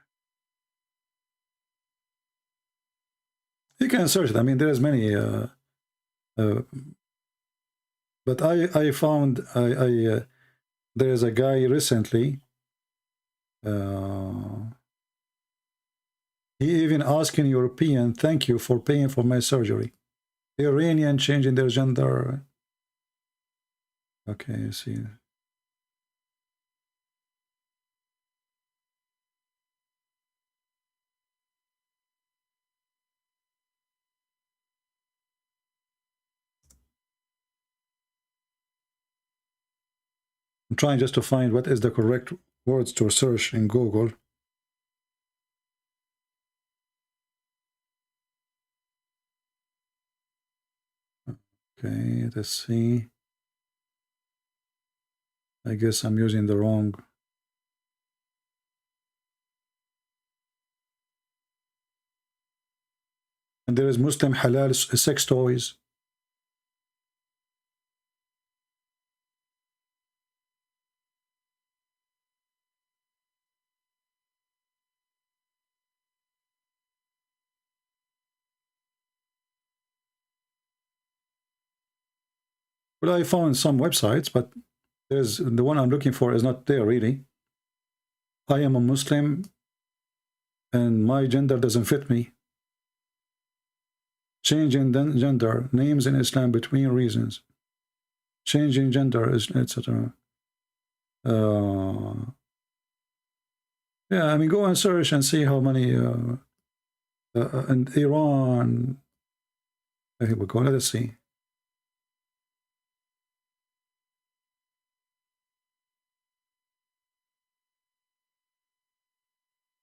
You can search it. I mean, there's many, but I found there's a guy recently. He even asking European, thank you for paying for my surgery. Iranian changing their gender. Okay, see. I'm trying just to find what is the correct words to search in Google. Okay, let's see. I guess I'm using the wrong. And there is Muslim halal sex toys. Well, I found some websites, but there's the one I'm looking for is not there really. I am a Muslim and my gender doesn't fit me. Changing gender, names in Islam between reasons. Changing gender, etc. Yeah, I mean, go and search and see how many. And Iran. Here we go. Let us see.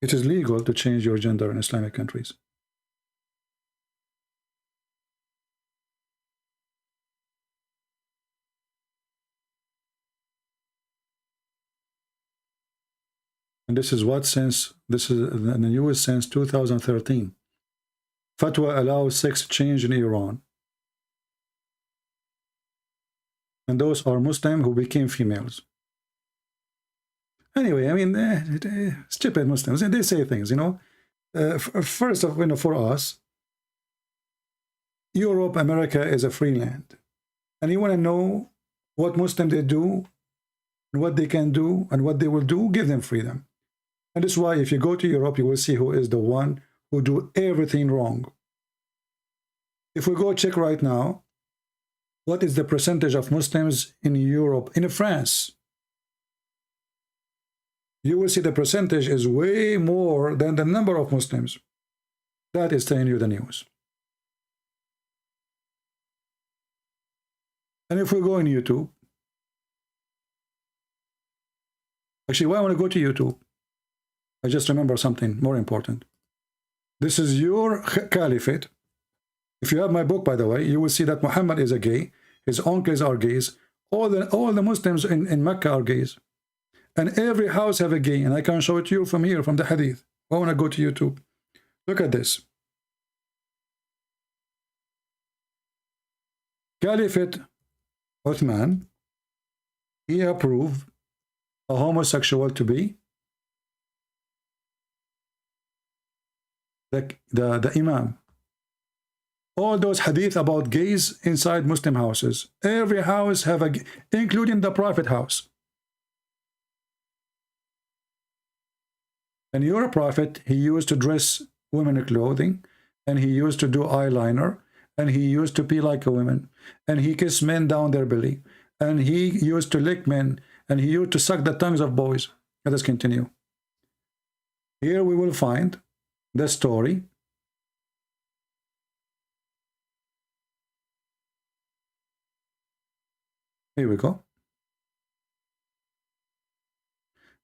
It is legal to change your gender in Islamic countries. And this is what since this is the newest since 2013. Fatwa allows sex change in Iran. And those are Muslims who became females. Anyway, I mean, stupid Muslims, and they say things, you know. First of, you know, for us, Europe, America is a free land. And you want to know what Muslims they do, and what they can do, and what they will do, give them freedom. And that's why if you go to Europe, you will see who is the one who do everything wrong. If we go check right now, what is the percentage of Muslims in Europe, in France? You will see the percentage is way more than the number of Muslims. That is telling you the news. And if we go on YouTube, actually, why I want to go to YouTube? I just remember something more important. This is your caliphate. If you have my book, by the way, you will see that Muhammad is a gay. His uncles are gays. All the Muslims in Mecca are gays. And every house have a gay. And I can show it to you from here, from the hadith. I want to go to YouTube. Look at this. Caliphate Uthman, he approved a homosexual to be the imam. All those hadith about gays inside Muslim houses. Every house have a, including the private house. And your prophet, he used to dress women clothing, and he used to do eyeliner, and he used to be like a woman, and he kissed men down their belly, and he used to lick men, and he used to suck the tongues of boys. Let us continue. Here we will find the story. Here we go.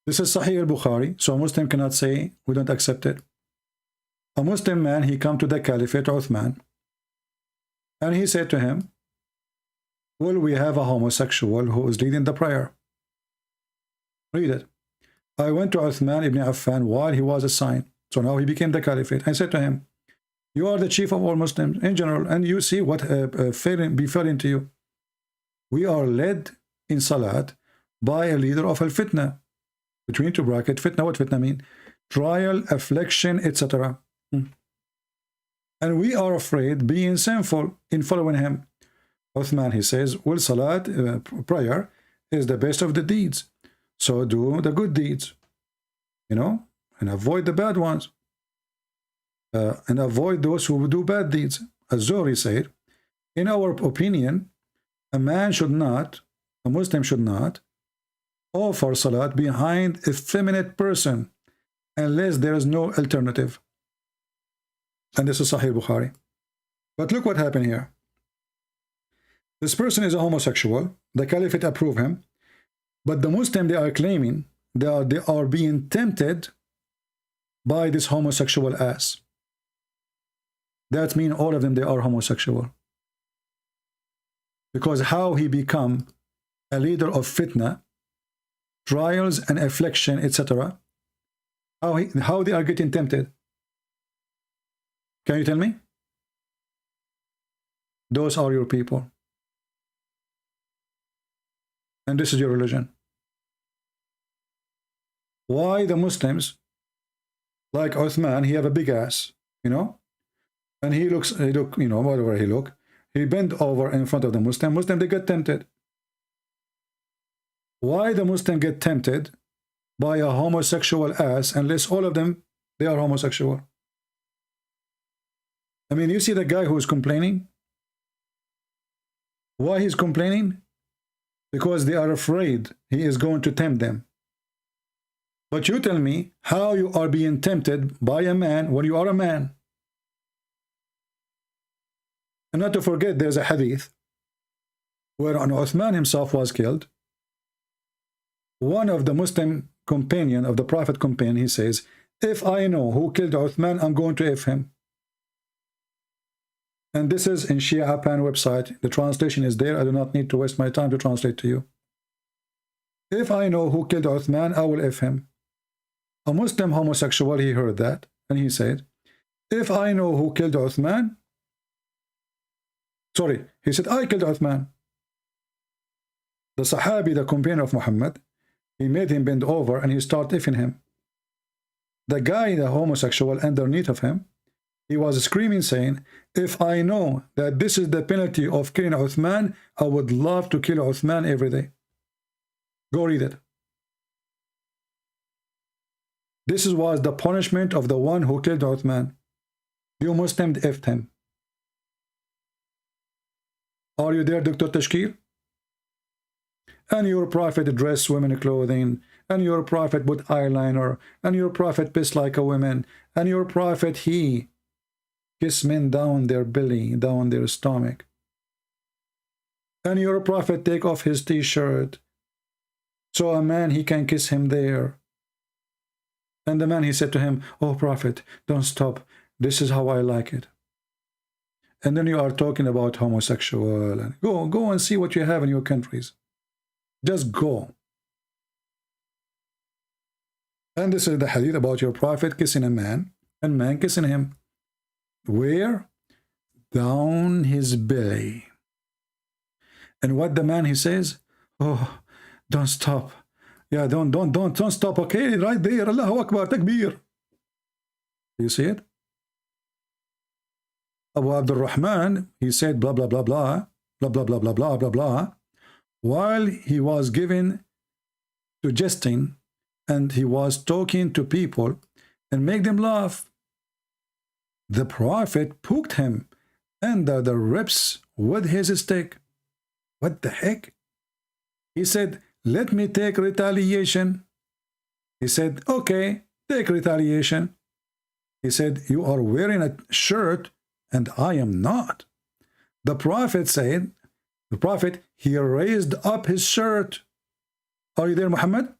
This is Sahih al-Bukhari, so a Muslim cannot say we don't accept it. A Muslim man, he come to the Caliphate Uthman, and he said to him, will we have a homosexual who is leading the prayer? Read it. I went to Uthman ibn Affan while he was assigned, so now he became the Caliphate. I said to him, you are the chief of all Muslims in general, and you see what befalling to you. We are led in Salat by a leader of al-fitna. Between two brackets, fitna, what fitna mean? Trial, affliction, etc. And we are afraid being sinful in following him. Uthman, he says, well, Salat, prayer, is the best of the deeds. So do the good deeds, you know, and avoid the bad ones. And avoid those who do bad deeds. As Zuhri said, in our opinion, a man should not, a Muslim should not, offer salat behind a feminine person unless there is no alternative. And this is Sahih Bukhari. But look what happened here. This person is a homosexual. The Caliphate approve him. But the Muslim, they are claiming they are being tempted by this homosexual ass. That means all of them, they are homosexual. Because how he become a leader of fitna, trials and affliction, etc. How they are getting tempted? Can you tell me? Those are your people. And this is your religion. Why the Muslims, like Uthman, he have a big ass, you know? And he look, you know, whatever he look, he bent over in front of the Muslim, they get tempted. Why the Muslim get tempted by a homosexual ass unless all of them, they are homosexual? I mean, you see the guy who is complaining? Why he's complaining? Because they are afraid he is going to tempt them. But you tell me how you are being tempted by a man when you are a man. And not to forget, there's a hadith where Uthman himself was killed. One of the Muslim companion of the Prophet companion, he says, if I know who killed Uthman, I'm going to F him. And this is in Shia Apan website. The translation is there. I do not need to waste my time to translate to you. If I know who killed Uthman, I will F him. A Muslim homosexual, he heard that, and he said, if I know who killed Uthman, sorry, he said, I killed Uthman. The Sahabi, the companion of Muhammad, he made him bend over and he started Fing him. The guy, the homosexual, underneath of him, he was screaming, saying, if I know that this is the penalty of killing Uthman, I would love to kill Uthman every day. Go read it. This was the punishment of the one who killed Uthman. You Muslims effed him. Are you there, Dr. Tashkir? And your prophet dressed women clothing, and your prophet put eyeliner, and your prophet pissed like a woman, and your prophet, he kissed men down their belly, down their stomach. And your prophet take off his t-shirt, so a man, he can kiss him there. And the man, he said to him, oh prophet, don't stop, this is how I like it. And then you are talking about homosexual, and go and see what you have in your countries. Just go. And this is the hadith about your prophet kissing a man, and man kissing him. Where? Down his belly. And what the man, he says, oh, don't stop. Yeah, don't stop. Okay, right there. Allahu Akbar, takbir. You see it? Abu Abdul Rahman, he said blah blah blah blah blah blah blah blah blah blah blah, while he was given to jesting, and he was talking to people and make them laugh. The Prophet poked him under the ribs with his stick. What the heck? He said, let me take retaliation. He said, okay, take retaliation. He said, you are wearing a shirt and I am not. The Prophet said, the Prophet, he raised up his shirt. Are you there, Muhammad?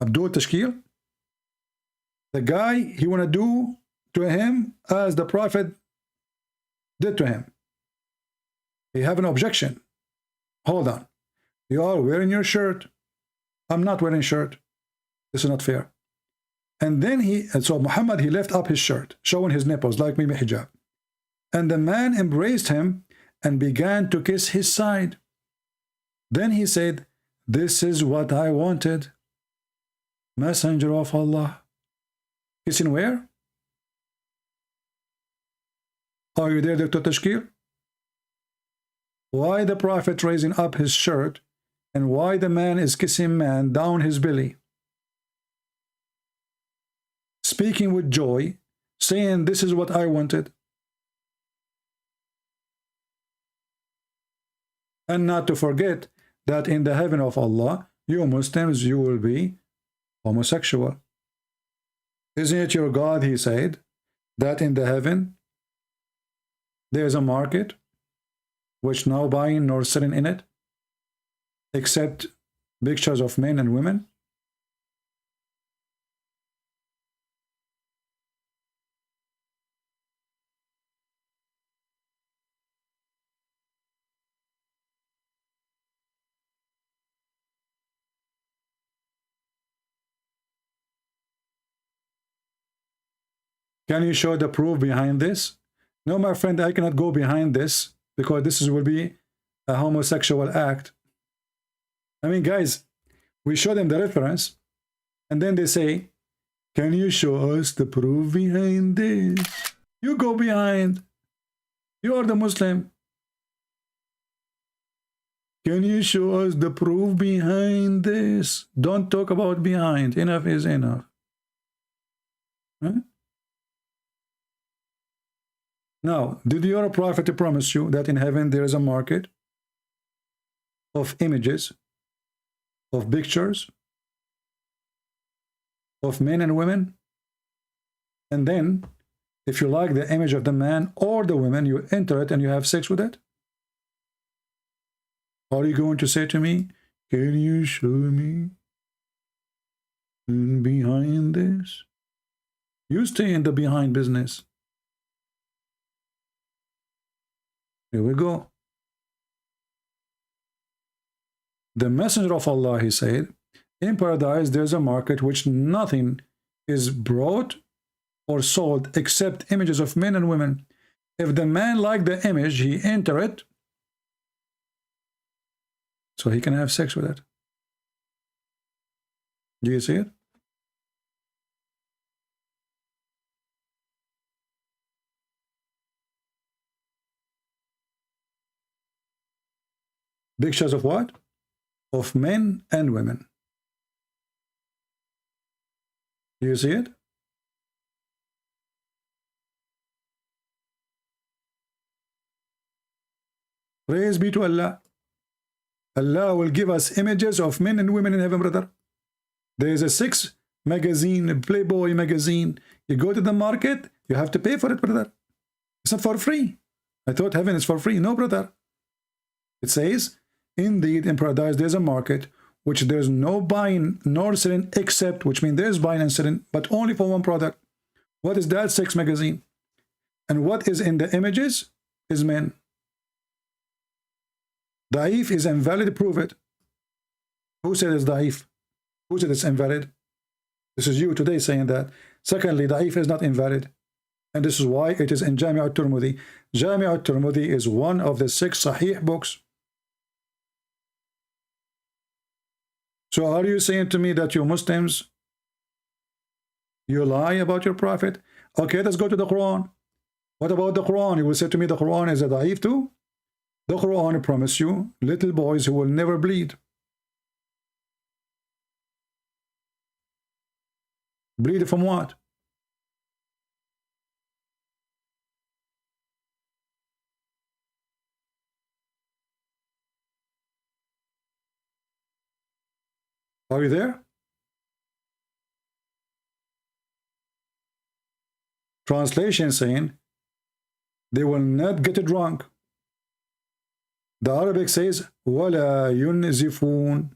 Abdul Tashkil? The guy, he want to do to him as the Prophet did to him. He have an objection. Hold on. You are wearing your shirt. I'm not wearing shirt. This is not fair. And then so Muhammad, he left up his shirt, showing his nipples like Mimi hijab. And the man embraced him and began to kiss his side. Then he said, this is what I wanted. Messenger of Allah. Kissing where? Are you there, Dr. Tashkir? Why the Prophet raising up his shirt and why the man is kissing man down his belly? Speaking with joy, saying this is what I wanted. And not to forget that in the heaven of Allah, you Muslims, you will be homosexual. Isn't it your God, he said, that in the heaven there is a market which no buying nor selling in it, except pictures of men and women? Can you show the proof behind this? No, my friend, I cannot go behind this because this will be a homosexual act. I mean, guys, we show them the reference and then they say, can you show us the proof behind this? You go behind. You are the Muslim. Can you show us the proof behind this? Don't talk about behind. Enough is enough. Huh? Now, did your prophet promise you that in heaven there is a market of images, of pictures, of men and women? And then, if you like the image of the man or the woman, you enter it and you have sex with it? Are you going to say to me, can you show me behind this? You stay in the behind business. Here we go. The Messenger of Allah, he said, in paradise there's a market which nothing is brought or sold except images of men and women. If the man liked the image, he enter it so he can have sex with it. Do you see it? Pictures of what? Of men and women. Do you see it? Praise be to Allah. Allah will give us images of men and women in heaven, brother. There is a 6 magazine, a Playboy magazine. You go to the market, you have to pay for it, brother. It's not for free. I thought heaven is for free. No, brother. It says, indeed, in paradise, there's a market which there's no buying nor selling except, which means there's buying and selling, but only for one product. What is that 6 magazine? And what is in the images is men. Da'if is invalid, prove it. Who said it's da'if? Who said it's invalid? This is you today saying that. Secondly, da'if is not invalid. And this is why it is in Jami' al-Tirmidhi. Jami' al-Tirmidhi is one of the 6 Sahih books. So are you saying to me that you Muslims, you lie about your prophet? Okay, let's go to the Quran. What about the Quran? You will say to me the Quran is a da'if too? The Quran promises you little boys who will never bleed. Bleed from what? Are you there? Translation saying they will not get drunk. The Arabic says وَلَا يُنْزِفُونَ.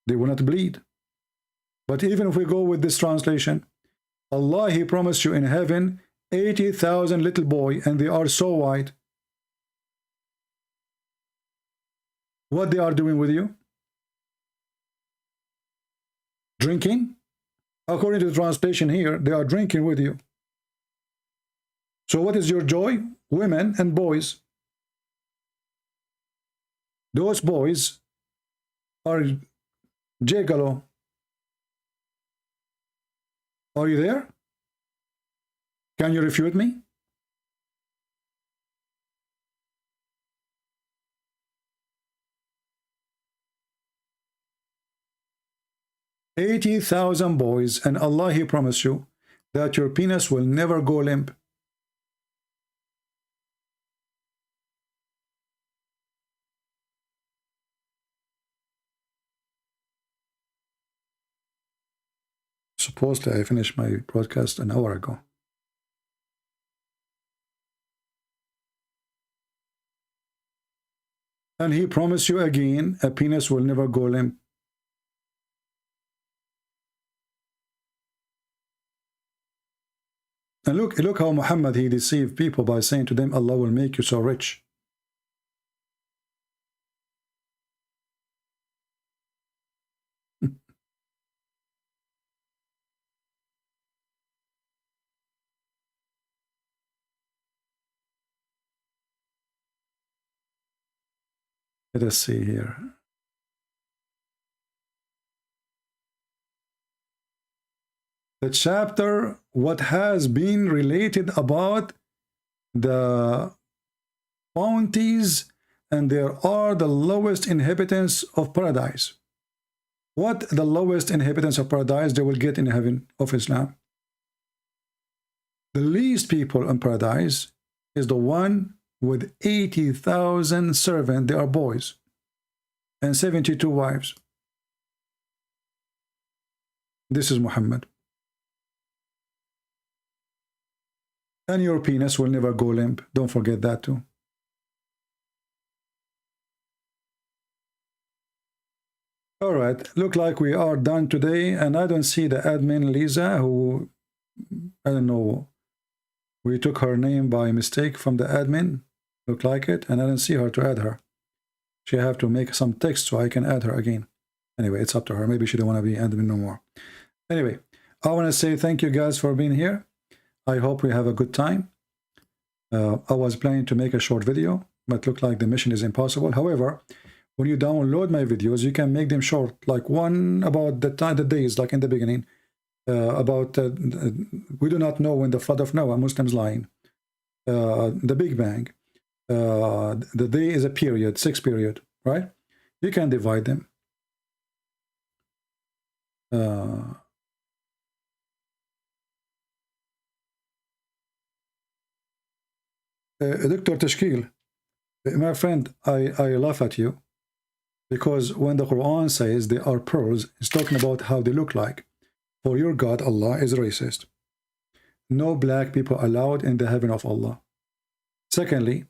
They will not bleed. But even if we go with this translation, Allah, He promised you in heaven 80,000 little boys, and they are so white. What they are doing with you? Drinking? According to the translation here, they are drinking with you. So what is your joy? Women and boys. Those boys are Jegalo. Are you there? Can you refute me? $80,000 boys, and Allah, He promised you that your penis will never go limp. Supposedly, I finished my broadcast an hour ago. And He promised you again, a penis will never go limp. And look how Muhammad, he deceived people by saying to them, Allah will make you so rich. Let us see here. The chapter, what has been related about the bounties, and there are the lowest inhabitants of paradise. What the lowest inhabitants of paradise they will get in heaven of Islam? The least people in paradise is the one with 80,000 servants. They are boys, and 72 wives. This is Muhammad. And your penis will never go limp. Don't forget that too. All right, look like we are done today, and I don't see the admin Lisa, who, I don't know, we took her name by mistake from the admin, look like it, and I don't see her to add her. She have to make some text so I can add her again. Anyway, it's up to her. Maybe she don't want to be admin no more. Anyway, I want to say thank you guys for being here. I hope we have a good time. I was planning to make a short video, but looked like the mission is impossible. However, when you download my videos, you can make them short, like one about the time, the days, like in the beginning, we do not know when the flood of Noah, Muslims lying, the Big Bang, the day is a period, 6 period, right? You can divide them. Dr. Tashkil, my friend, I laugh at you. Because when the Quran says they are pearls, it's talking about how they look like. For your God, Allah, is racist. No black people allowed in the heaven of Allah. Secondly,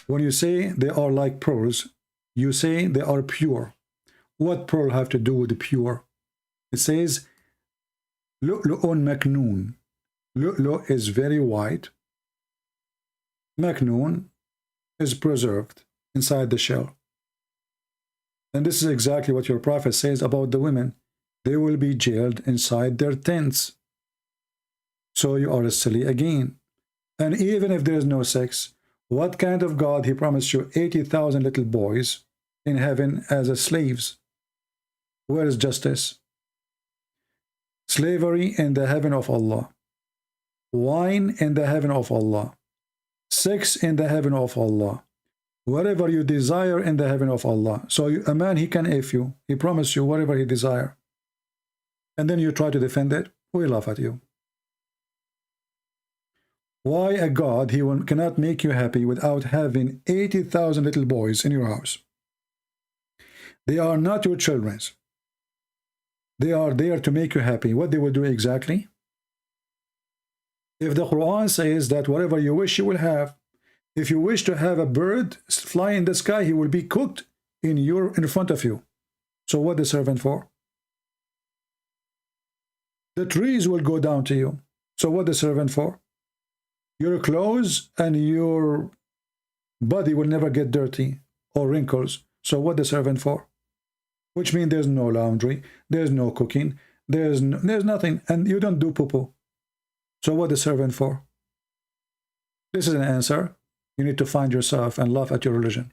when you say they are like pearls, you say they are pure. What pearl have to do with pure? It says, lu'lu'un maknoon. Lu'lu' is very white. Maknoon is preserved inside the shell. And this is exactly what your prophet says about the women. They will be jailed inside their tents. So you are silly again. And even if there is no sex, what kind of God he promised you 80,000 little boys in heaven as slaves? Where is justice? Slavery in the heaven of Allah. Wine in the heaven of Allah. Sex in the heaven of Allah. Whatever you desire in the heaven of Allah. So a man, he can if you. He promised you whatever he desire. And then you try to defend it. We laugh at you. Why a God, he cannot make you happy without having 80,000 little boys in your house? They are not your children. They are there to make you happy. What they will do exactly? If the Quran says that whatever you wish you will have, if you wish to have a bird fly in the sky, he will be cooked in front of you. So what the servant for? The trees will go down to you. So what the servant for? Your clothes and your body will never get dirty or wrinkles. So what the servant for? Which means there's no laundry, there's no cooking, there's nothing, and you don't do poo-poo. So what the servant for? This is an answer. You need to find yourself and laugh at your religion.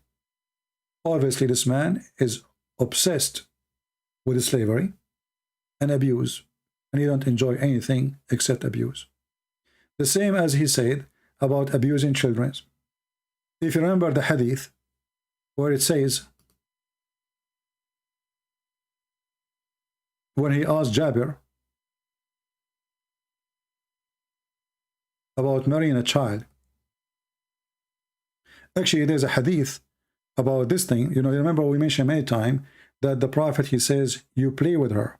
Obviously, this man is obsessed with slavery and abuse, and he don't enjoy anything except abuse. The same as he said about abusing children. If you remember the hadith where it says, when he asked Jabir about marrying a child, actually, there's a hadith about this thing. You know, remember we mentioned many times that the Prophet, he says, you play with her.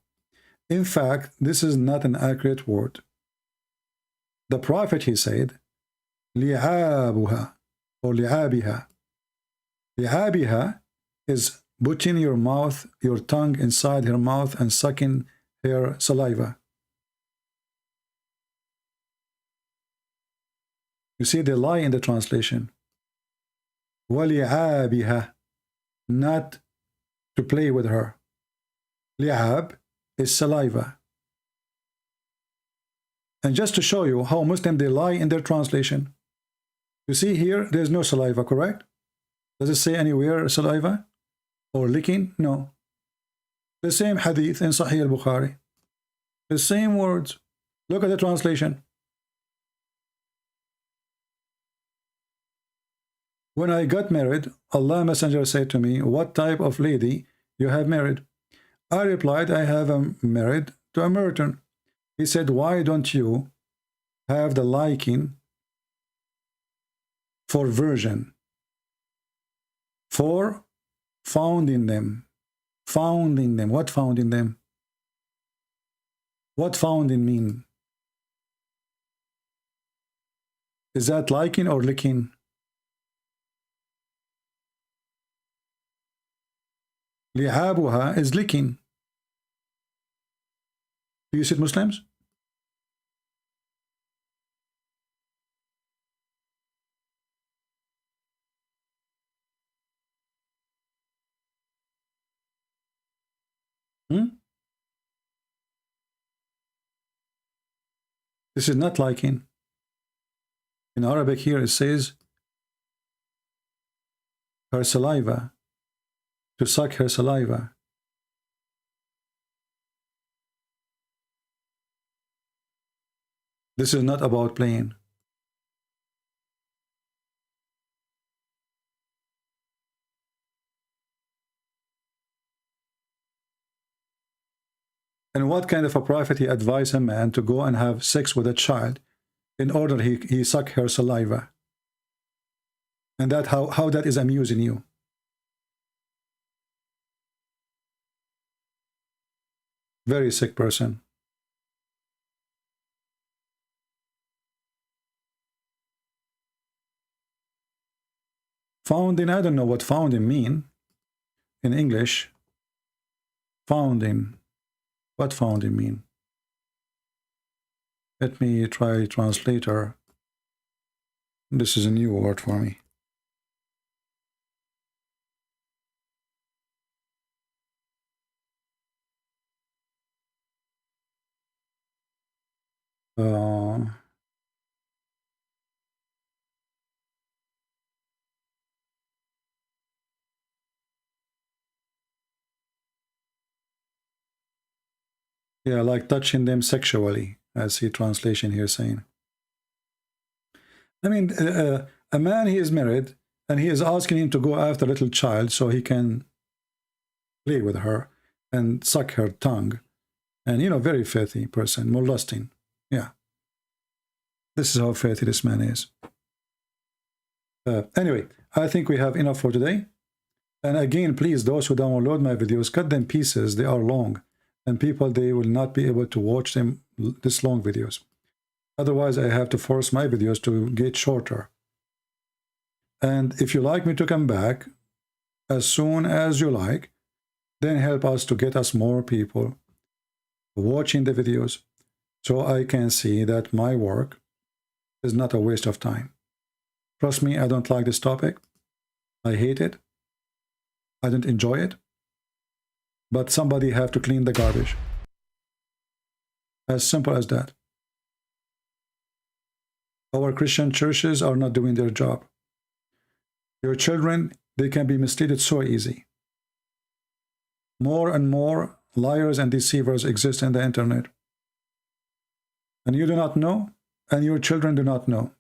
In fact, this is not an accurate word. The Prophet, he said, li'abuha or li'abiha. Li'abiha is putting your mouth, your tongue inside her mouth and sucking her saliva. You see, they lie in the translation. وَلِعَابِهَا, not to play with her. Li'ab is saliva. And just to show you how Muslim they lie in their translation, you see here, there's no saliva, correct? Does it say anywhere saliva or licking? No. The same hadith in Sahih al-Bukhari. The same words. Look at the translation. When I got married, Allah Messenger said to me, what type of lady you have married? I replied, I have married to a Merton. He said, why don't you have the liking for virgin? For found in them. Found in them. What found in them? What found in mean? Is that liking or licking? Li'abuha is licking. Do you see it, Muslims? This is not liking. In Arabic here it says her saliva, to suck her saliva. This is not about playing. And what kind of a prophet he advised a man to go and have sex with a child in order he suck her saliva? And that how that is amusing you? Very sick person. Founding, I don't know what founding mean in English. Founding. What founding mean? Let me try translator. This is a new word for me. Yeah, like touching them sexually, as the translation here saying. I mean, a man, he is married, and he is asking him to go after a little child so he can play with her and suck her tongue. And, you know, very filthy person, molesting. Yeah. This is how filthy this man is. Anyway, I think we have enough for today. And again, please, those who download my videos, cut them pieces. They are long. And people, they will not be able to watch them, this long videos. Otherwise, I have to force my videos to get shorter. And if you like me to come back as soon as you like, then help us to get us more people watching the videos so I can see that my work is not a waste of time. Trust me, I don't like this topic. I hate it. I don't enjoy it. But somebody have to clean the garbage. As simple as that. Our Christian churches are not doing their job. Your children, they can be misled so easy. More and more liars and deceivers exist in the internet. And you do not know, and your children do not know.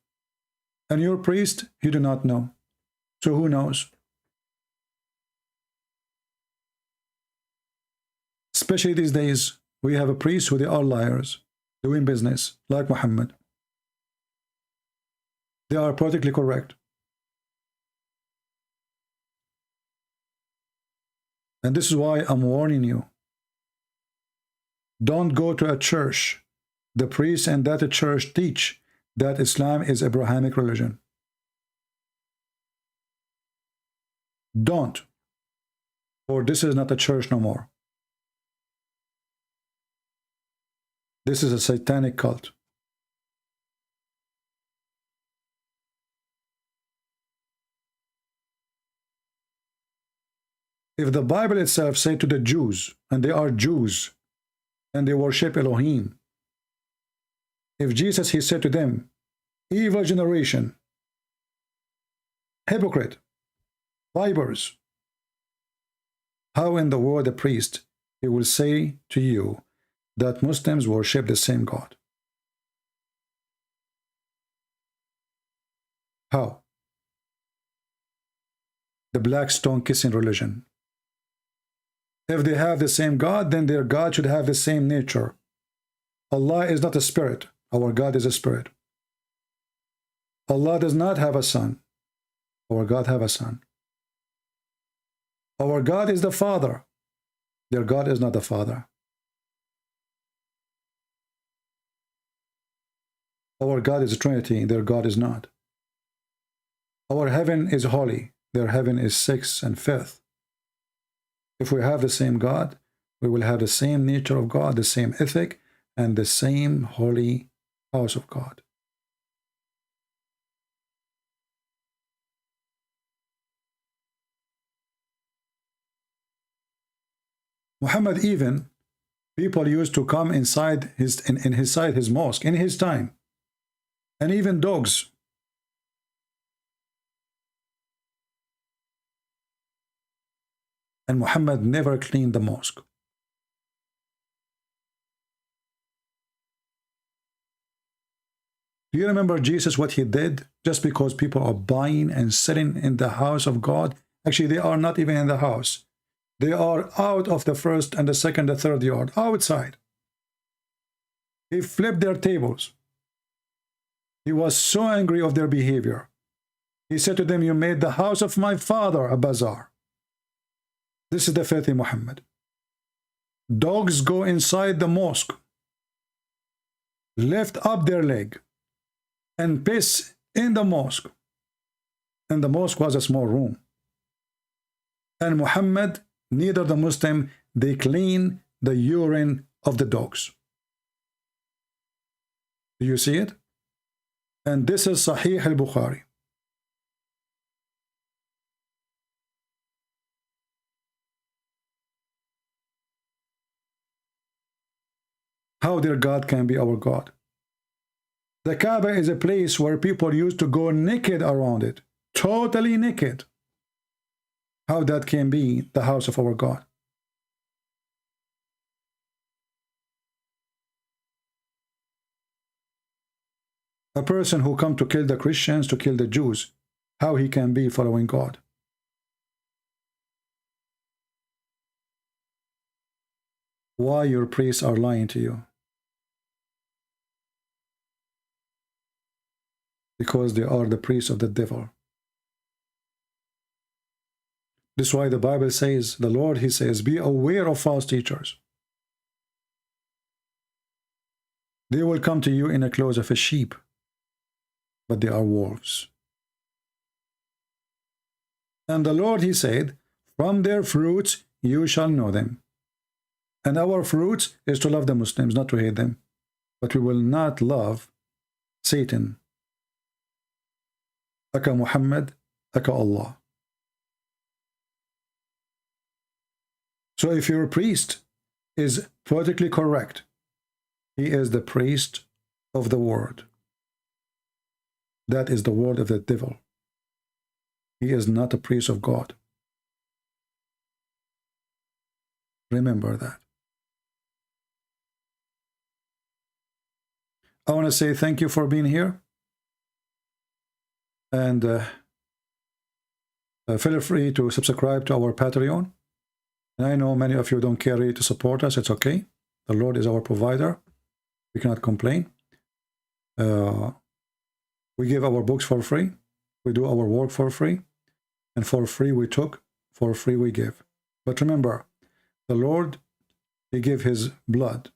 And your priest, he do not know. So who knows? Especially these days, we have a priest who they are liars, doing business, like Muhammad. They are politically correct. And this is why I'm warning you. Don't go to a church. The priest and that church teach that Islam is Abrahamic religion. Don't. For this is not a church no more. This is a satanic cult. If the Bible itself said to the Jews, and they are Jews, and they worship Elohim, if Jesus, he said to them, evil generation, hypocrite, vipers, how in the world a priest, he will say to you that Muslims worship the same God? How? the black stone kissing religion. If they have the same God, then their God should have the same nature. Allah is not a spirit. Our God is a spirit. Allah does not have a son. Our God have a son. Our God is the Father. Their God is not the Father. Our God is a Trinity. Their God is not. Our heaven is holy. Their heaven is sixth and fifth. If we have the same God, we will have the same nature of God, the same ethic, and the same holy house of God. Muhammad, even people used to come inside his mosque in his time, and even dogs. And Muhammad never cleaned the mosque. Do you remember Jesus, what he did? Just because people are buying and selling in the house of God, actually they are not even in the house. They are out of the first and the second, the third yard, outside. He flipped their tables. He was so angry of their behavior. He said to them, you made the house of my father a bazaar. This is the filthy Muhammad. Dogs go inside the mosque, lift up their leg, and piss in the mosque. And the mosque was a small room. And Muhammad, neither the Muslim, they clean the urine of the dogs. Do you see it? And this is Sahih al-Bukhari. How their God can be our God? The Kaaba is a place where people used to go naked around it, totally naked. How that can be the house of our God? A person who come to kill the Christians, to kill the Jews, how he can be following God? Why your priests are lying to you? Because they are the priests of the devil. This is why the Bible says, the Lord, he says, be aware of false teachers. They will come to you in the clothes of a sheep, but they are wolves. And the Lord, he said, from their fruits you shall know them. And our fruits is to love the Muslims, not to hate them. But we will not love Satan. Aka Muhammad, aka Allah. So if your priest is politically correct, he is the priest of the word. That is the word of the devil. He is not a priest of God. Remember that. I want to say thank you for being here. And feel free to subscribe to our Patreon. And I know many of you don't carry to support us. It's okay. The Lord is our provider. We cannot complain. We give our books for free. We do our work for free. And for free we took, for free we give. But remember, the Lord, he gave his blood.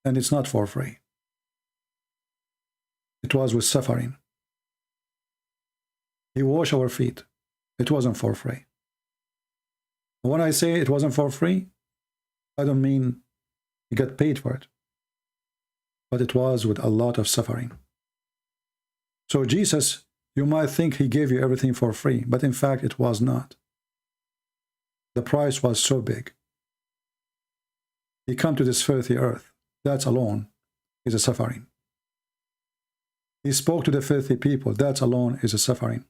And it's not for free. It was with suffering. He washed our feet. It wasn't for free. When I say it wasn't for free, I don't mean he got paid for it. But it was with a lot of suffering. So Jesus, you might think he gave you everything for free, but in fact it was not. The price was so big. He came to this filthy earth. That alone is a suffering. He spoke to the filthy people. That alone is a suffering.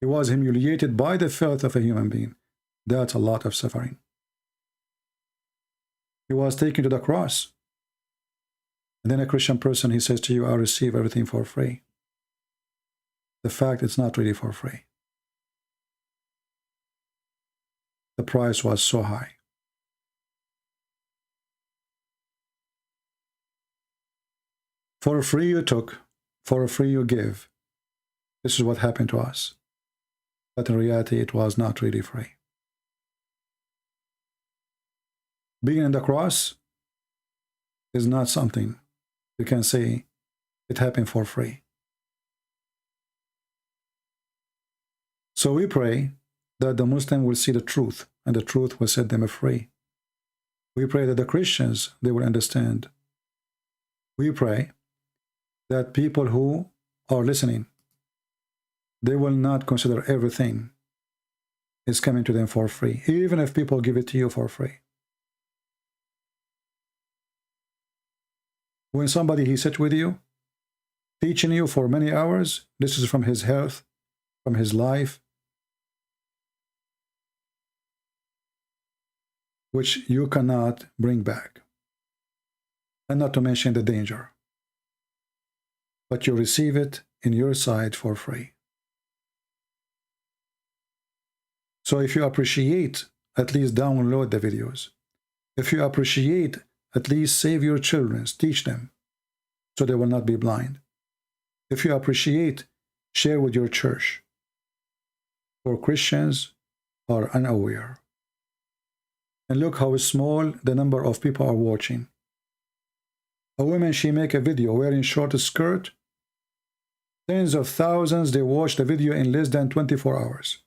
He was humiliated by the filth of a human being. That's a lot of suffering. He was taken to the cross. And then a Christian person, he says to you, I receive everything for free. The fact it's not really for free. the price was so high. For free you took, for free you give. This is what happened to us. But in reality, it was not really free. Being on the cross is not something you can say it happened for free. So we pray that the Muslim will see the truth, and the truth will set them free. We pray that the Christians, they will understand. We pray that people who are listening, they will not consider everything is coming to them for free, even if people give it to you for free. When somebody, he sits with you, teaching you for many hours, this is from his health, from his life, which you cannot bring back. And not to mention the danger. But you receive it in your side for free. So if you appreciate, at least download the videos. If you appreciate, at least save your children, teach them, so they will not be blind. If you appreciate, share with your church. For Christians are unaware. And look how small the number of people are watching. A woman, she make a video wearing short skirt. Tens of thousands, they watch the video in less than 24 hours.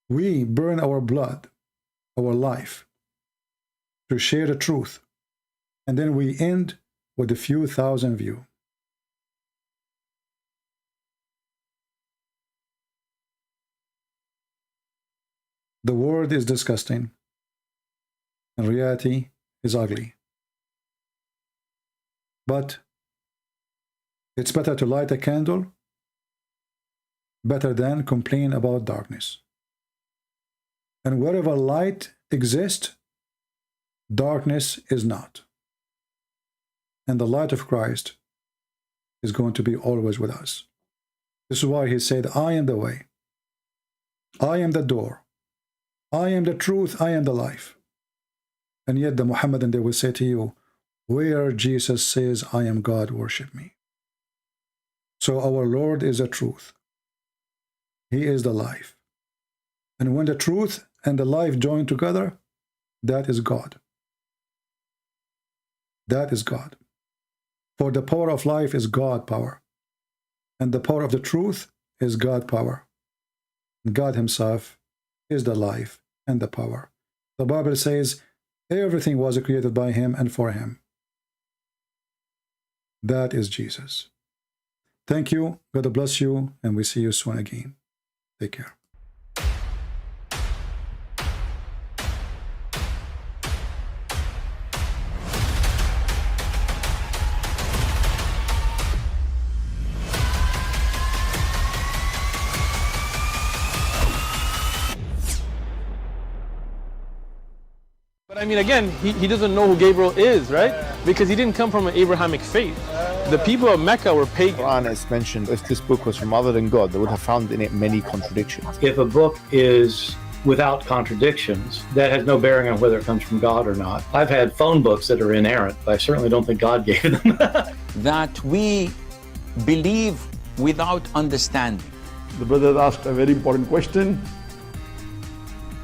We burn our blood, our life, to share the truth. And then we end with a few thousand views. The world is disgusting, and reality is ugly. But it's better to light a candle, better than complain about darkness. And wherever light exists, darkness is not. And the light of Christ is going to be always with us. This is why he said, I am the way, I am the door, I am the truth, I am the life. And yet the Muhammadan, they will say to you, where Jesus says, I am God, worship me. So our Lord is the truth. He is the life. And when the truth and the life join together, that is God. That is God. For the power of life is God power. And the power of the truth is God power. And God himself is the life and the power. The Bible says everything was created by him and for him. That is Jesus. Thank you. God bless you. And we see you soon again. Take care. But I mean, again, he doesn't know who Gabriel is, right? Because he didn't come from an Abrahamic faith. The people of Mecca were pagan. The Quran is mentioned, if this book was from other than God, they would have found in it many contradictions. If a book is without contradictions, that has no bearing on whether it comes from God or not. I've had phone books that are inerrant, but I certainly don't think God gave them. That we believe without understanding. The brother asked a very important question,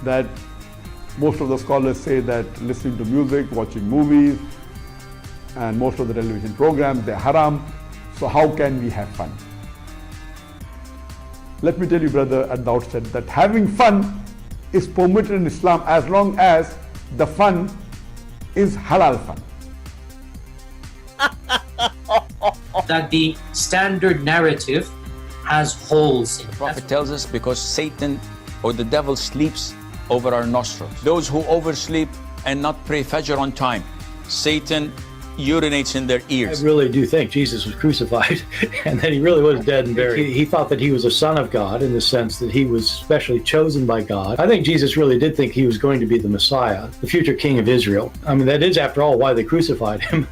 that most of the scholars say that listening to music, watching movies, and most of the television programs, they're haram. So how can we have fun? Let me tell you, brother, at the outset, that having fun is permitted in Islam as long as the fun is halal fun. That the standard narrative has holes in it. The Prophet tells us because Satan or the devil sleeps over our nostrils. Those who oversleep and not pray Fajr on time, Satan urinates in their ears. I really do think Jesus was crucified and that he really was dead and buried. He thought that he was a son of God in the sense that he was specially chosen by God. I think Jesus really did think he was going to be the Messiah, the future king of Israel. I mean, that is, after all, why they crucified him,